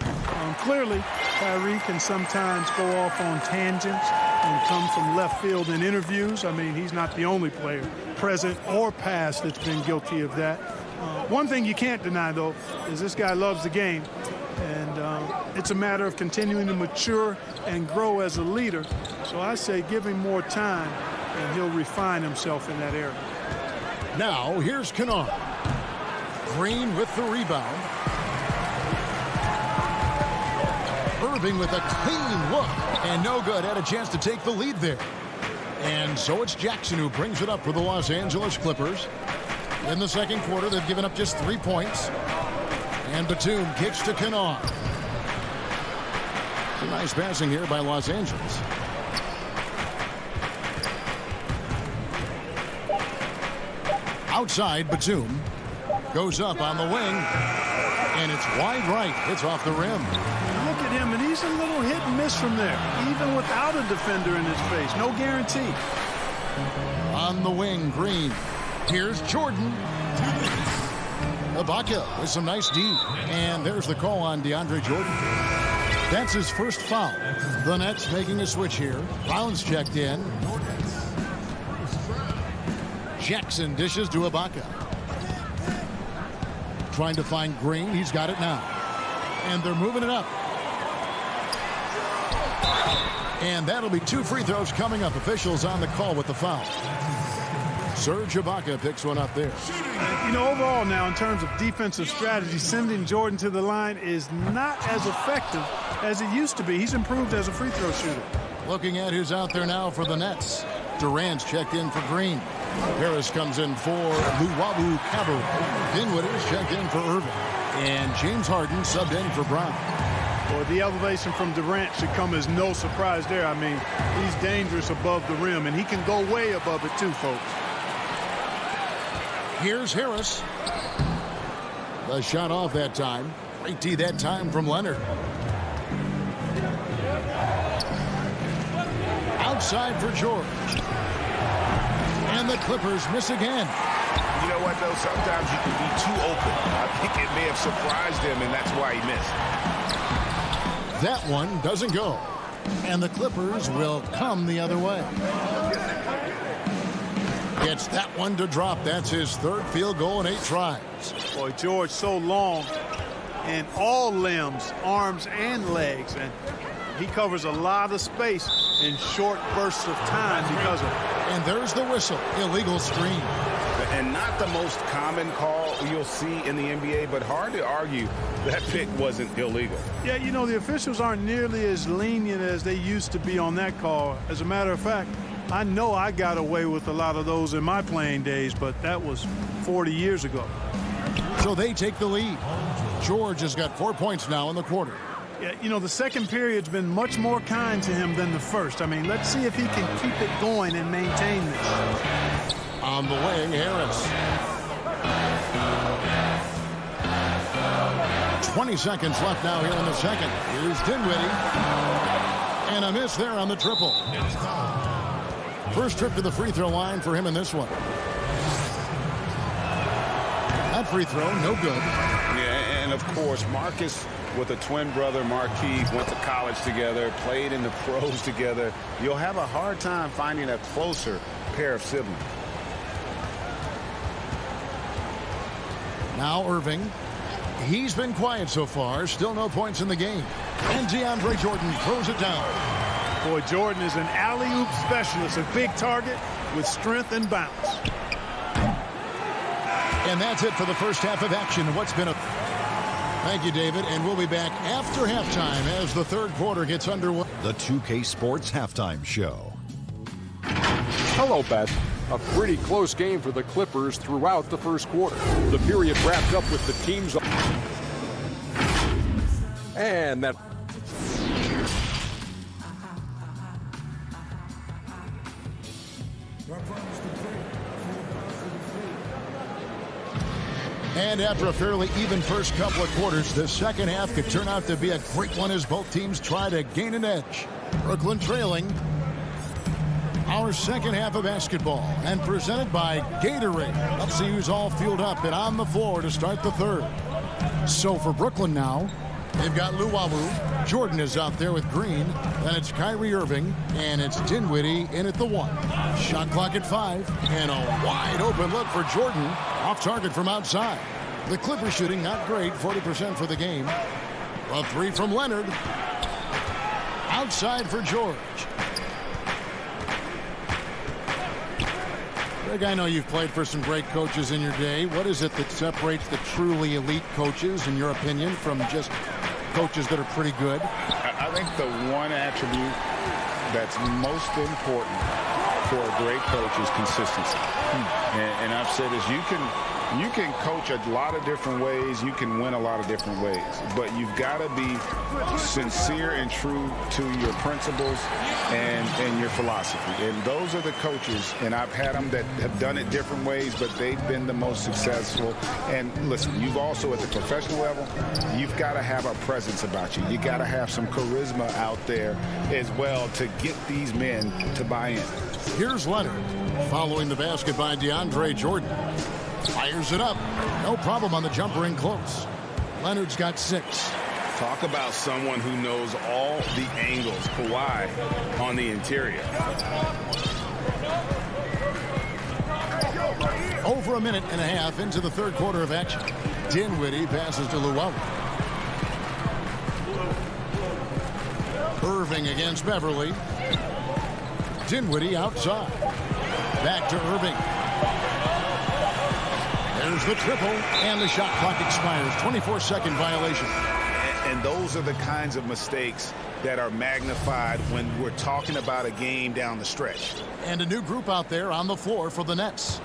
Clearly, Kyrie can sometimes go off on tangents and come from left field in interviews. I mean, he's not the only player, present or past, that's been guilty of that. One thing you can't deny, though, is this guy loves the game. And it's a matter of continuing to mature and grow as a leader. So I say give him more time, and he'll refine himself in that area. Now, here's Kennard. Green with the rebound. Irving with a clean look. And no good. Had a chance to take the lead there. And so it's Jackson who brings it up for the Los Angeles Clippers. In the second quarter, they've given up just 3 points. And Batum kicks to Kennard. Some nice passing here by Los Angeles. Outside, Batum goes up on the wing, and it's wide right. It's off the rim. Look at him, and he's a little hit and miss from there, even without a defender in his face. No guarantee. On the wing, Green. Here's Jordan. Ibaka with some nice D. And there's the call on DeAndre Jordan. That's his first foul. The Nets making a switch here. Brown's checked in. Jackson dishes to Ibaka. Trying to find Green. He's got it now. And they're moving it up. And that'll be 2 free throws coming up. Officials on the call with the foul. Serge Ibaka picks one up there. You know, overall now, in terms of defensive strategy, sending Jordan to the line is not as effective as it used to be. He's improved as a free throw shooter. Looking at who's out there now for the Nets. Durant's checked in for Green. Harris comes in for Luwawu Cabarrot. Dinwiddie's checked in for Irving. And James Harden subbed in for Brown. Well, the elevation from Durant should come as no surprise there. I mean, he's dangerous above the rim, and he can go way above it too, folks. Here's Harris. The shot off that time. Great D that time from Leonard. Outside for George. And the Clippers miss again. You know what, though? Sometimes you can be too open. I think it may have surprised him, and that's why he missed. That one doesn't go. And the Clippers will come the other way. Gets that one to drop. That's his 3rd field goal in 8 tries. Boy, George so long in all limbs, arms and legs, and he covers a lot of space in short bursts of time because of it. And there's the whistle. Illegal screen. And not the most common call you'll see in the NBA, but hard to argue that pick wasn't illegal. Yeah, you know, the officials aren't nearly as lenient as they used to be on that call. As a matter of fact, I know I got away with a lot of those in my playing days, but that was 40 years ago. So they take the lead. George has got 4 points now in the quarter. Yeah, you know, the second period's been much more kind to him than the first. I mean, let's see if he can keep it going and maintain this. On the wing, Harris. 20 seconds left now here in the second. Here's Dinwiddie. And a miss there on the triple. First trip to the free throw line for him in this one. That free throw, no good. Yeah, and of course, Marcus with a twin brother, Marquise, went to college together, played in the pros together. You'll have a hard time finding a closer pair of siblings. Now Irving. He's been quiet so far. Still no points in the game. And DeAndre Jordan throws it down. Boy, Jordan is an alley-oop specialist, a big target with strength and bounce. And that's it for the first half of action. What's been a... Thank you, David. And we'll be back after halftime as the 3rd quarter gets underway. The 2K Sports Halftime Show. Hello, Beth. A pretty close game for the Clippers throughout the first quarter. The period wrapped up with the teams. And that... And after a fairly even first couple of quarters, the second half could turn out to be a great one as both teams try to gain an edge. Brooklyn trailing. Our second half of basketball, and presented by Gatorade. Let's see who's all fueled up and on the floor to start the 3rd. So for Brooklyn now, they've got Luwawu. Jordan is out there with Green. Then it's Kyrie Irving, and it's Dinwiddie in at the 1. Shot clock at 5, and a wide open look for Jordan. Off target from outside. The Clippers shooting not great, 40% for the game. A 3 from Leonard. Outside for George. Greg, I know you've played for some great coaches in your day. What is it that separates the truly elite coaches, in your opinion, from just coaches that are pretty good? I think the one attribute that's most important for a great coach is consistency. And I've said this, you can coach a lot of different ways. You can win a lot of different ways. But you've got to be sincere and true to your principles and your philosophy. And those are the coaches, and I've had them that have done it different ways, but they've been the most successful. And listen, you've also, at the professional level, you've got to have a presence about you. You got to have some charisma out there as well to get these men to buy in. Here's Leonard, following the basket by DeAndre Jordan. Fires it up. No problem on the jumper in close. Leonard's got 6. Talk about someone who knows all the angles. Kawhi on the interior. Over a minute and a half into the 3rd quarter of action. Dinwiddie passes to Luwawu. Irving against Beverly. Dinwiddie outside. Back to Irving. There's the triple, and the shot clock expires. 24-second violation. And those are the kinds of mistakes that are magnified when we're talking about a game down the stretch. And a new group out there on the floor for the Nets.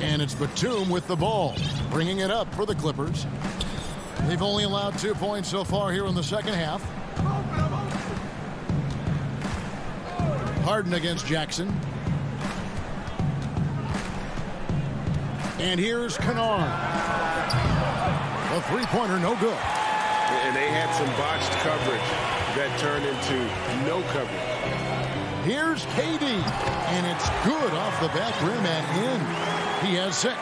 And it's Batum with the ball, bringing it up for the Clippers. They've only allowed 2 points so far here in the second half. Harden against Jackson. And here's Kennard. A three-pointer, no good. And they had some botched coverage that turned into no coverage. Here's KD, and it's good off the back rim and in. He has 6.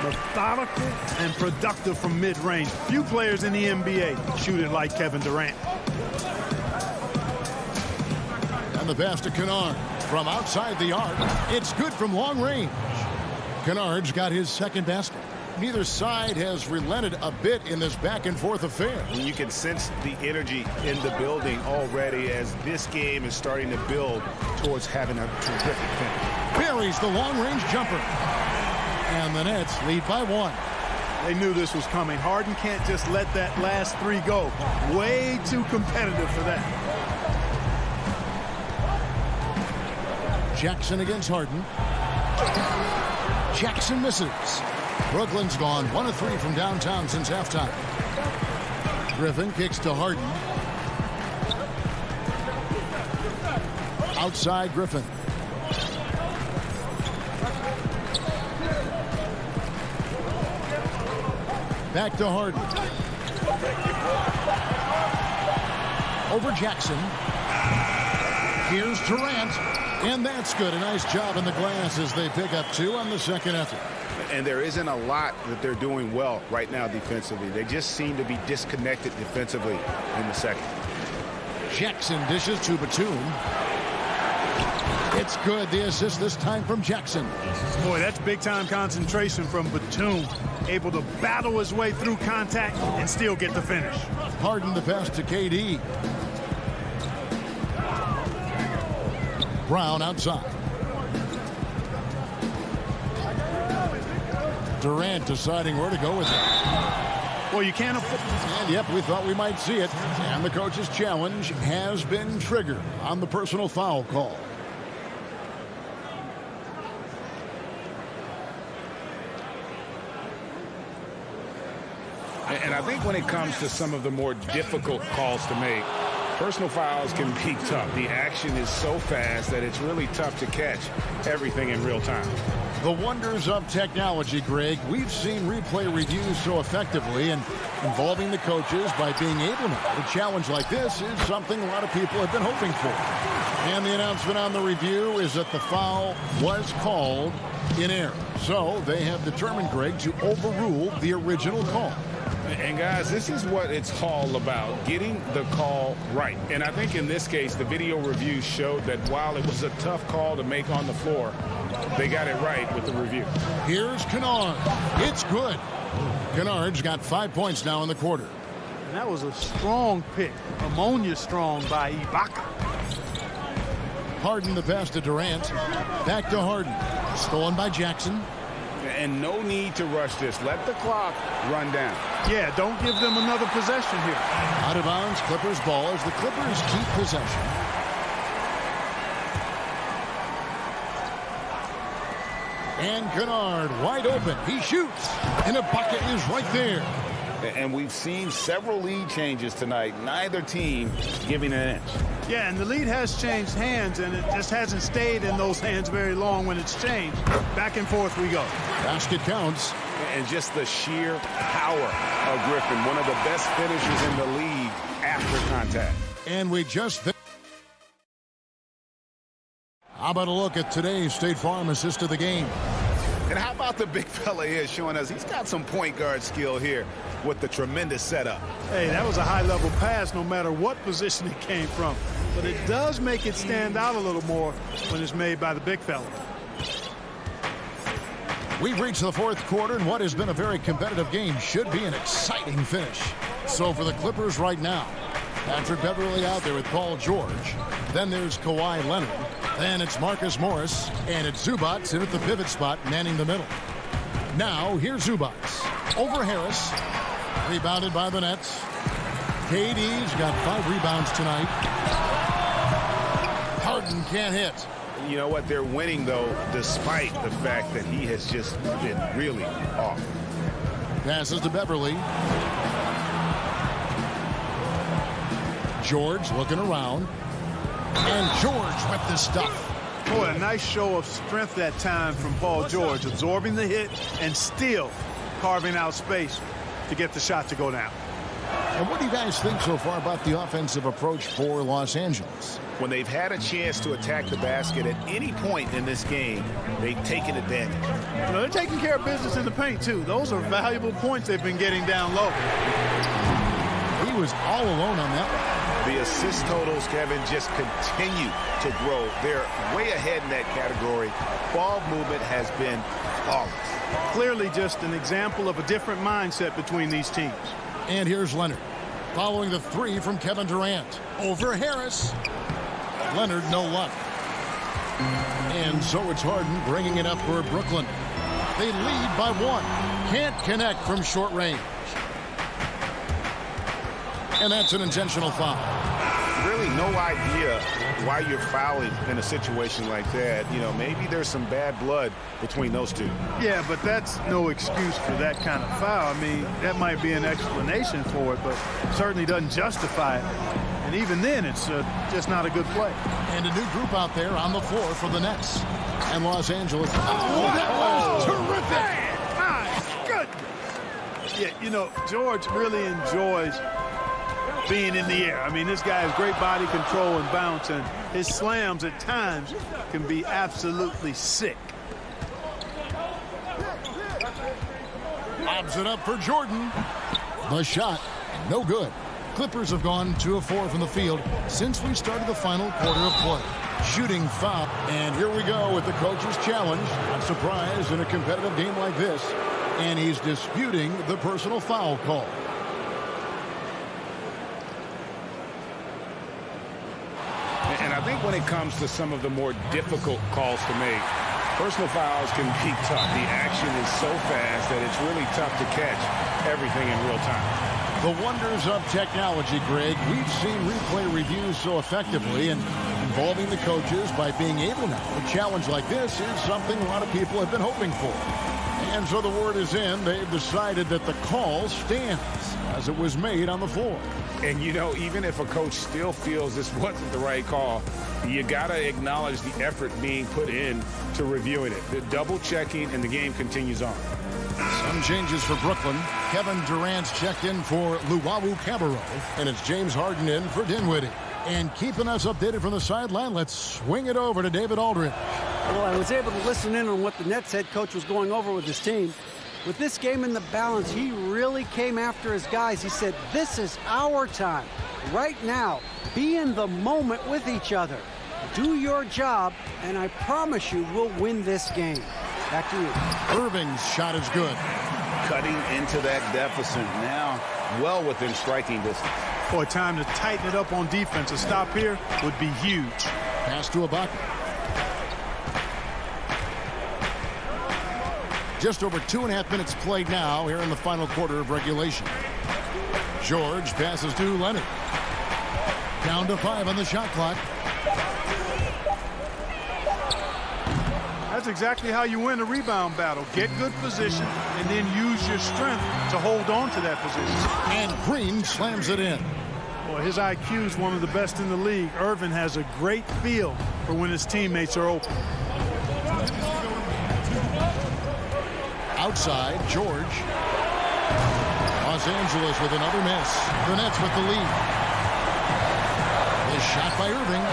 Methodical and productive from mid-range. Few players in the NBA shoot it like Kevin Durant. And the pass to Kennard from outside the arc. It's good from long range. Kennard's got his second basket. Neither side has relented a bit in this back-and-forth affair. And you can sense the energy in the building already as this game is starting to build towards having a terrific finish. Buries the long-range jumper. And the Nets lead by 1. They knew this was coming. Harden can't just let that last 3 go. Way too competitive for that. Jackson against Harden. Jackson misses. Brooklyn's gone 1 of 3 from downtown since halftime. Griffin kicks to Harden. Outside Griffin. Back to Harden. Over Jackson. Here's Durant. And that's good. A nice job in the glass as they pick up 2 on the second effort. And there isn't a lot that they're doing well right now defensively. They just seem to be disconnected defensively in the second. Jackson dishes to Batum. It's good. The assist this time from Jackson. Boy, that's big-time concentration from Batum. Able to battle his way through contact and still get the finish. Harden the pass to KD. Brown outside. Durant deciding where to go with it. Well, you can't afford. And yep, we thought we might see it. And the coach's challenge has been triggered on the personal foul call. And I think when it comes to some of the more difficult calls to make, personal fouls can be tough. The action is so fast that it's really tough to catch everything in real time. The wonders of technology, Greg. We've seen replay reviews so effectively and involving the coaches by being able to. A challenge like this is something a lot of people have been hoping for. And the announcement on the review is that the foul was called in error. So they have determined, Greg, to overrule the original call. And guys, this is what it's all about, getting the call right. And I think in this case, the video review showed that while it was a tough call to make on the floor, they got it right with the review. Here's Kennard. It's good. Kennard's got 5 points now in the quarter. And that was a strong pick. Ammonia strong by Ibaka. Harden the pass to Durant. Back to Harden. Stolen by Jackson. And no need to rush this. Let the clock run down. Yeah, don't give them another possession here. Out of bounds, Clippers ball as the Clippers keep possession. And Kennard wide open. He shoots. And Ibaka is right there. And we've seen several lead changes tonight. Neither team giving an inch. Yeah, and the lead has changed hands, and it just hasn't stayed in those hands very long when it's changed. Back and forth we go. Basket counts. And just the sheer power of Griffin, one of the best finishers in the league after contact. And we just... How about a look at today's State Farm assist of the game? And how about the big fella here showing us he's got some point guard skill here with the tremendous setup. Hey, that was a high-level pass no matter what position it came from. But it does make it stand out a little more when it's made by the big fella. We've reached the fourth quarter, and what has been a very competitive game should be an exciting finish. So for the Clippers right now, Patrick Beverly out there with Paul George. Then there's Kawhi Leonard. Then it's Marcus Morris. And it's Zubac in at the pivot spot, manning the middle. Now, here's Zubac. Over Harris. Rebounded by the Nets. KD's got 5 rebounds tonight. Harden can't hit. You know what? They're winning, though, despite the fact that he has just been really off. Passes to Beverly. George looking around. And George with the stuff. Boy, a nice show of strength that time from Paul George, absorbing the hit and still carving out space to get the shot to go down. And what do you guys think so far about the offensive approach for Los Angeles? When they've had a chance to attack the basket at any point in this game, they've taken advantage. You know, they're taking care of business in the paint, too. Those are valuable points they've been getting down low. He was all alone on that one. The assist totals, Kevin, just continue to grow. They're way ahead in that category. Ball movement has been flawless. Clearly just an example of a different mindset between these teams. And here's Leonard. Following the 3 from Kevin Durant. Over Harris. Leonard, no luck. And so it's Harden bringing it up for Brooklyn. They lead by 1. Can't connect from short range. And that's an intentional foul. Really no idea why you're fouling in a situation like that. You know, maybe there's some bad blood between those two. Yeah, but that's no excuse for that kind of foul. I mean, that might be an explanation for it, but certainly doesn't justify it. And even then, it's just not a good play. And a new group out there on the floor for the Nets. And Los Angeles. Oh, that was terrific! My goodness! Yeah, you know, George really enjoys being in the air. I mean, this guy has great body control and bounce, and his slams at times can be absolutely sick. Lobs it up for Jordan. The shot, no good. Clippers have gone 2 of 4 from the field since we started the final quarter of play. Shooting foul. And here we go with the coach's challenge. Not surprised in a competitive game like this. And he's disputing the personal foul call. And I think when it comes to some of the more difficult calls to make, personal fouls can be tough. The action is so fast that it's really tough to catch everything in real time. The wonders of technology, Greg. We've seen replay reviews so effectively, and involving the coaches by being able now. A challenge like this is something a lot of people have been hoping for. And so the word is in. They've decided that the call stands as it was made on the floor. And, you know, even if a coach still feels this wasn't the right call, you got to acknowledge the effort being put in to reviewing it. The double checking, and the game continues on. Some changes for Brooklyn. Kevin Durant's checked in for Luwawu Cabarro, and it's James Harden in for Dinwiddie. And keeping us updated from the sideline, let's swing it over to David Aldridge. Well, I was able to listen in on what the Nets head coach was going over with his team. With this game in the balance, he really came after his guys. He said, this is our time. Right now, be in the moment with each other. Do your job, and I promise you we'll win this game. Back to you. Irving's shot is good. Cutting into that deficit now, well within striking distance. Boy, time to tighten it up on defense. A stop here would be huge. Pass to Ibaka. Just over 2.5 minutes played now here in the final quarter of regulation. George passes to Leonard. Down to 5 on the shot clock. That's exactly how you win a rebound battle. Get good position and then use your strength to hold on to that position. And Green slams it in. Boy, his IQ is one of the best in the league. Irvin has a great feel for when his teammates are open. Outside, George. Los Angeles with another miss. The Nets with the lead. The shot by Irving.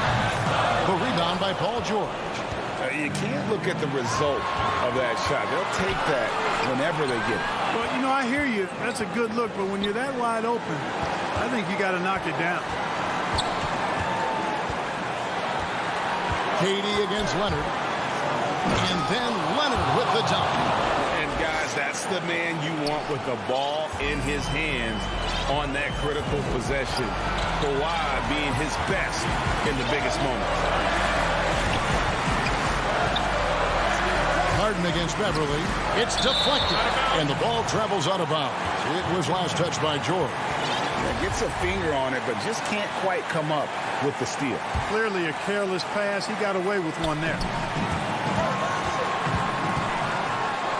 The rebound by Paul George. You can't look at the result of that shot. They'll take that whenever they get it. Well, you know, I hear you. That's a good look, but when you're that wide open, I think you got to knock it down. KD against Leonard. And then Leonard with the dunk. And, guys, that's the man you want with the ball in his hands on that critical possession. Kawhi being his best in the biggest moments. Harden against Beverly. It's deflected, and the ball travels out of bounds. It was last touched by George. Gets a finger on it, but just can't quite come up with the steal. Clearly a careless pass. He got away with one there.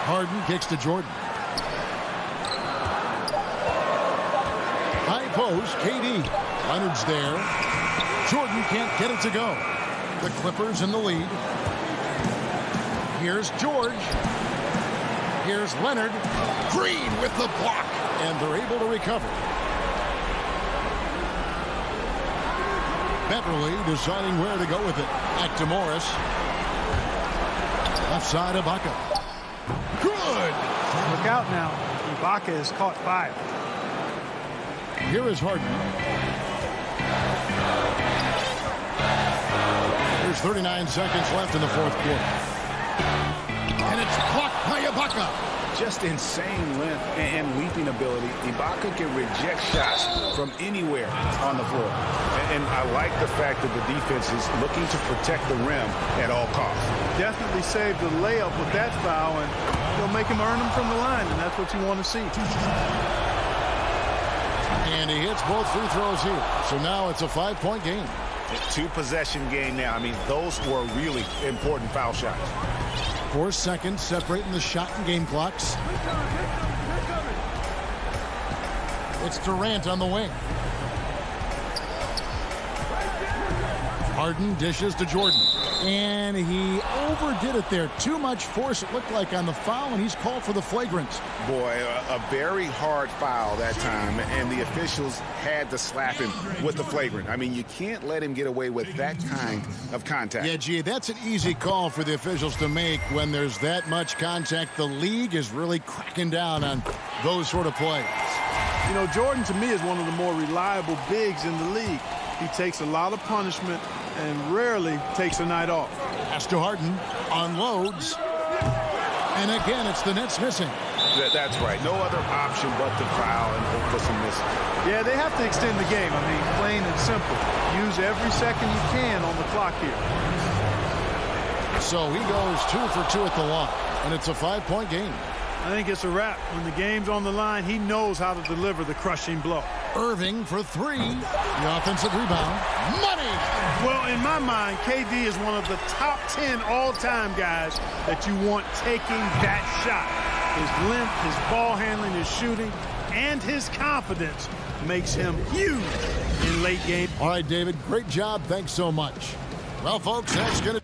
Harden kicks to Jordan. High post, KD. Leonard's there. Jordan can't get it to go. The Clippers in the lead. Here's George. Here's Leonard. Green with the block. And they're able to recover. Beverly deciding where to go with it. Back to Morris. Left side, Ibaka. Good! Look out now. Ibaka has caught fire. Here is Harden. There's 39 seconds left in the fourth quarter. And it's blocked by Ibaka. Just insane length and leaping ability. Ibaka can reject shots from anywhere on the floor. And I like the fact that the defense is looking to protect the rim at all costs. Definitely saved the layup with that foul, and they'll make him earn them from the line, and that's what you want to see. And he hits both free throws here. So now it's a 5-point game. Two-possession game now. I mean, those were really important foul shots. 4 seconds separating the shot and game clocks. It's Durant on the wing. Harden dishes to Jordan. And he overdid it there. Too much force, it looked like, on the foul, and he's called for the flagrant. Boy, a very hard foul that time, and the officials had to slap him with the flagrant. I mean, you can't let him get away with that kind of contact. Yeah, gee, that's an easy call for the officials to make when there's that much contact. The league is really cracking down on those sort of plays. You know, Jordan, to me, is one of the more reliable bigs in the league. He takes a lot of punishment and rarely takes a night off. Pass to Harden, unloads, and again, it's the Nets missing. That's right. No other option but to foul and hope for some misses. Yeah, they have to extend the game. I mean, plain and simple. Use every second you can on the clock here. So he goes 2 for 2 at the line, and it's a 5-point game. I think it's a wrap. When the game's on the line, he knows how to deliver the crushing blow. Irving for 3. The offensive rebound. Money! Well, in my mind, KD is one of the top 10 all-time guys that you want taking that shot. His length, his ball handling, his shooting, and his confidence makes him huge in late game. All right, David, great job. Thanks so much. Well, folks, that's going to...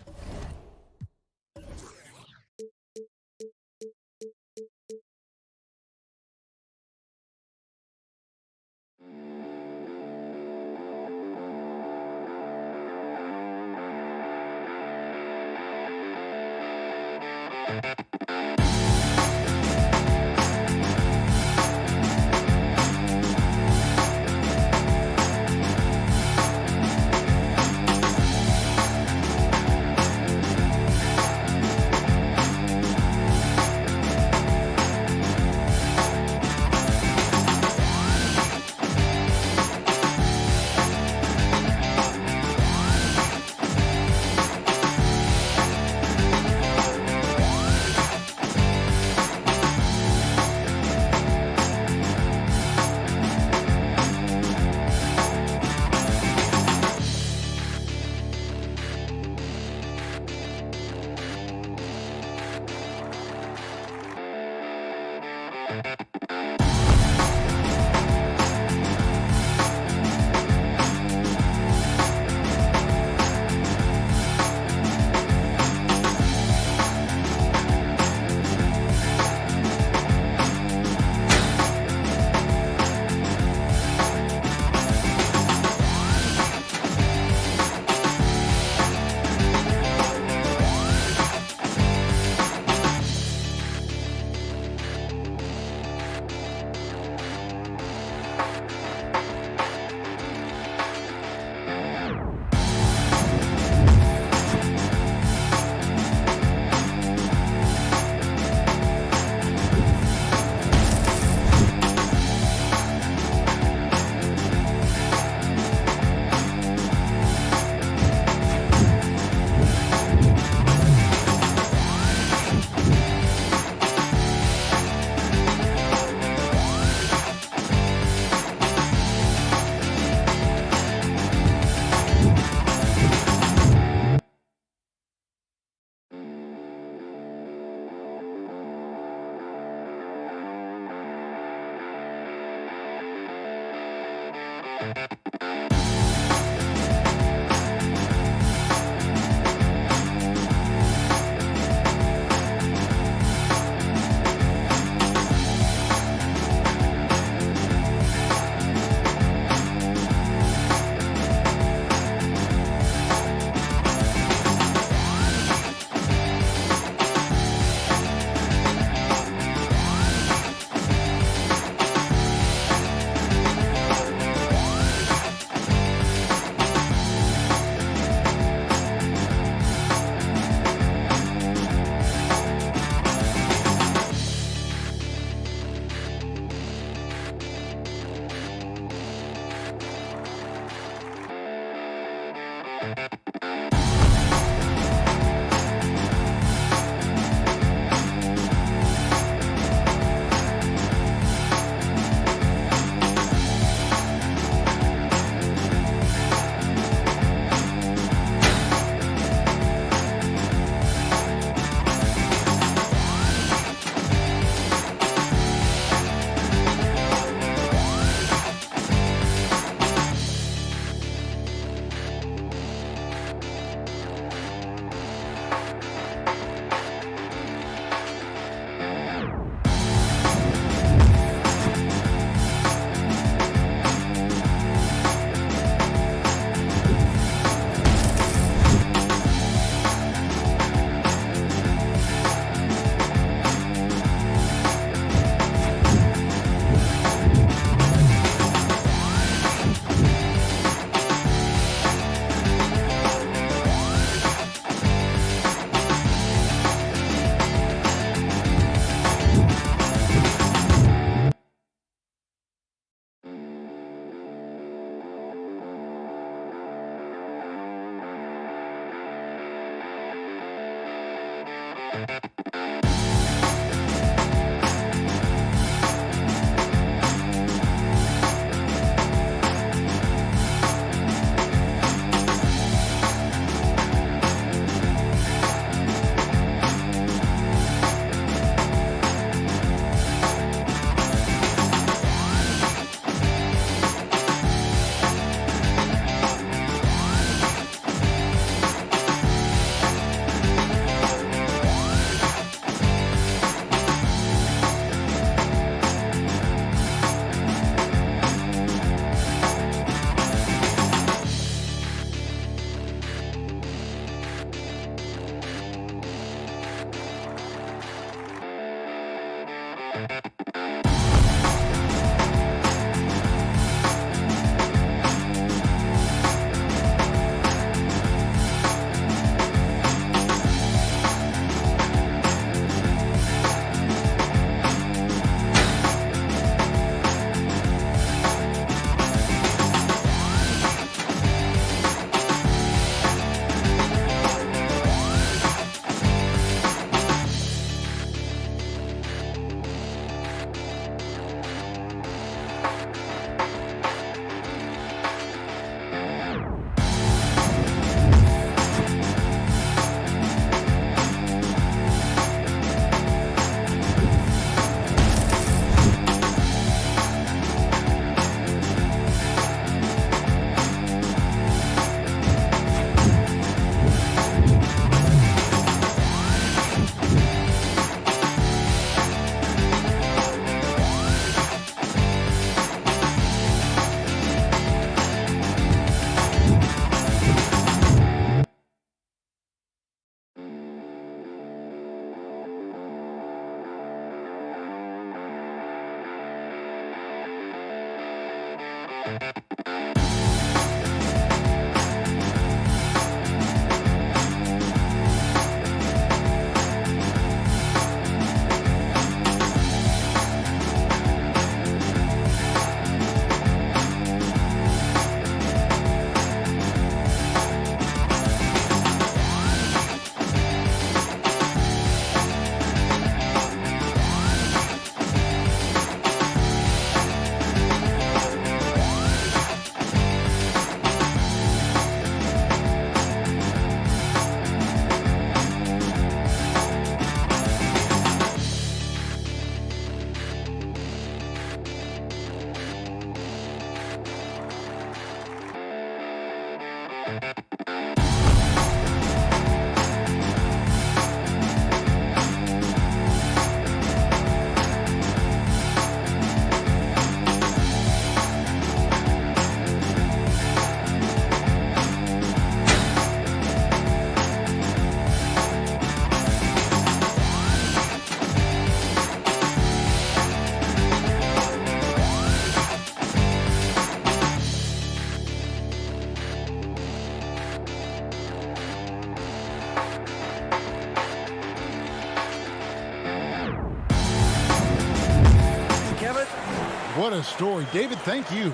What a story. David, thank you.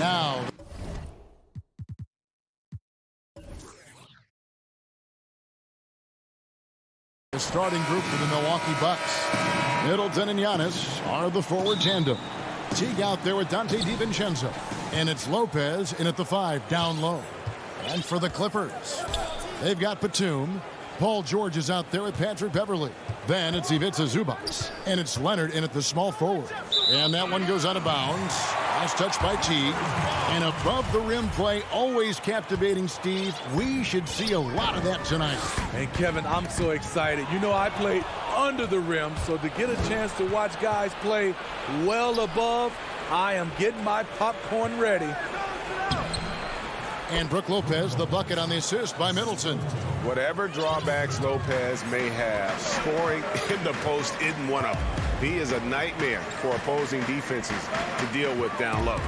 Now, the starting group for the Milwaukee Bucks. Middleton and Giannis are the forward tandem. Teague out there with Dante DiVincenzo. And it's Lopez in at the 5 down low. And for the Clippers, they've got Batum. Paul George is out there with Patrick Beverley. Then it's Ivica Zubac. And it's Leonard in at the small forward. And that one goes out of bounds. Last touch by Teague. And above the rim play, always captivating, Steve. We should see a lot of that tonight. And Kevin, I'm so excited. You know, I played under the rim, so to get a chance to watch guys play well above, I am getting my popcorn ready. And Brook Lopez, the bucket on the assist by Middleton. Whatever drawbacks Lopez may have, scoring in the post isn't one of them. He is a nightmare for opposing defenses to deal with down low.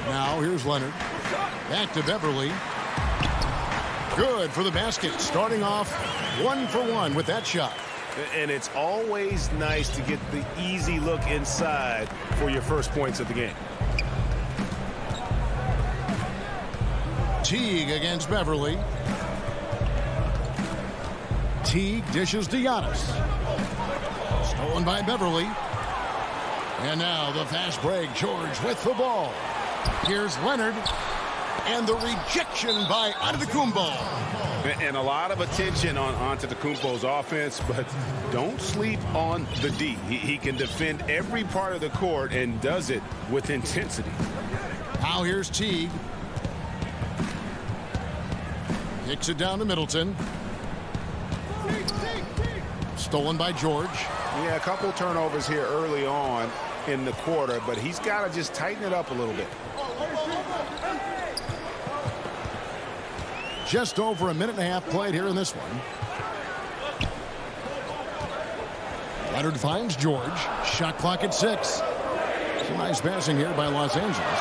Now here's Leonard. Back to Beverley. Good for the basket. Starting off 1 for 1 with that shot. And it's always nice to get the easy look inside for your first points of the game. Teague against Beverley. Teague dishes to Giannis. Stolen by Beverley. And now the fast break. George with the ball. Here's Leonard. And the rejection by Antetokounmpo. And a lot of attention on Antetokounmpo's offense, but don't sleep on the D. He can defend every part of the court and does it with intensity. Now here's Teague. Kicks it down to Middleton. Stolen by George. Yeah, a couple turnovers here early on in the quarter, but he's got to just tighten it up a little bit. Just over a minute and a half played here in this one. Leonard finds George. Shot clock at 6. Some nice passing here by Los Angeles.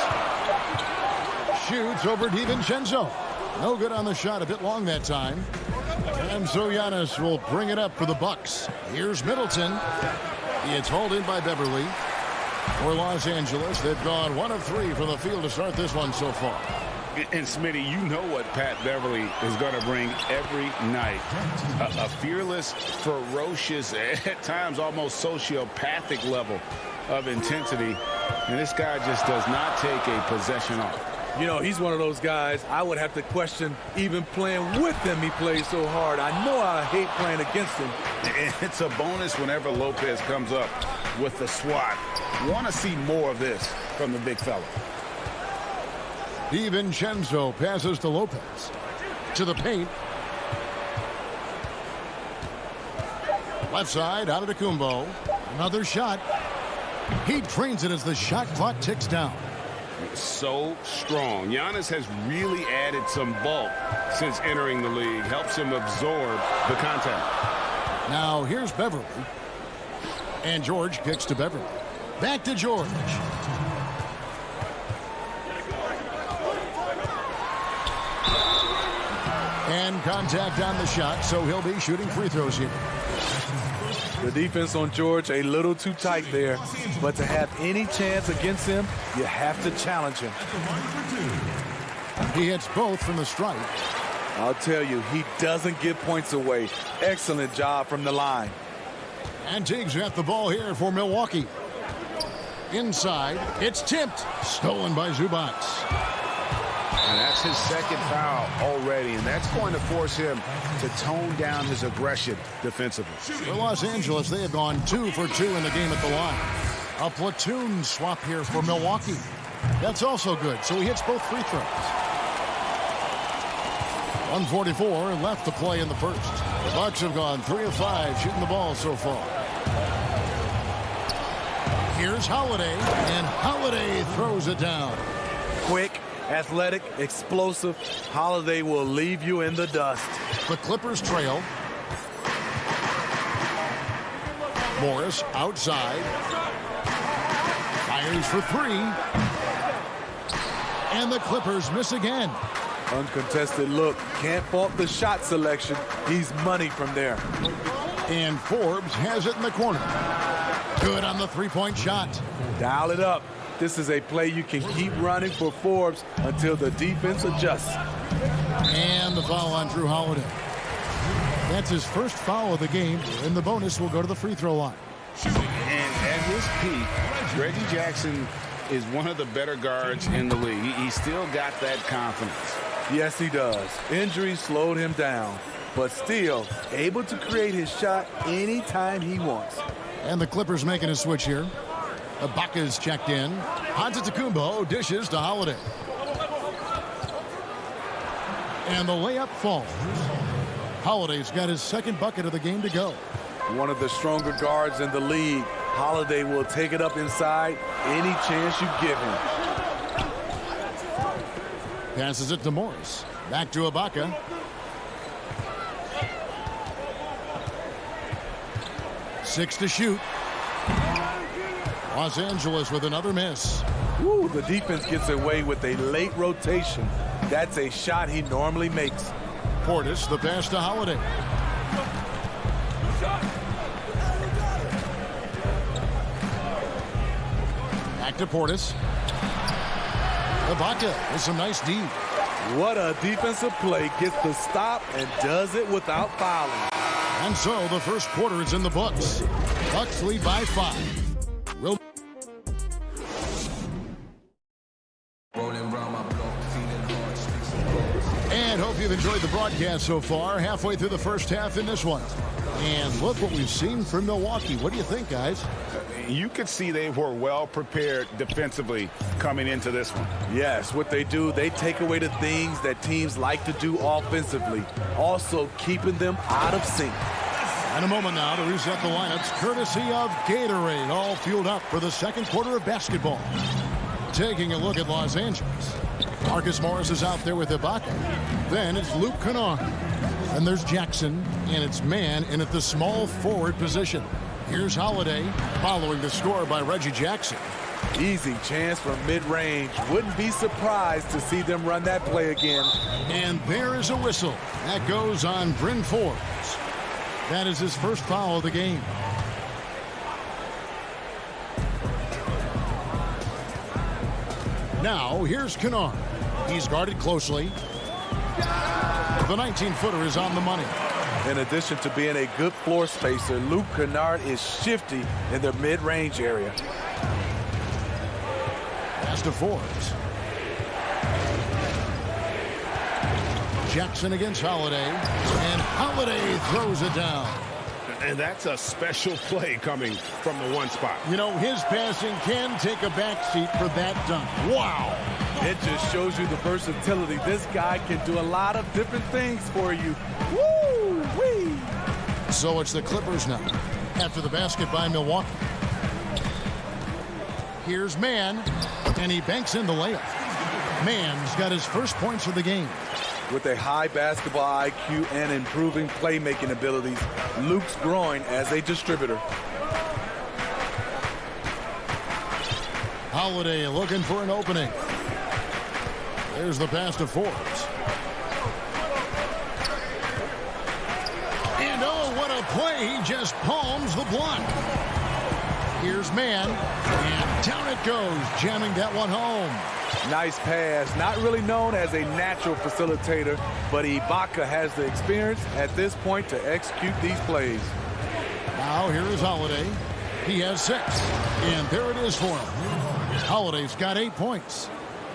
Shoots over DiVincenzo. No good on the shot, a bit long that time. And so Giannis will bring it up for the Bucks. Here's Middleton. It's hauled in by Beverley. For Los Angeles, they've gone 1 of 3 from the field to start this one so far. And Smitty, you know what Pat Beverley is going to bring every night. A fearless, ferocious, at times almost sociopathic level of intensity. And this guy just does not take a possession off. You know, he's one of those guys I would have to question even playing with him. He plays so hard. I know I hate playing against him. It's a bonus whenever Lopez comes up with the swat. Want to see more of this from the big fella. DiVincenzo passes to Lopez. To the paint. Left side, Antetokounmpo. Another shot. He drains it as the shot clock ticks down. So strong. Giannis has really added some bulk since entering the league. Helps him absorb the contact. Now here's Beverley. And George kicks to Beverley. Back to George. And contact on the shot, so he'll be shooting free throws here. The defense on George a little too tight there, but to have any chance against him, you have to challenge him. He hits both from the stripe. I'll tell you, he doesn't give points away. Excellent job from the line. And Teague's got the ball here for Milwaukee. Inside, it's tipped. Stolen by Zubac. And that's his second foul already, and that's going to force him to tone down his aggression defensively. For Los Angeles, they have gone 2 for 2 in the game at the line. A platoon swap here for Milwaukee. That's also good, so he hits both free throws. 1:44 left to play in the first. The Bucks have gone 3 of 5 shooting the ball so far. Here's Holiday, and Holiday throws it down. Quick, athletic, explosive. Holiday will leave you in the dust. The Clippers trail. Morris outside. Fires for 3. And the Clippers miss again. Uncontested look. Can't fault the shot selection. He's money from there. And Forbes has it in the corner. Good on the three-point shot. Dial it up. This is a play you can keep running for Forbes until the defense adjusts. And the foul on Drew Holiday. That's his first foul of the game, and the bonus will go to the free throw line. And at his peak, Reggie Jackson is one of the better guards in the league. He still got that confidence. Yes, he does. Injuries slowed him down, but still able to create his shot anytime he wants. And the Clippers making a switch here. Ibaka's checked in. Antetokounmpo dishes to Holiday. And the layup falls. Holiday's got his second bucket of the game to go. One of the stronger guards in the league. Holiday will take it up inside any chance you give him. Passes it to Morris. Back to Ibaka. Six to shoot. Los Angeles with another miss. Woo, the defense gets away with a late rotation. That's a shot he normally makes. Portis, the pass to Holiday. Back to Portis. Ibaka with some nice D. What a defensive play. Gets the stop and does it without fouling. And so the first quarter is in the books. Bucks lead by 5. And hope you've enjoyed the broadcast so far. Halfway through the first half in this one. And look what we've seen from Milwaukee. What do you think, guys? You could see they were well prepared defensively coming into this one. Yes, what they do, they take away the things that teams like to do offensively, also keeping them out of sync. And a moment now to reset the lineups, courtesy of Gatorade, all fueled up for the second quarter of basketball. Taking a look at Los Angeles. Marcus Morris is out there with Ibaka. Then it's Luke Kennard. And there's Jackson, and it's man in at the small forward position. Here's Holiday, following the score by Reggie Jackson. Easy chance from mid-range. Wouldn't be surprised to see them run that play again. And there is a whistle. That goes on Bryn Forbes. That is his first foul of the game. Now, here's Kennard. He's guarded closely. The 19-footer is on the money. In addition to being a good floor spacer, Luke Kennard is shifty in the mid-range area. Pass to Forbes. Jackson against Holiday. And Holiday throws it down. And that's a special play coming from the one spot. You know, his passing can take a backseat for that dunk. Wow. It just shows you the versatility. This guy can do a lot of different things for you. Woo-wee. So it's the Clippers now, after the basket by Milwaukee. Here's Mann, and he banks in the layup. Mann's got his first points of the game. With a high basketball IQ and improving playmaking abilities, Luke's growing as a distributor. Holiday looking for an opening. There's the pass to Forbes. And oh, what a play. He just palms the block. Here's Mann, and down it goes, jamming that one home. Nice pass. Not really known as a natural facilitator, but Ibaka has the experience at this point to execute these plays. Now here is Holiday. He has 6, and there it is for him. Holiday's got 8 points.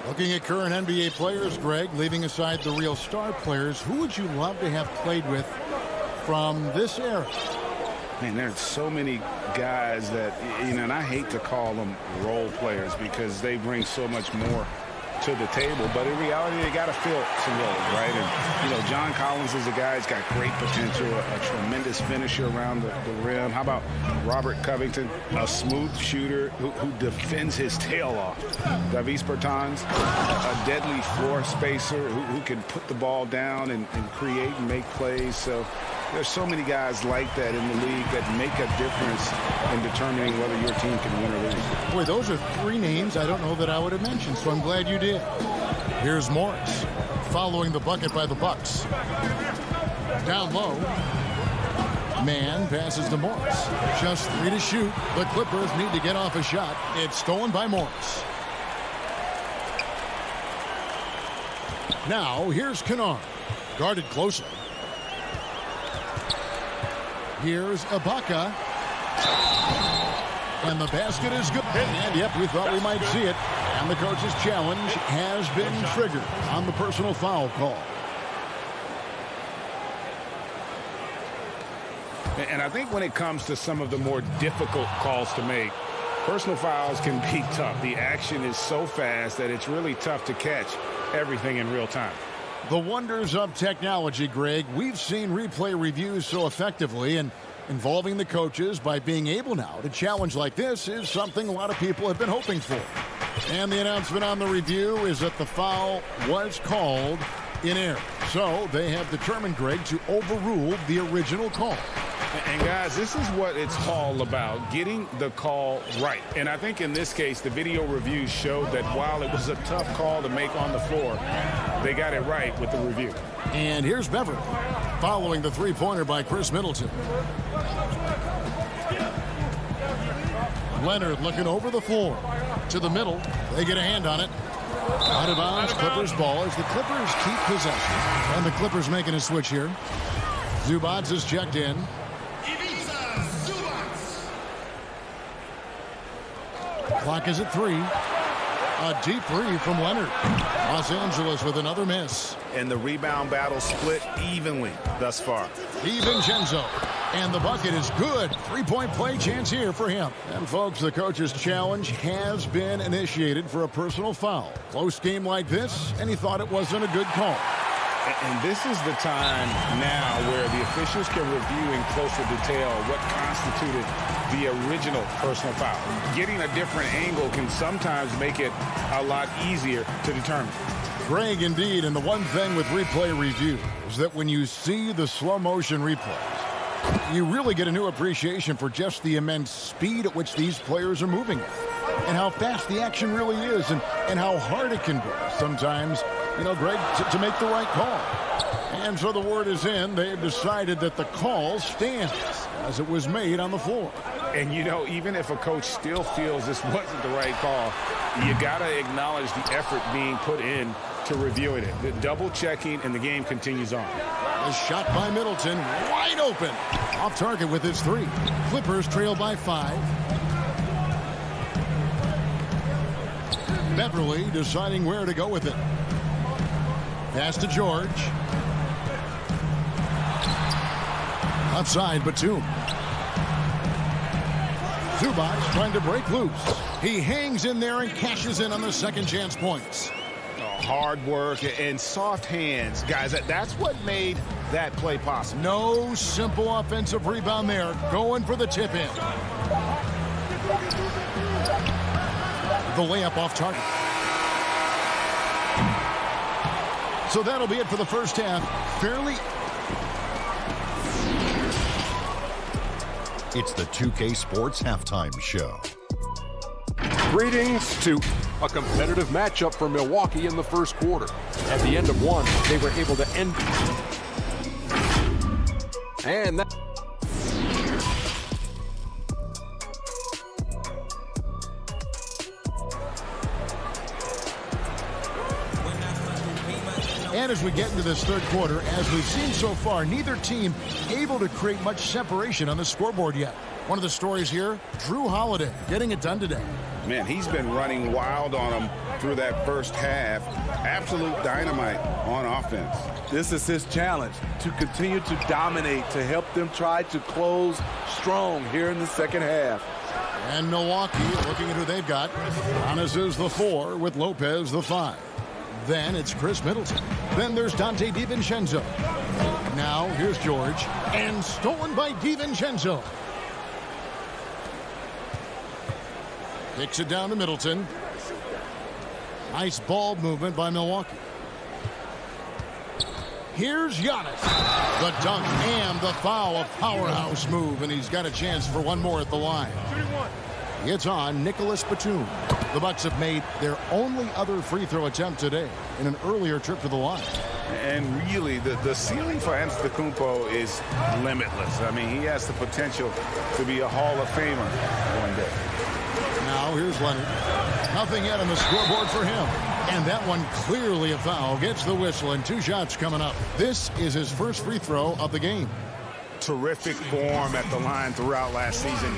Looking at current NBA players, Greg, leaving aside the real star players, who would you love to have played with from this era? Man, there's so many guys that, you know, and I hate to call them role players because they bring so much more to the table, but in reality, they got to fill some roles, right? And, you know, John Collins is a guy who's got great potential, a tremendous finisher around the rim. How about Robert Covington, a smooth shooter who defends his tail off? Davis Bertans, a deadly floor spacer who can put the ball down and create and make plays. So there's so many guys like that in the league that make a difference in determining whether your team can win or lose. Boy, those are three names I don't know that I would have mentioned, so I'm glad you did. Here's Morris following the bucket by the Bucks. Down low. Man passes to Morris. Just 3 to shoot. The Clippers need to get off a shot. It's stolen by Morris. Now, here's Kennard. Guarded closely. Here's Ibaka. And the basket is good. And, yep, we thought we might see it. And the coach's challenge has been triggered on the personal foul call. And I think when it comes to some of the more difficult calls to make, personal fouls can be tough. The action is so fast that it's really tough to catch everything in real time. The wonders of technology, Greg. We've seen replay reviews so effectively, and involving the coaches by being able now to challenge like this is something a lot of people have been hoping for. And the announcement on the review is that the foul was called in error. So they have determined, Greg, to overrule the original call. And guys, this is what it's all about, getting the call right. And I think in this case, the video reviews showed that while it was a tough call to make on the floor, they got it right with the review. And here's Beverly following the three-pointer by Chris Middleton. Leonard looking over the floor to the middle. They get a hand on it. Out of bounds, Clippers ball as the Clippers keep possession. And the Clippers making a switch here. Zubats is checked in. Clock is at 3. A deep three from Leonard. Los Angeles with another miss. And the rebound battle split evenly thus far. DiVincenzo. And the bucket is good. 3-point play chance here for him. And folks, the coach's challenge has been initiated for a personal foul. Close game like this, and he thought it wasn't a good call. And this is the time now where the officials can review in closer detail what constituted the original personal foul. Getting a different angle can sometimes make it a lot easier to determine. Greg, indeed, and the one thing with replay review is that when you see the slow motion replays, you really get a new appreciation for just the immense speed at which these players are moving at, and how fast the action really is, and how hard it can be sometimes, you know, Greg, to make the right call. And so the word is in. They've decided that the call stands as it was made on the floor. And, you know, even if a coach still feels this wasn't the right call, you got to acknowledge the effort being put in to reviewing it. The double checking, and the game continues on. A shot by Middleton, wide open. Off target with his 3. Clippers trail by 5. Beverly deciding where to go with it. Pass to George. Outside Batum. Zubats trying to break loose. He hangs in there and cashes in on the second chance points. Hard work and soft hands, guys. That's what made that play possible. No simple offensive rebound there. Going for the tip in. The layup off target. So that'll be it for the first half. Fairly. It's the 2K Sports Halftime Show. Greetings to a competitive matchup for Milwaukee in the first quarter. At the end of one, they were able to end. And that. And as we get into this third quarter, as we've seen so far, neither team able to create much separation on the scoreboard yet. One of the stories here, Drew Holiday getting it done today. Man, he's been running wild on them through that first half. Absolute dynamite on offense. This is his challenge, to continue to dominate, to help them try to close strong here in the second half. And Milwaukee looking at who they've got. Giannis is the 4 with Lopez the 5. Then it's Chris Middleton. Then there's Dante DiVincenzo. Now here's George. And stolen by DiVincenzo. Kicks it down to Middleton. Nice ball movement by Milwaukee. Here's Giannis. The dunk and the foul. A powerhouse move, and he's got a chance for one more at the line. It's on Nicholas Batum. The Bucks have made their only other free throw attempt today in an earlier trip to the line. And really, the ceiling for Antetokounmpo is limitless. I mean, he has the potential to be a Hall of Famer one day. Now here's Leonard. Nothing yet on the scoreboard for him. And that one clearly a foul. Gets the whistle, and 2 shots coming up. This is his first free throw of the game. Terrific form at the line throughout last season.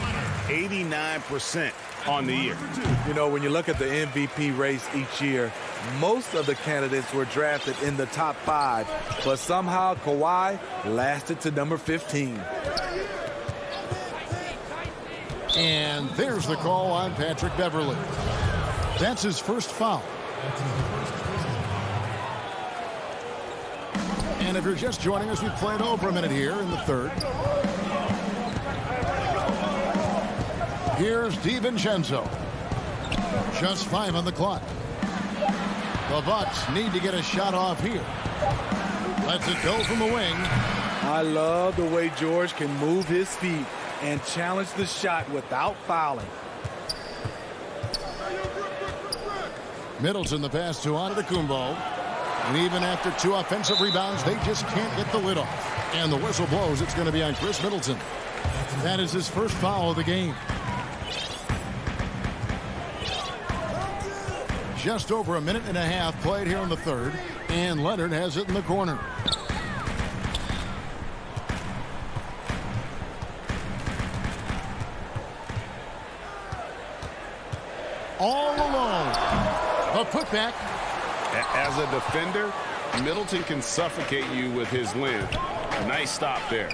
89% on the year. You know, when you look at the MVP race each year, most of the candidates were drafted in the top 5, but somehow Kawhi lasted to number 15. And there's the call on Patrick Beverley. That's his first foul. And if you're just joining us, we played over a minute here in the third. Here's DiVincenzo. Just 5 on the clock. The Bucks need to get a shot off here. Lets it go from the wing. I love the way George can move his feet and challenge the shot without fouling. Middleton the pass to Antetokounmpo. And even after 2 offensive rebounds, they just can't get the lid off. And the whistle blows. It's going to be on Chris Middleton. That is his first foul of the game. Just over a minute and a half played here in the third. And Leonard has it in the corner. All alone. A putback. As a defender, Middleton can suffocate you with his length. A nice stop there.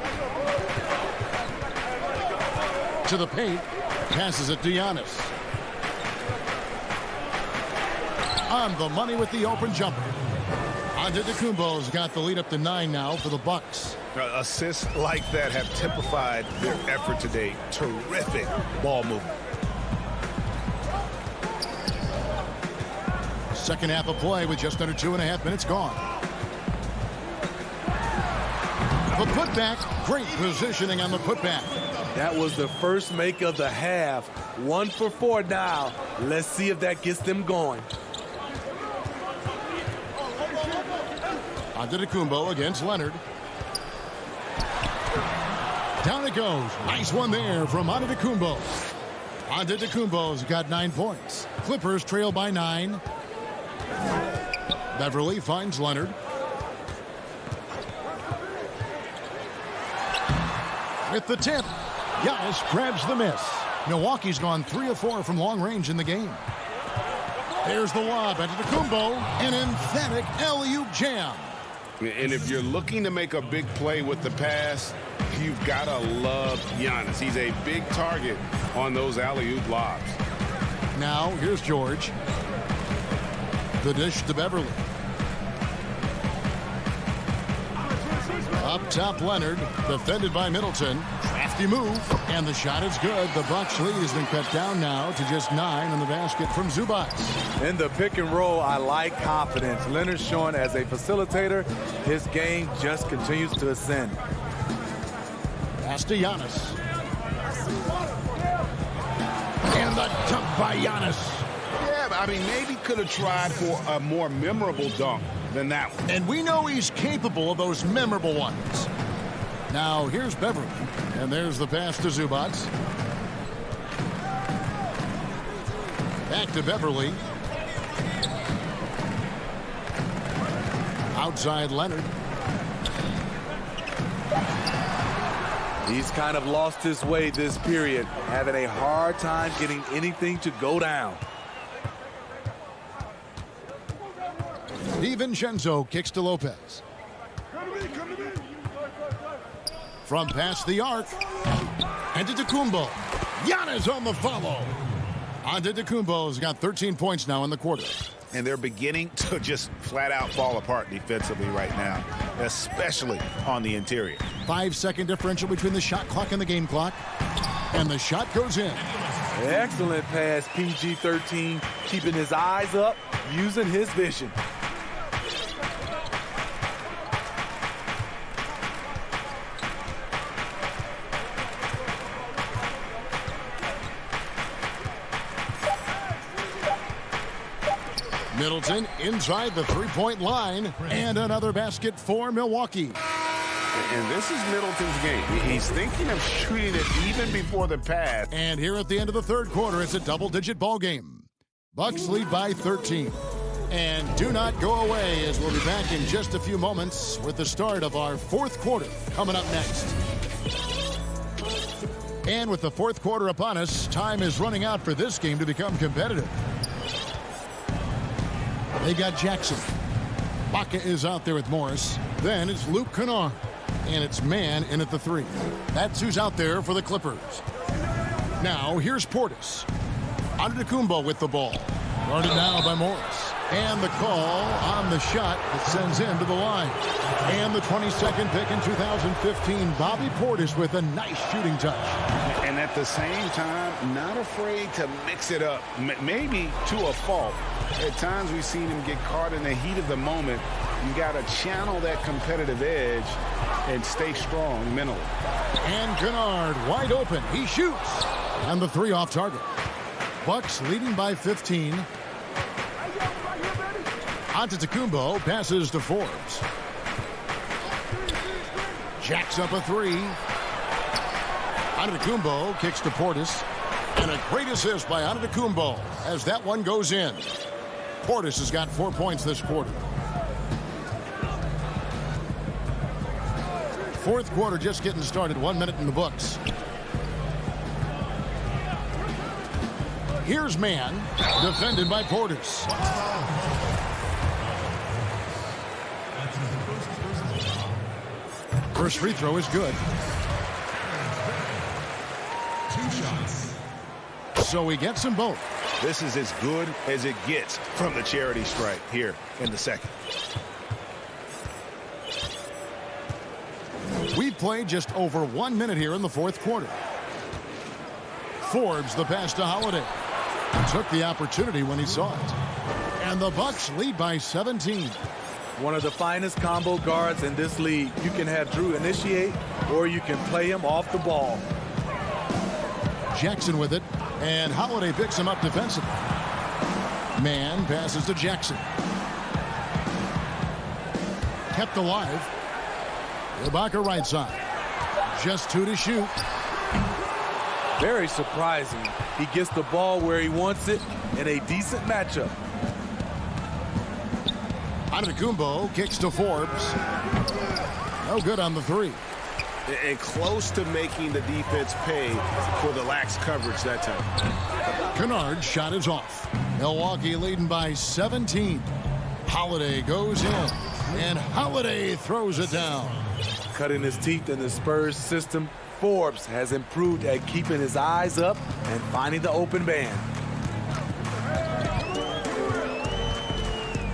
To the paint. Passes it to Giannis. On the money with the open jumper. Antetokounmpo's got the lead up to 9 now for the Bucks. Assists like that have typified their effort today. Terrific ball movement. Second half of play with just under 2.5 minutes gone. The putback. Great positioning on the putback. That was the first make of the half. 1 for 4 now. Let's see if that gets them going. Antetokounmpo against Leonard. Down it goes. Nice one there from Antetokounmpo. Antetokounmpo's got 9 points. Clippers trail by 9. Beverly finds Leonard. With the tip. Giannis grabs the miss. Milwaukee's gone 3 of 4 from long range in the game. There's the lob. Antetokounmpo. An emphatic alley-oop jam. And if you're looking to make a big play with the pass, you've got to love Giannis. He's a big target on those alley-oop lobs. Now, here's George. The dish to Beverly. Up top, Leonard. Defended by Middleton. Crafty move. And the shot is good. The Bucks lead has been cut down now to just 9 on the basket from Zubac. In the pick and roll, I like confidence. Leonard showing as a facilitator, his game just continues to ascend. Pass to Giannis. And the dunk by Giannis. Yeah, I mean, maybe could have tried for a more memorable dunk than that one. And we know he's capable of those memorable ones. Now, here's Beverly. And there's the pass to Zubac. Back to Beverly. Outside Leonard. He's kind of lost his way this period, having a hard time getting anything to go down. DiVincenzo kicks to Lopez. From past the arc. Antetokounmpo. Giannis on the follow. Antetokounmpo's got 13 points now in the quarter. And they're beginning to just flat out fall apart defensively right now, especially on the interior. 5-second differential between the shot clock and the game clock. And the shot goes in. Excellent pass, PG-13, keeping his eyes up, using his vision. Middleton inside the three-point line, and another basket for Milwaukee. And this is Middleton's game. He's thinking of shooting it even before the pass. And here at the end of the third quarter, it's a double-digit ball game. Bucks lead by 13. And do not go away, as we'll be back in just a few moments with the start of our fourth quarter coming up next. And with the fourth quarter upon us, time is running out for this game to become competitive. They got Jackson. Baca is out there with Morris. Then it's Luke Kennard. And it's man in at the three. That's who's out there for the Clippers. Now, here's Portis. Antetokounmpo with the ball. Guarded now by Morris. And the call on the shot that sends him to the line. And the 22nd pick in 2015, Bobby Portis with a nice shooting touch. And at the same time, not afraid to mix it up. Maybe to a fault. At times we've seen him get caught in the heat of the moment. You got to channel that competitive edge and stay strong mentally. And Kennard wide open. He shoots. And the three off target. Bucks leading by 15. Antetokounmpo passes to Forbes. Jacks up a three. Antetokounmpo kicks to Portis. And a great assist by Antetokounmpo as that one goes in. Portis has got 4 points this quarter. Fourth quarter just getting started. 1 minute in the books. Here's man, defended by Portis. First free throw is good. 2 shots. So he gets them both. This is as good as it gets from the charity stripe here in the second. We've played just over 1 minute here in the fourth quarter. Forbes the pass to Holiday. Took the opportunity when he saw it. And the Bucks lead by 17. One of the finest combo guards in this league. You can have Drew initiate, or you can play him off the ball. Jackson with it, and Holiday picks him up defensively. Man passes to Jackson. Kept alive. Ibaka right side. Just 2 to shoot. Very surprising. He gets the ball where he wants it in a decent matchup. Antetokounmpo kicks to Forbes. No good on the three. And close to making the defense pay for the lax coverage that time. Kennard's shot is off. Milwaukee leading by 17. Holiday goes in, and Holiday throws it down. Cutting his teeth in the Spurs system, Forbes has improved at keeping his eyes up and finding the open man.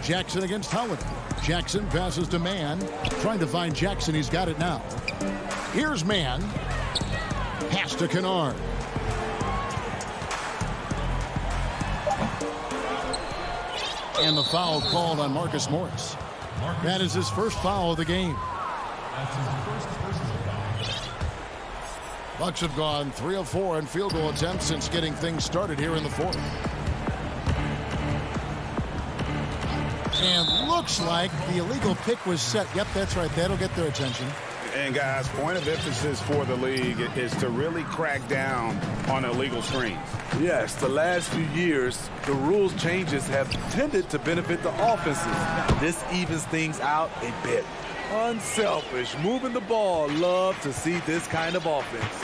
Jackson against Holiday. Jackson passes to Man. Trying to find Jackson. He's got it now. Here's Man. Pass to Kennard. And the foul called on Marcus Morris. That is his first foul of the game. Bucks have gone 3 of 4 in field goal attempts since getting things started here in the fourth. And looks like the illegal pick was set. Yep, that's right. That'll get their attention. And guys, point of emphasis for the league is to really crack down on illegal screens. Yes, the last few years, the rules changes have tended to benefit the offenses. This evens things out a bit. Unselfish, moving the ball. Love to see this kind of offense.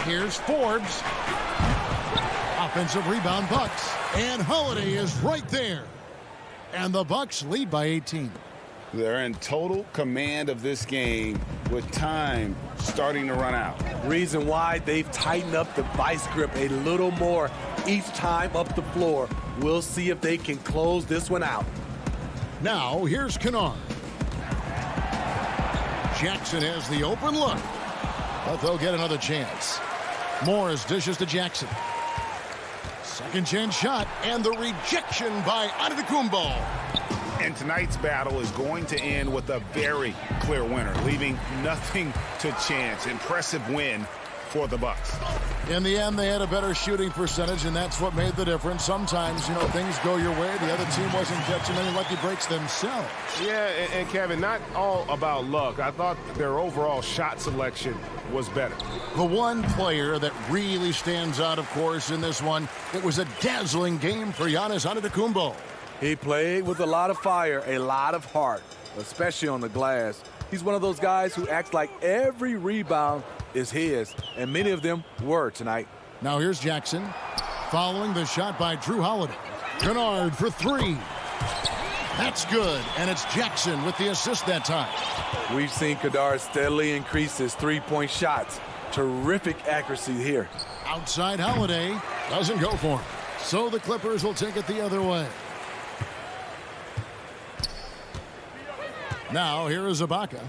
Here's Forbes. Offensive rebound, Bucks. And Holiday is right there. And the Bucks lead by 18. They're in total command of this game. with time starting to run out. Reason why they've tightened up the vice grip a little more each time up the floor. We'll see if they can close this one out. Now, here's Kennard. Jackson has the open look, but they'll get another chance. Morris dishes to Jackson. Second chance shot, and the rejection by Antetokounmpo. And tonight's battle is going to end with a very clear winner, leaving nothing to chance. Impressive win for the Bucks. In the end, they had a better shooting percentage, and that's what made the difference. Sometimes, things go your way. The other team wasn't catching any lucky breaks themselves. Yeah, and Kevin, not all about luck. I thought their overall shot selection was better. The one player that really stands out, of course, in this one, it was a dazzling game for Giannis Antetokounmpo. He played with a lot of fire, a lot of heart, especially on the glass. He's one of those guys who acts like every rebound is his, and many of them were tonight. Now here's Jackson, following the shot by Drew Holiday. Kennard for three. That's good, and it's Jackson with the assist that time. We've seen Kennard steadily increase his three-point shots. Terrific accuracy here. Outside Holiday doesn't go for him. So the Clippers will take it the other way. Now here is Ibaka.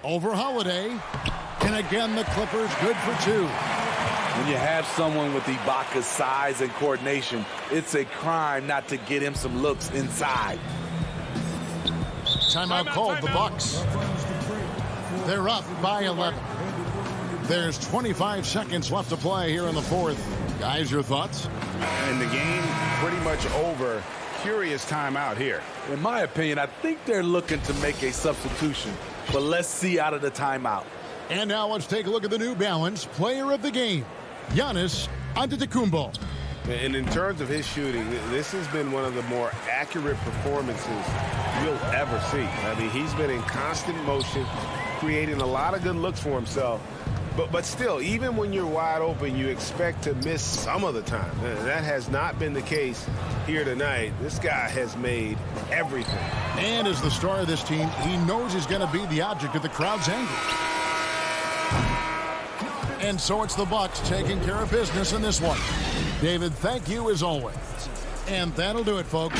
Over Holiday. And again, the Clippers good for two. When you have someone with Ibaka's size and coordination, it's a crime not to get him some looks inside. Timeout called, the Bucks. They're up by 11. There's 25 seconds left to play here in the fourth. Guys, your thoughts? And the game pretty much over. Curious timeout here. In my opinion, I think they're looking to make a substitution. But let's see out of the timeout. And now let's take a look at the New Balance player of the game, Giannis Antetokounmpo. And in terms of his shooting, this has been one of the more accurate performances you'll ever see. I mean, he's been in constant motion, creating a lot of good looks for himself. But still, even when you're wide open, you expect to miss some of the time. And that has not been the case here tonight. This guy has made everything. And as the star of this team, he knows he's going to be the object of the crowd's anger. And so it's the Bucks taking care of business in this one. David, thank you as always. And that'll do it, folks.